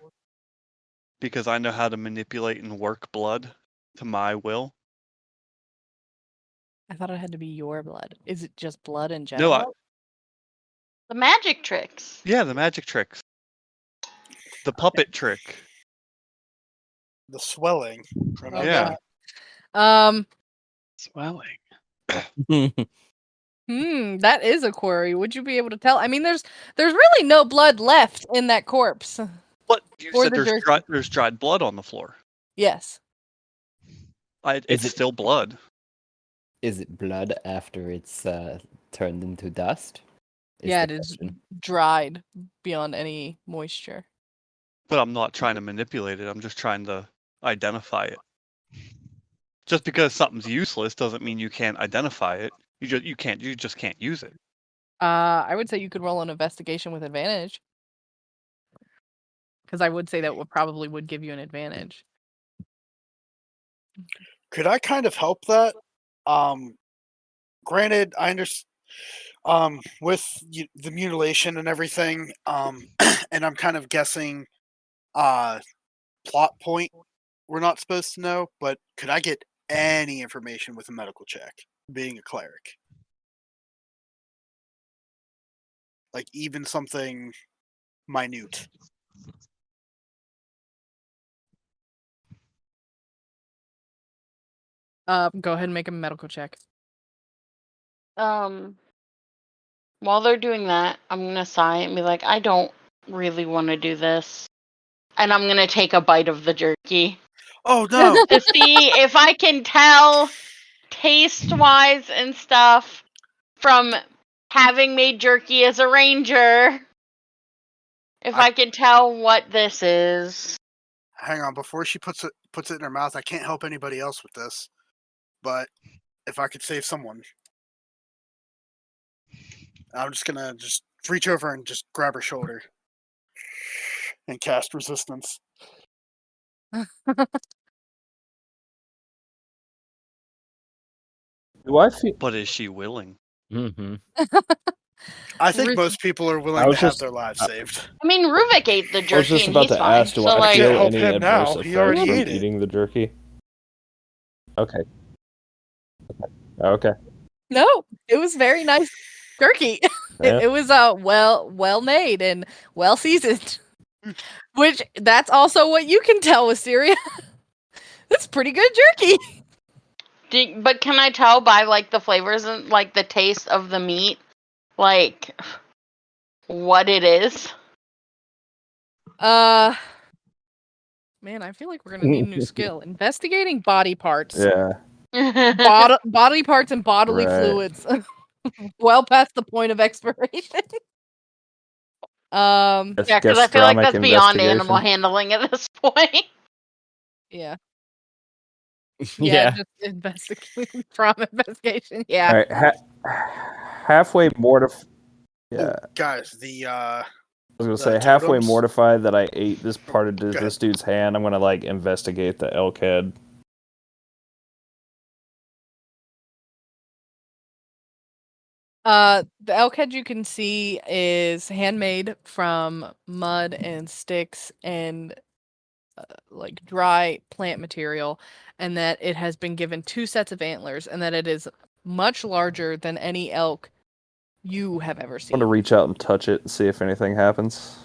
Because I know how to manipulate and work blood to my will. I thought it had to be your blood. Is it just blood in No, general? The magic tricks. yeah, the magic tricks, the puppet trick. The swelling. Oh, Remember? Yeah. God. Swelling. That is a query. Would you be able to tell? I mean, there's really no blood left in that corpse. But you Or said the there's dried blood on the floor. Yes. It's it- still blood. Is it blood after it's turned into dust? Yeah, it the is question. dried beyond any moisture. But I'm not trying to manipulate it. I'm just trying to identify it. Just because something's useless doesn't mean you can't identify it. You just can't use it. I would say you could roll an investigation with advantage. Because I would say that probably would give you an advantage. Could I kind of help that? Granted, I understand. With the mutilation and everything, and I'm kind of guessing, plot point we're not supposed to know. But could I get any information with a medical check? Being a cleric, like even something minute. Go ahead and make a medical check. While they're doing that, I'm gonna sigh and be like, I don't really want to do this. And I'm gonna take a bite of the jerky Oh no! to see if I can tell taste-wise and stuff from having made jerky as a ranger. If I can tell what this is. Hang on, before she puts it in her mouth, I can't help anybody else with this. But if I could save someone, I'm just gonna reach over and just grab her shoulder and cast resistance. Do I feel? But is she willing? Mm-hmm. I think Res- most people are willing I to was have just- their lives saved. I mean, Ruvik ate the jerky I was just and about he's to fine. ask, do So, I like, feel help any him adverse now. effects He already from ate it. eating the jerky? Okay. Okay. No, it was very nice jerky. Yeah. It was well made and well seasoned. Which that's also what you can tell with Syria. That's pretty good jerky. but can I tell by like the flavors and like the taste of the meat, like what it is? Man, I feel like we're gonna need a new skill. Investigating body parts. Yeah. Body parts and bodily Right. fluids. Well past the point of expiration. Yeah, because I feel like Gastronomic that's beyond investigation. animal handling at this point. Yeah. Yeah. Just investigation trauma investigation. Yeah. All right. Halfway mortified. Yeah. Guys, the I was gonna The say halfway totems? mortified that I ate this part of Go ahead. this dude's hand. I'm gonna like investigate the elk head. The elk head you can see is handmade from mud and sticks and like dry plant material, and that it has been given 2 sets of antlers, and that it is much larger than any elk you have ever I seen. want to reach out and touch it and see if anything happens.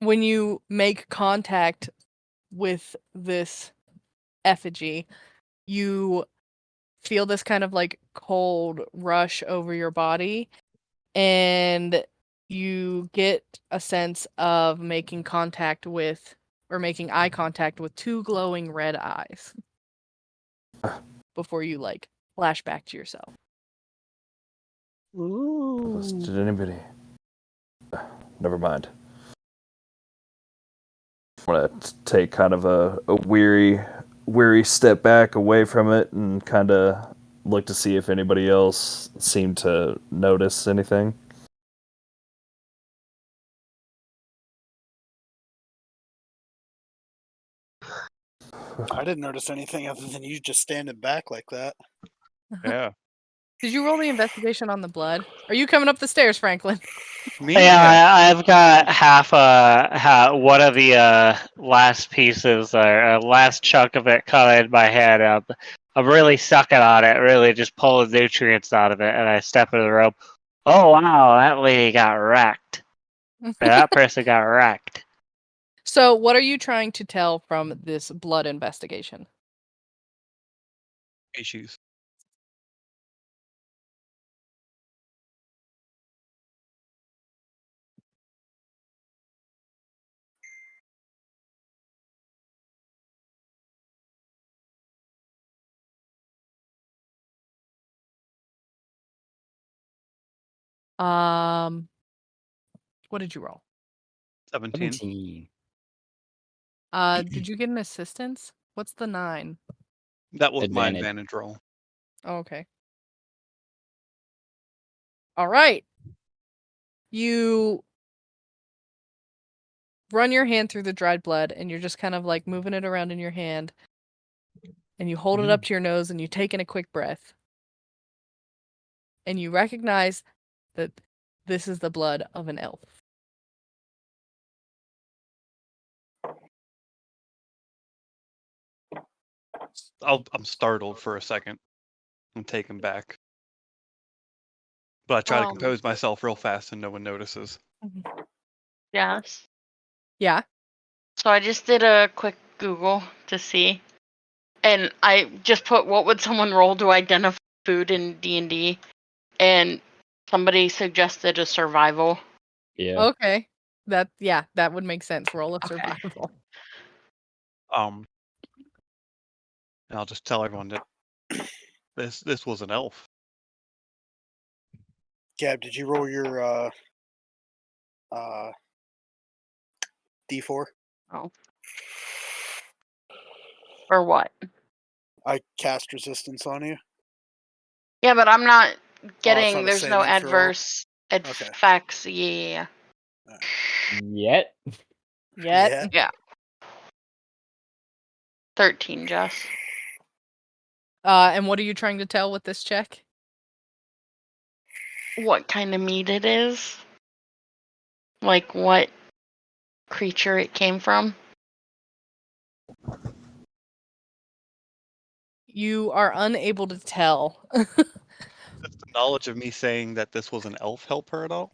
When you make contact with this effigy, you feel this kind of like cold rush over your body, and you get a sense of making contact with, or making eye contact with, two glowing red eyes before you like flash back to yourself. Did anybody? Never mind. I want to take kind of a weary step back away from it and kind of look to see if anybody else seemed to notice anything. I didn't notice anything other than you just standing back like that. Yeah. Did you roll the investigation on the blood? Are you coming up the stairs, Franklin? Me? Yeah, I've got one of the last pieces, or last chunk of it cut in my hand. I'm really sucking on it, really just pulling nutrients out of it, and I step into the room. Oh wow, that lady got wrecked. That person got wrecked. So, what are you trying to tell from this blood investigation? Issues. What did you roll? 17. 17. Did you get an assistance? What's the 9? That was my Advantage. advantage roll. Oh, okay. All right. You run your hand through the dried blood, and you're just kind of like moving it around in your hand, and you hold it up to your nose, and you take in a quick breath, and you recognize that this is the blood of an elf. I'm startled for a second. I'm taken back. But I try to compose myself real fast and no one notices. Yes. Yeah. So I just did a quick Google to see, and I just put what would someone roll to identify food in D&D, and somebody suggested a survival. Yeah. Okay. That would make sense. Roll of Okay. survival. And I'll just tell everyone that this was an elf. Gab, did you roll your D4? Oh. Or what? I cast resistance on you. Yeah, but I'm not not getting. a There's no saving throw? adverse effects. Yeah. Yet. Yet. Yeah. 13, Jess. And what are you trying to tell with this check? What kind of meat it is? Like what creature it came from? You are unable to tell. Does the knowledge of me saying that this was an elf help her at all?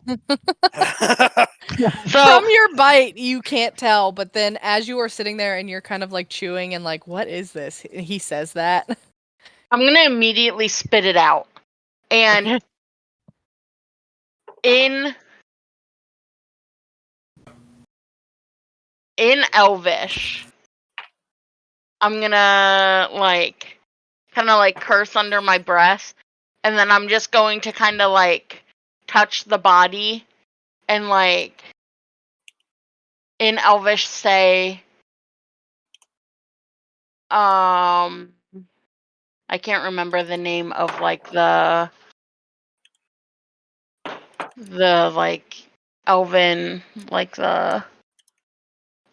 From your bite, you can't tell, but then as you are sitting there and you're kind of like chewing and like, what is this? He says that. I'm gonna immediately spit it out. And in Elvish, I'm gonna like kind of like curse under my breath, and then I'm just going to kind of like touch the body and like in Elvish say I can't remember the name of like the like elven like the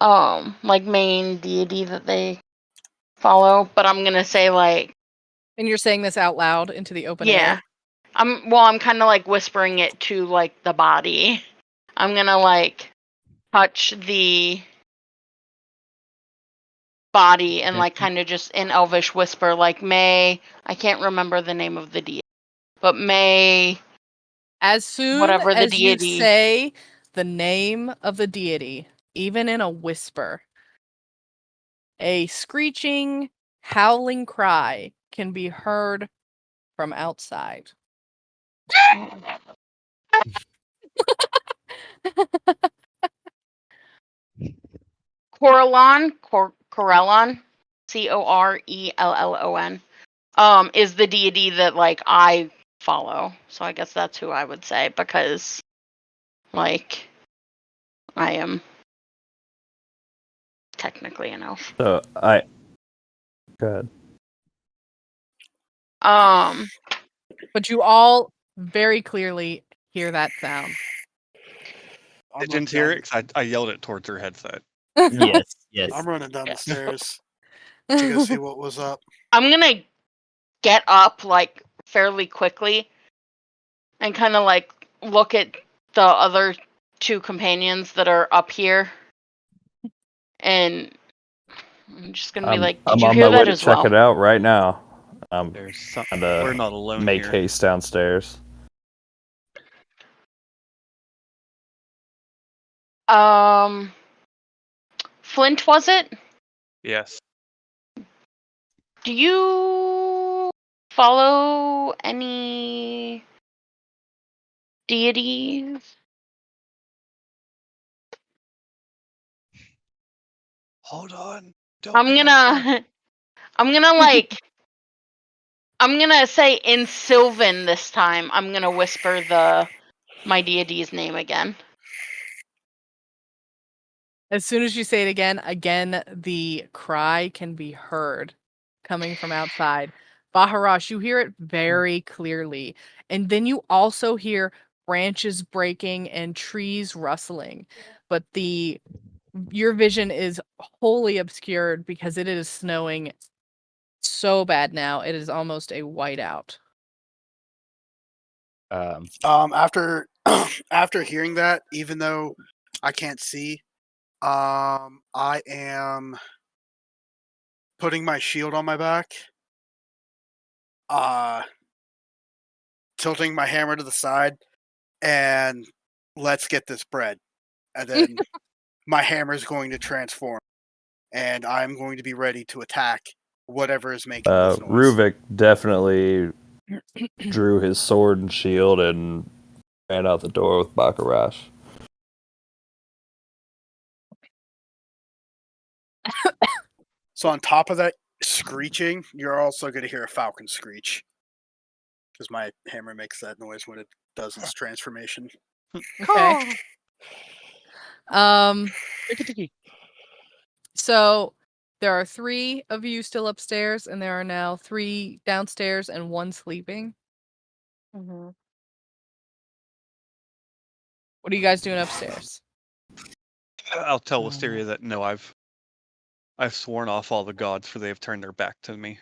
like main deity that they follow, but I'm gonna say like. And you're saying this out loud into the open Yeah. air? I'm kind of like whispering it to like the body. I'm gonna like touch the body and like kind of just in Elvish whisper, like, May, I can't remember the name of the deity, but May, As soon whatever the as you deity. say the name of the deity, even in a whisper, a screeching, howling cry can be heard from outside. Corellon, Corellon, is the deity that like I follow. So I guess that's who I would say because like I am technically an elf. So good. But you all very clearly hear that sound. I didn't hear it 'cause I yelled it towards her headset. Yes, yes. I'm running down the stairs to go see what was up. I'm gonna get up like fairly quickly and kind of like look at the other two companions that are up here, and I'm just gonna be like, "Did I'm you on hear my way that to as check well?" it out right now. There's some, And we're not alone make here. haste downstairs. Flint, was it? Yes. Do you follow any deities? Hold on. I'm gonna like, I'm gonna say in Sylvan this time. I'm gonna whisper my deity's name again. As soon as you say it again, the cry can be heard coming from outside. Baharash, you hear it very clearly. And then you also hear branches breaking and trees rustling. But your vision is wholly obscured because it is snowing so bad now. It is almost a whiteout. After after hearing that, even though I can't see, I am putting my shield on my back, tilting my hammer to the side, and let's get this bread. And then my hammer is going to transform, and I'm going to be ready to attack whatever is making this noise. Ruvik definitely drew his sword and shield and ran out the door with Bakarash. So on top of that screeching, you're also going to hear a falcon screech. Because my hammer makes that noise when it does its transformation. Okay. So there are 3 of you still upstairs, and there are now 3 downstairs and 1 sleeping. Mm-hmm. What are you guys doing upstairs? I'll tell Wisteria that no, I've sworn off all the gods, for they have turned their back to me.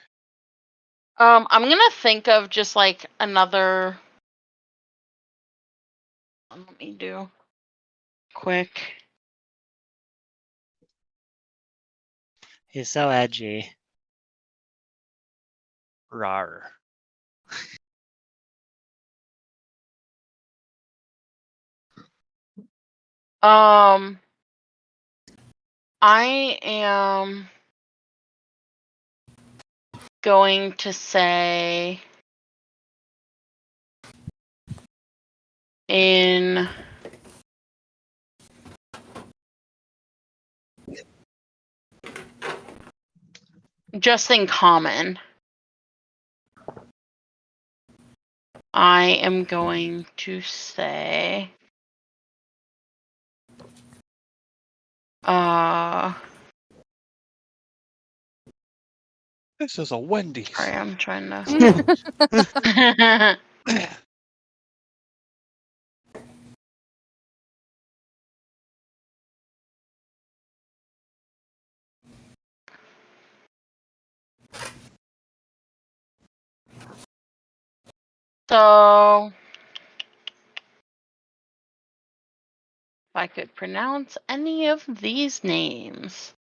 I'm gonna think of just like another. Let me do quick. He's so edgy. Rar. I am going to say in just in common. I am going to say This is a Wendy's. sorry, I'm trying to so I could pronounce any of these names.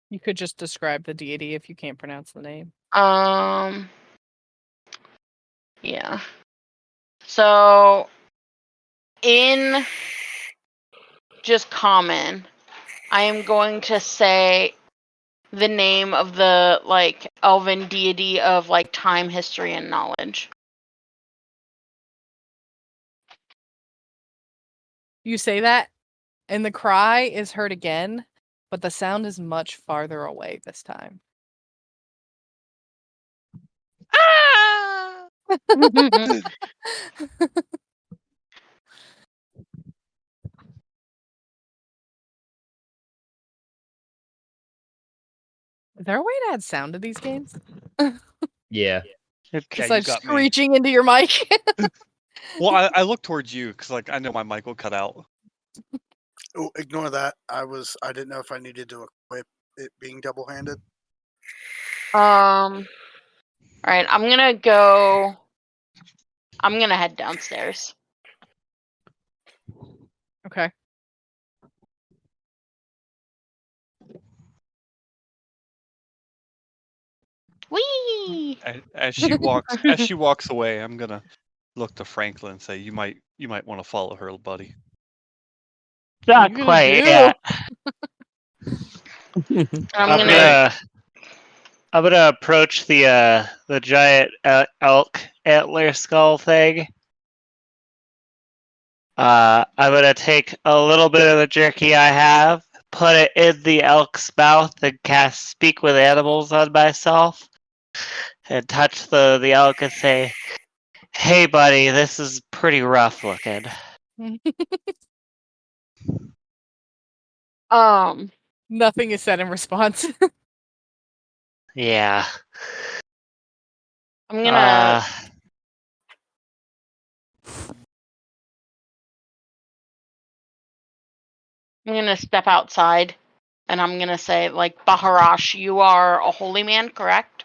You could just describe the deity if you can't pronounce the name. Yeah. So, in just common, I am going to say the name of the, like, elven deity of, like, time, history, and knowledge. You say that, and the cry is heard again, but the sound is much farther away this time. Is there a way to add sound to these games? Yeah. Besides got me. screeching into your mic. Well, I look towards you because, like, I know my mic will cut out. Oh, ignore that. I didn't know if I needed to equip it being double-handed. All right, I'm gonna head downstairs. Okay. Whee! As she walks away, I'm gonna look to Franklin and say, "You might want to follow her, buddy." Not you gonna quite do? yet. I'm gonna approach the giant elk antler skull thing. I'm gonna take a little bit of the jerky I have, put it in the elk's mouth, and cast Speak with Animals on myself, and touch the elk and say, "Hey, buddy, this is pretty rough looking." Nothing is said in response. I'm Yeah. gonna step outside, and I'm gonna say, like, Baharash, you are a holy man, correct?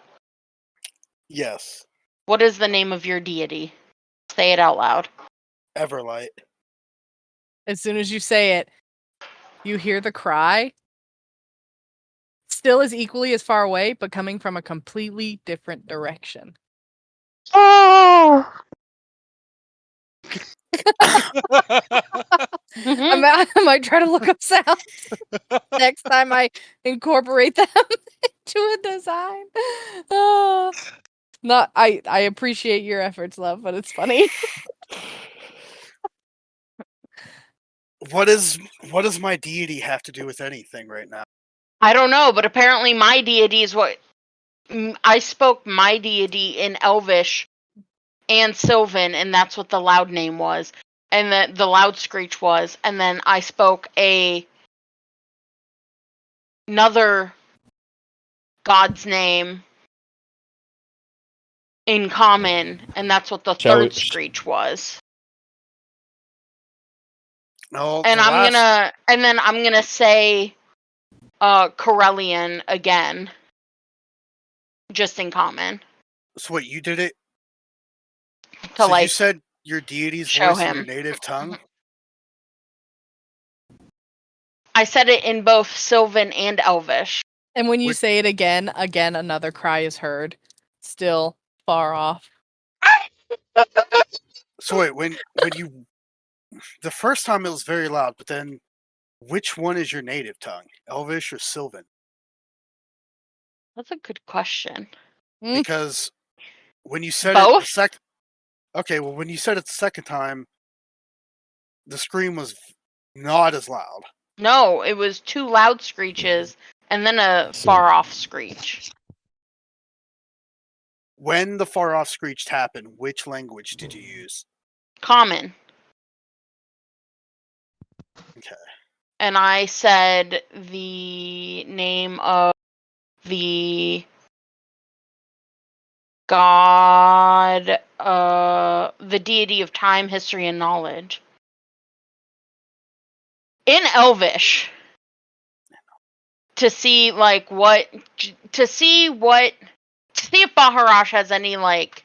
Yes. What is the name of your deity? Say it out loud. Everlight. As soon as you say it, you hear the cry. Still is equally as far away, but coming from a completely different direction. Oh! I might try to look up sounds next time I incorporate them into a design. I appreciate your efforts, love, but it's funny. What does my deity have to do with anything right now? I don't know, but apparently my deity is what I spoke my deity in Elvish and Sylvan, and that's what the loud name was, and the loud screech was, and then I spoke another god's name in common, and that's what the third screech was. No, And I'm gonna say Corellian again. Just in common. So what, you did it? To, so like, you said your deity's show voice in your him. native tongue? I said it in both Sylvan and Elvish. And when you say it again, another cry is heard. Still far off. So wait, when you... The first time it was very loud, but then which one is your native tongue? Elvish or Sylvan? That's a good question. Because when you said Both? it the second... Okay, well, when you said it the second time, the scream was not as loud. No, it was two loud screeches and then a far off screech. When the far off screech happened, which language did you use? Common. Okay. And I said the name of the god, the deity of time, history, and knowledge. In Elvish. To see, like, to see if Baharash has any, like,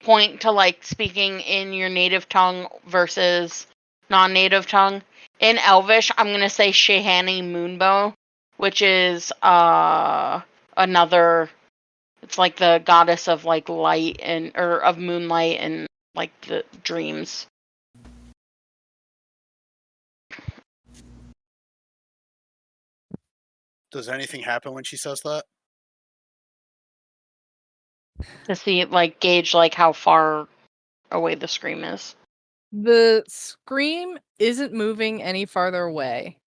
point to like speaking in your native tongue versus non-native tongue. In Elvish, I'm gonna say Shehani Moonbow, which is another. It's like the goddess of like light or of moonlight and like the dreams. Does anything happen when she says that? To see like gauge like how far away the scream is. The scream isn't moving any farther away,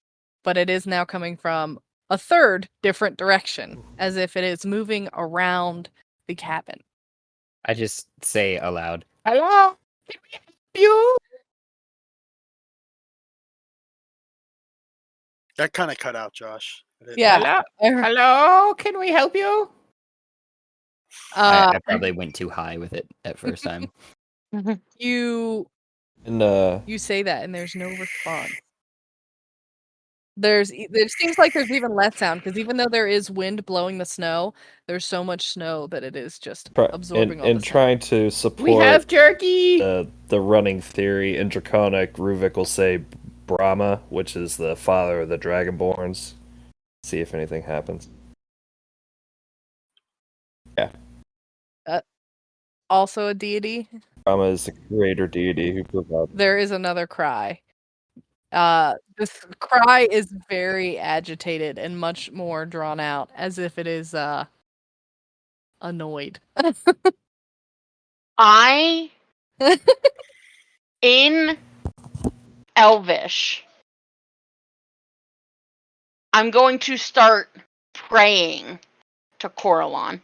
but it is now coming from a third different direction, as if it is moving around the cabin. I just say aloud, "Hello, can we help you?" That kind of cut out, Josh. Yeah. Hello, can we help you? Uh, I probably went too high with it at first time. you And you say that, and there's no response. It seems like there's even less sound because even though there is wind blowing the snow, there's so much snow that it is just absorbing all the and sound. trying to support We have turkey. the running theory in Draconic, Ruvik will say Brahma, which is the father of the Dragonborns. See if anything happens. Yeah. Also a deity. Brahma is the creator deity who provides. There is another cry. This cry is very agitated and much more drawn out, as if it is annoyed. I in Elvish, I'm going to start praying to Coralon.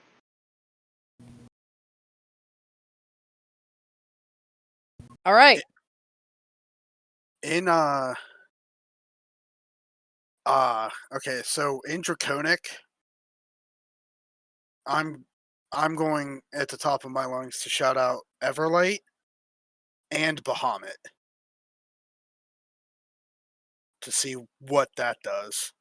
All right. In okay, so in Draconic, I'm going at the top of my lungs to shout out Everlight and Bahamut to see what that does.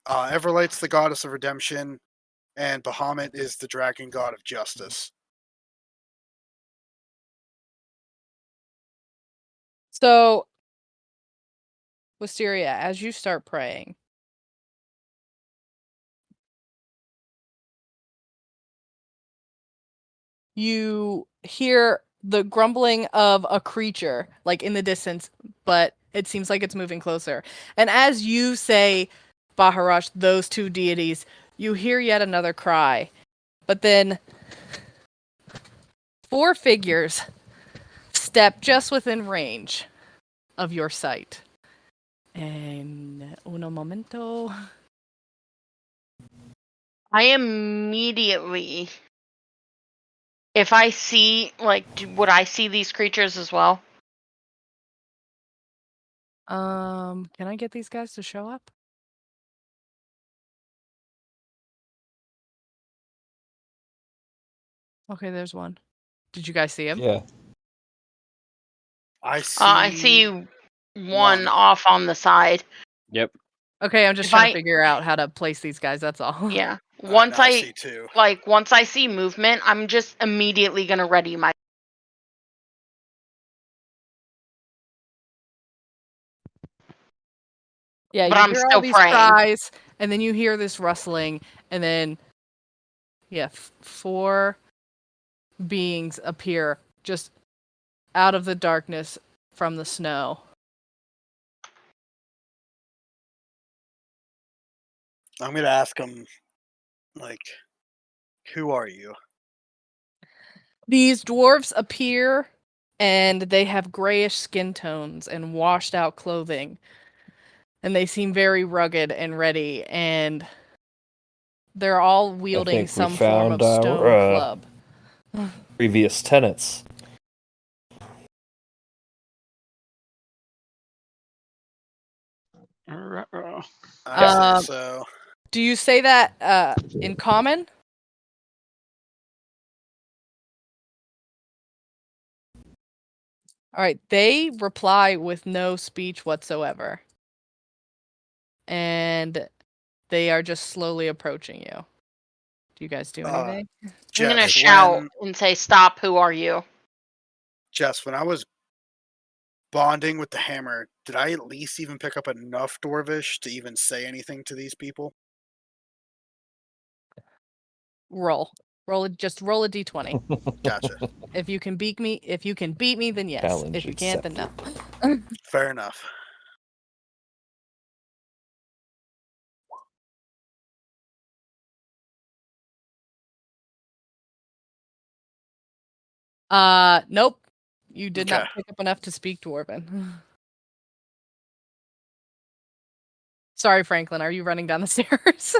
Everlight's the goddess of redemption, and Bahamut is the dragon god of justice. So, Wisteria, as you start praying, you hear the grumbling of a creature, like in the distance, but it seems like it's moving closer. And as you say, Baharash, those two deities, you hear yet another cry. But then 4 figures step just within range of your sight. And uno momento. I immediately, if I see, like, would I see these creatures as well? Can I get these guys to show up? Okay, there's one. Did you guys see him? Yeah. I see. I see one off on the side. Yep. Okay, I'm just If trying I- to figure out how to place these guys, that's all. Yeah. Alright, Once now I see two. once I see movement, I'm just immediately gonna ready my. Yeah, But you I'm hear all still these praying. cries, and then you hear this rustling, and then, yeah, 4 beings appear just out of the darkness from the snow. I'm gonna ask them, like, who are you? These dwarves appear, and they have grayish skin tones and washed out clothing. And they seem very rugged and ready, and they're all wielding think we some form of found stone our, club. Previous tenants. I say so. Do you say that in common? All right, they reply with no speech whatsoever. And they are just slowly approaching you. Do you guys do anything? I'm gonna Jess, shout and say, "Stop! Who are you?" Jess, when I was bonding with the hammer, did I at least even pick up enough Dwarvish to even say anything to these people? Roll a d20. Gotcha. If you can beat me, then yes. Challenge If you can't, then no. Fair enough. Nope. You did not Okay. pick up enough to speak Dwarven. Sorry, Franklin. Are you running down the stairs?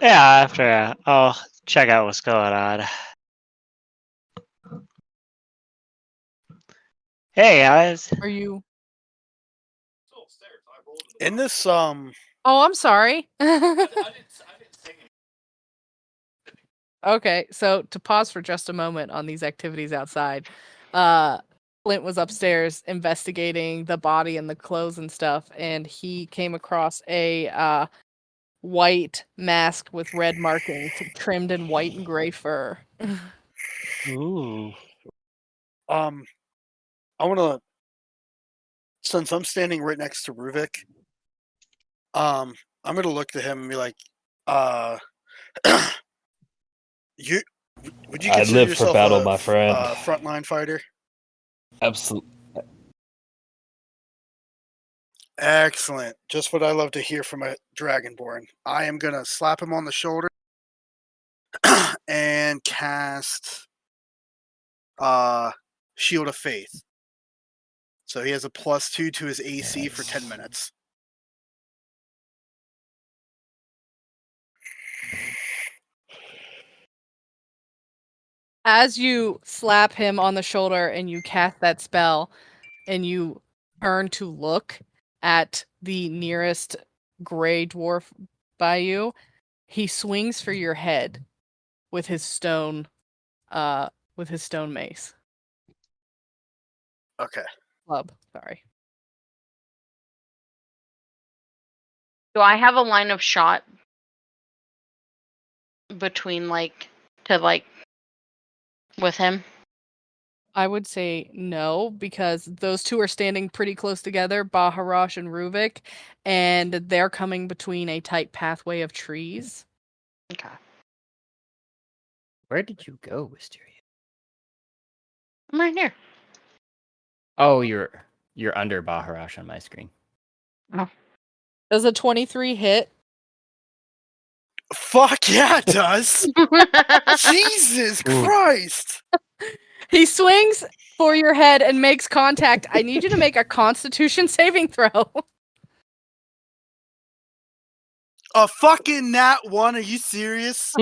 Yeah, after I'll check out what's going on. Hey guys. Are you? In this Oh, I'm sorry. Okay, so to pause for just a moment on these activities outside, Flint was upstairs investigating the body and the clothes and stuff, and he came across a white mask with red markings trimmed in white and gray fur. Ooh. I want to, since I'm standing right next to Ruvik, I'm gonna look to him and be like, would you I consider live for yourself battle, a my friend. Frontline fighter? Absolutely. Excellent. Just what I love to hear from a Dragonborn. I am gonna slap him on the shoulder and cast Shield of Faith. So he has a +2 to his AC for 10 minutes. As you slap him on the shoulder and you cast that spell, and you turn to look at the nearest gray dwarf by you, he swings for your head with his stone mace. Okay. Club, sorry. Do I have a line of shot between with him? I would say no, because those two are standing pretty close together, Baharash and Ruvik, and they're coming between a tight pathway of trees. Okay. Where did you go, Wisteria? I'm right here. Oh, you're under Baharash on my screen. Does a 23 hit? Fuck yeah, it does! Jesus Christ! He swings for your head and makes contact. I need you to make a Constitution saving throw. A fucking nat 1? Are you serious?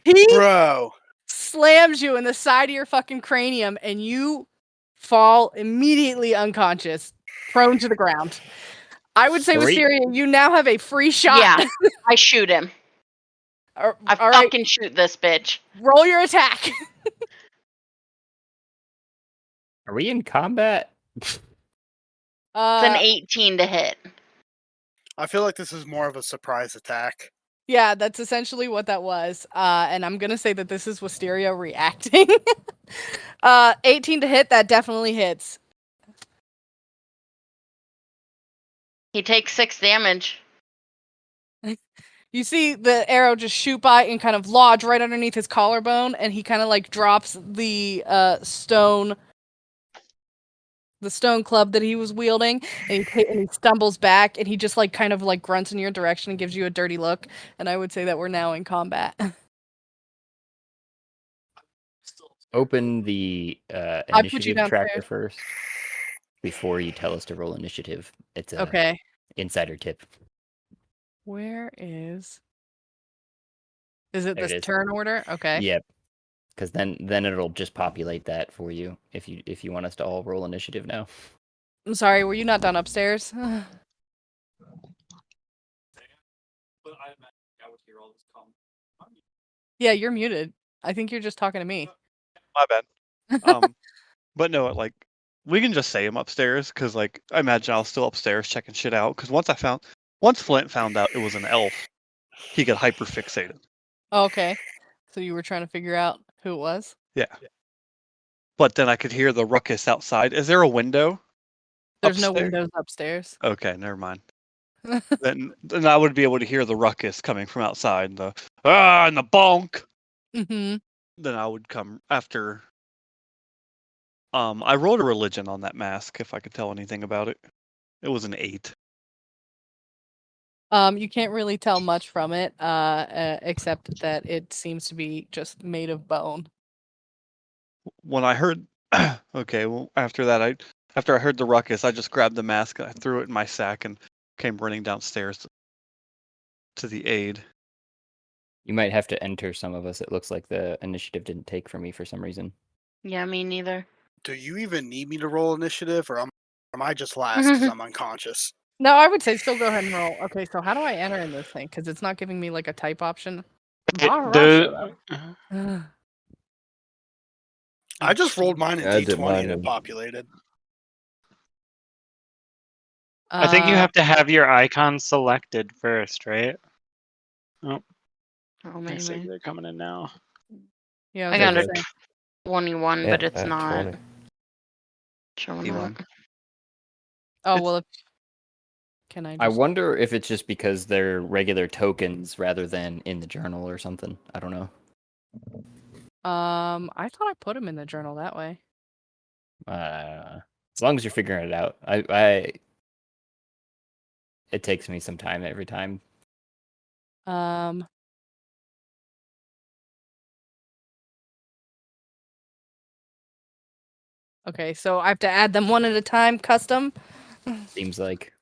He Bro. slams you in the side of your fucking cranium, and you fall immediately unconscious, prone to the ground. I would say, Wisteria, you now have a free shot. Yeah, I shoot him. All fucking shoot this bitch. Roll your attack. Are we in combat? It's an 18 to hit. I feel like this is more of a surprise attack. Yeah, that's essentially what that was. And I'm going to say that this is Wisteria reacting. 18 to hit, that definitely hits. He takes 6 damage. You see the arrow just shoot by and kind of lodge right underneath his collarbone, and he kind of like drops the stone club that he was wielding, and he stumbles back, and he just like kind of like grunts in your direction and gives you a dirty look. And I would say that we're now in combat. Open the I put you initiative tracker downstairs. first before you tell us to roll initiative. It's a Okay. insider tip. Where is it There this it is. turn order? Okay. Yep. Because then it'll just populate that for you if you want us to all roll initiative now. I'm sorry, were you not done upstairs? Yeah, you're muted. I think you're just talking to me. My bad. But no, like we can just say I'm upstairs because like I imagine I was still upstairs checking shit out. Because once Flint found out it was an elf, he got hyper fixated. Okay. So you were trying to figure out who it was? Yeah. But then I could hear the ruckus outside. Is there a window? There's no upstairs? windows upstairs. Okay, never mind. then I would be able to hear the ruckus coming from outside. The and the bonk. Mm-hmm. Then I would come after. I rolled a religion on that mask. If I could tell anything about it, it was an 8. You can't really tell much from it, except that it seems to be just made of bone. When I heard, okay, well after that, after I heard the ruckus, I just grabbed the mask and I threw it in my sack and came running downstairs to the aid. You might have to enter some of us. It looks like the initiative didn't take for me for some reason. Yeah, me neither. Do you even need me to roll initiative, or am I just last because I'm unconscious? No, I would say still go ahead and roll. Okay, so how do I enter in this thing? Because it's not giving me like a type option. The I just rolled mine in I did D20 mine and it in- populated. I think you have to have your icon selected first, right? Oh, I see maybe. they're coming in now. Yeah, I was got gonna a say. 21, Yeah, but it's at not 20. showing D1. up. Oh well, can I? Just... I wonder if it's just because they're regular tokens rather than in the journal or something. I don't know. I thought I put them in the journal that way. As long as you're figuring it out. It takes me some time every time. Okay, so I have to add them one at a time, custom. Seems like.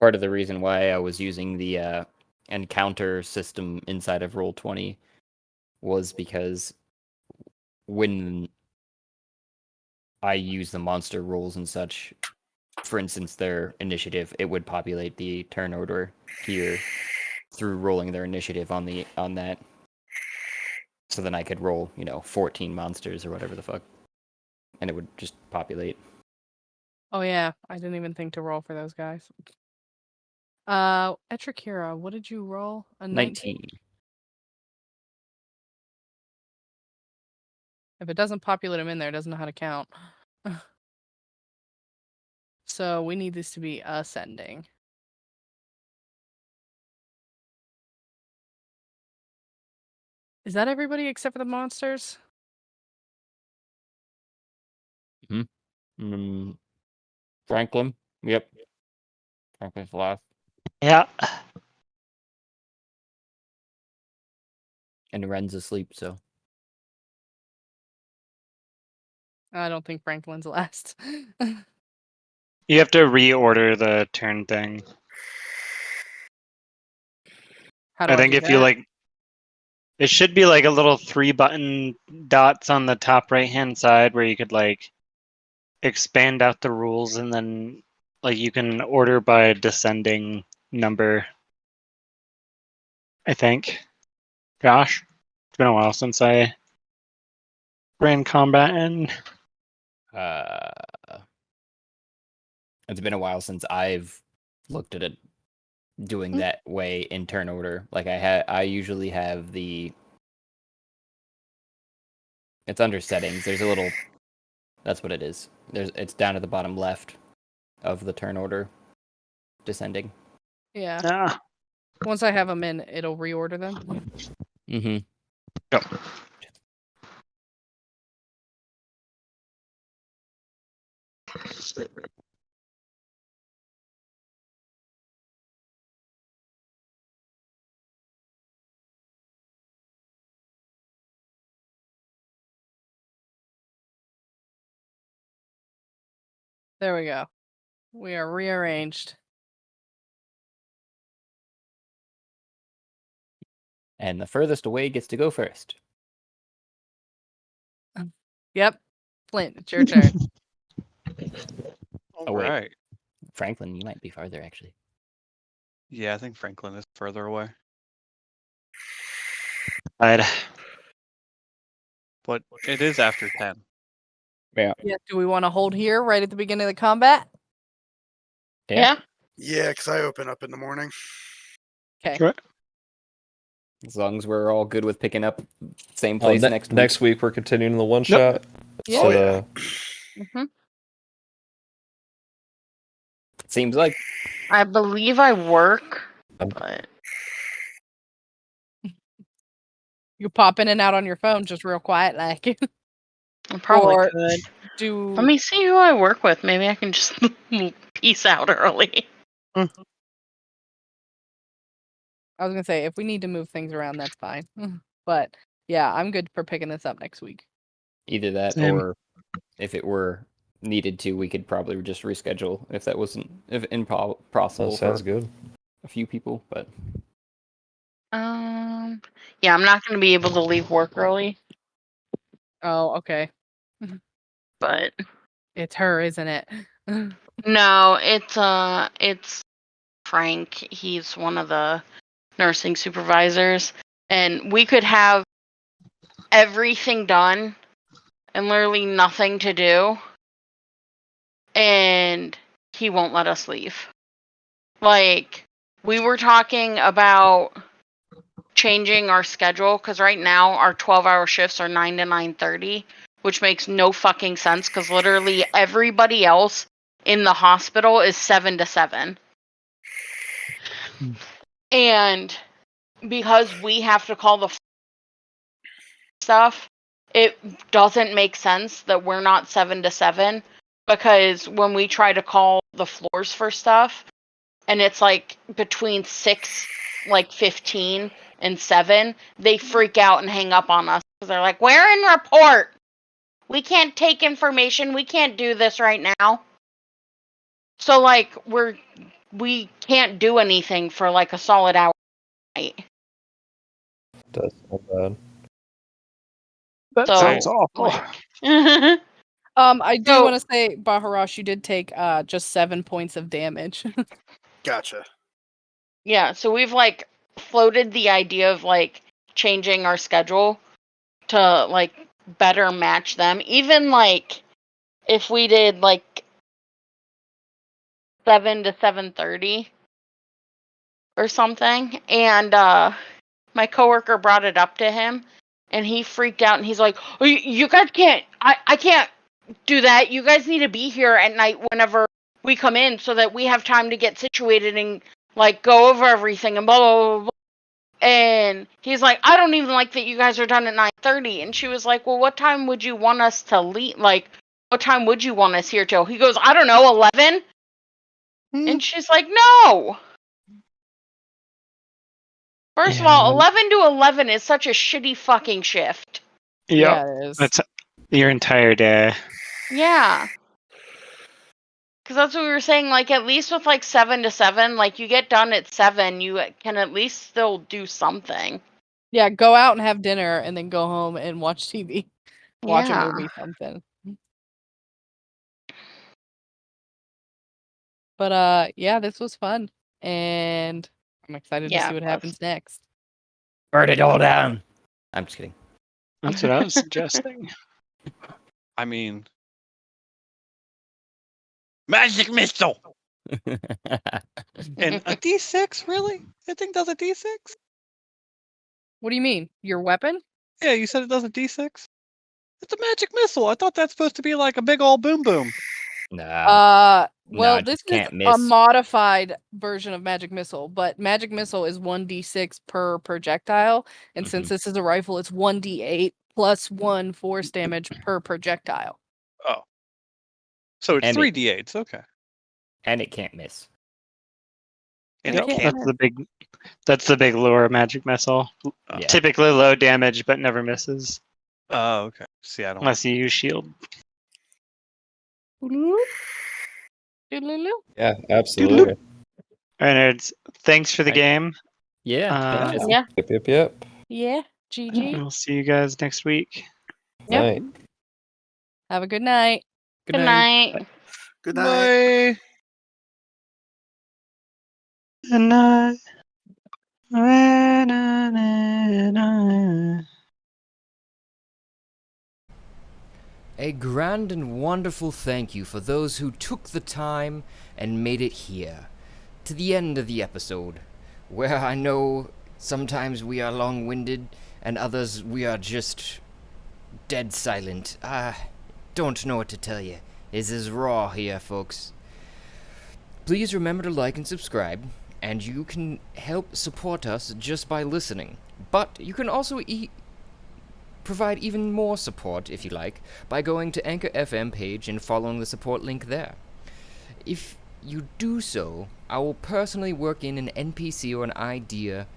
Part of the reason why I was using the encounter system inside of Roll20 was because when I use the monster rolls and such, for instance, their initiative, it would populate the turn order here through rolling their initiative on that. So then I could roll, 14 monsters or whatever the fuck, and it would just populate. Oh yeah, I didn't even think to roll for those guys. Etrakira, what did you roll? A 19? If it doesn't populate them in there, it doesn't know how to count. So we need this to be ascending. Is that everybody except for the monsters? Franklin? Yep. Franklin's last. Yeah. And Ren's asleep, so. I don't think Franklin's last. You have to reorder the turn thing. How do I think do if you that? it should be like a little 3-button dots on the top right-hand side where you could expand out the rules, and then you can order by descending number. I think. Gosh, it's been a while since I ran combat in. It's been a while since I've looked at it doing that way in turn order. I usually have it's under settings. There's a little, that's what it is. It's down at the bottom left of the turn order, descending. Yeah. Ah. Once I have them in, it'll reorder them. Mm-hmm. Yep. There we go. We are rearranged. And the furthest away gets to go first. Yep. Flint, it's your turn. All Oh, wait. right. Franklin, you might be farther, actually. Yeah, I think Franklin is further away. I'd But it is after 10. Yeah. Do we want to hold here right at the beginning of the combat? Yeah. Yeah, because I open up in the morning. Okay. Sure. As long as we're all good with picking up same Oh, place next week. next week we're continuing the one shot. Yeah. Oh, So, hmm Seems like I believe I work, Um, but You pop in and out on your phone just real quiet like. I probably Or could. do Let me see who I work with. Maybe I can just peace out early. I was gonna say if we need to move things around, that's fine. But yeah, I'm good for picking this up next week. either that Same. or if it were needed to, we could probably just reschedule if that wasn't that possible sounds for good. a few people. But Yeah, I'm not going to be able to leave work early, Oh, okay. but It's her, isn't it? no, it's Frank. He's one of the nursing supervisors, and we could have everything done and literally nothing to do, and he won't let us leave. Like, we were talking about changing our schedule because right now our 12-hour shifts are 9 to 9:30, which makes no fucking sense because literally everybody else in the hospital is 7 to 7. And because we have to call the stuff, it doesn't make sense that we're not 7 to 7 because when we try to call the floors for stuff and it's like between 6:15 and 7, they freak out and hang up on us because they're like, we're in report. We can't take information. We can't do this right now. So like we can't do anything for like a solid hour a night. Does sound bad. That So, sounds awful. like, I do So- want to say, Baharash, you did take just 7 points of damage. Gotcha. yeah, so we've like floated the idea of like changing our schedule to like better match them. Even like if we did like 7 to 7:30 or something, and my coworker brought it up to him, and he freaked out, and he's like, oh, "You guys can't! I can't do that. You guys need to be here at night whenever we come in, so that we have time to get situated and like go over everything and blah blah blah." Blah. And he's like, "I don't even like that you guys are done at 9:30." And she was like, "Well, what time would you want us to leave? Like, what time would you want us here till?" He goes, "I don't know, 11." And she's like, "No." First of all, 11 to 11 is such a shitty fucking shift. Yeah, it is. that's your entire day. Yeah. Because that's what we were saying, like, at least with, like, 7 to 7, like, you get done at 7, you can at least still do something. Yeah, go out and have dinner and then go home and watch TV. Watch a Yeah. movie, something. But yeah, this was fun. And I'm excited to Yeah, see what it was. happens next. burn it all down. I'm just kidding. That's what I was suggesting. I mean, magic missile and a D6. Really? That thing does a D6? What do you mean? Your weapon? Yeah, you said it does a D6. It's a magic missile. I thought that's supposed to be like a big old boom boom. Nah. Well, No, it this just is can't a miss. modified version of Magic Missile, but Magic Missile is 1d6 per projectile, and since this is a rifle, it's 1d8 plus 1 force damage per projectile. Oh, so it's And 3d8s. Okay, and it can't miss. and You it can't can't. miss. That's the big lure of magic missile. Yeah. Typically low damage, but never misses Oh, okay. See, I don't. unless you use shield. Doodaloo. Yeah, absolutely. All right, nerds. Thanks for the game. Yeah. thanks, Jesse. Yeah. Yep. Yeah, GG. We'll see you guys next week. Yep. Night. Have a good night. Good night. Good night. Bye. Good night. a grand and wonderful thank you for those who took the time and made it here, to the end of the episode, where I know sometimes we are long-winded and others we are just dead silent. I don't know what to tell you. This is raw here, folks. Please remember to like and subscribe, and you can help support us just by listening. But you can also provide even more support, if you like, by going to Anchor FM page and following the support link there. If you do so, I will personally work in an NPC or an idea,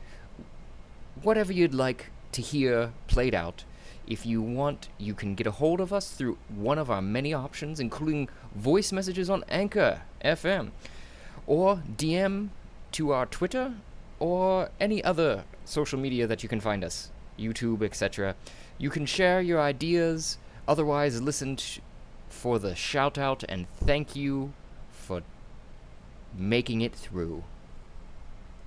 whatever you'd like to hear played out. If you want, you can get a hold of us through one of our many options, including voice messages on Anchor FM, or DM to our Twitter, or any other social media that you can find us, YouTube, etc. You can share your ideas, otherwise listen for the shout out and thank you for making it through.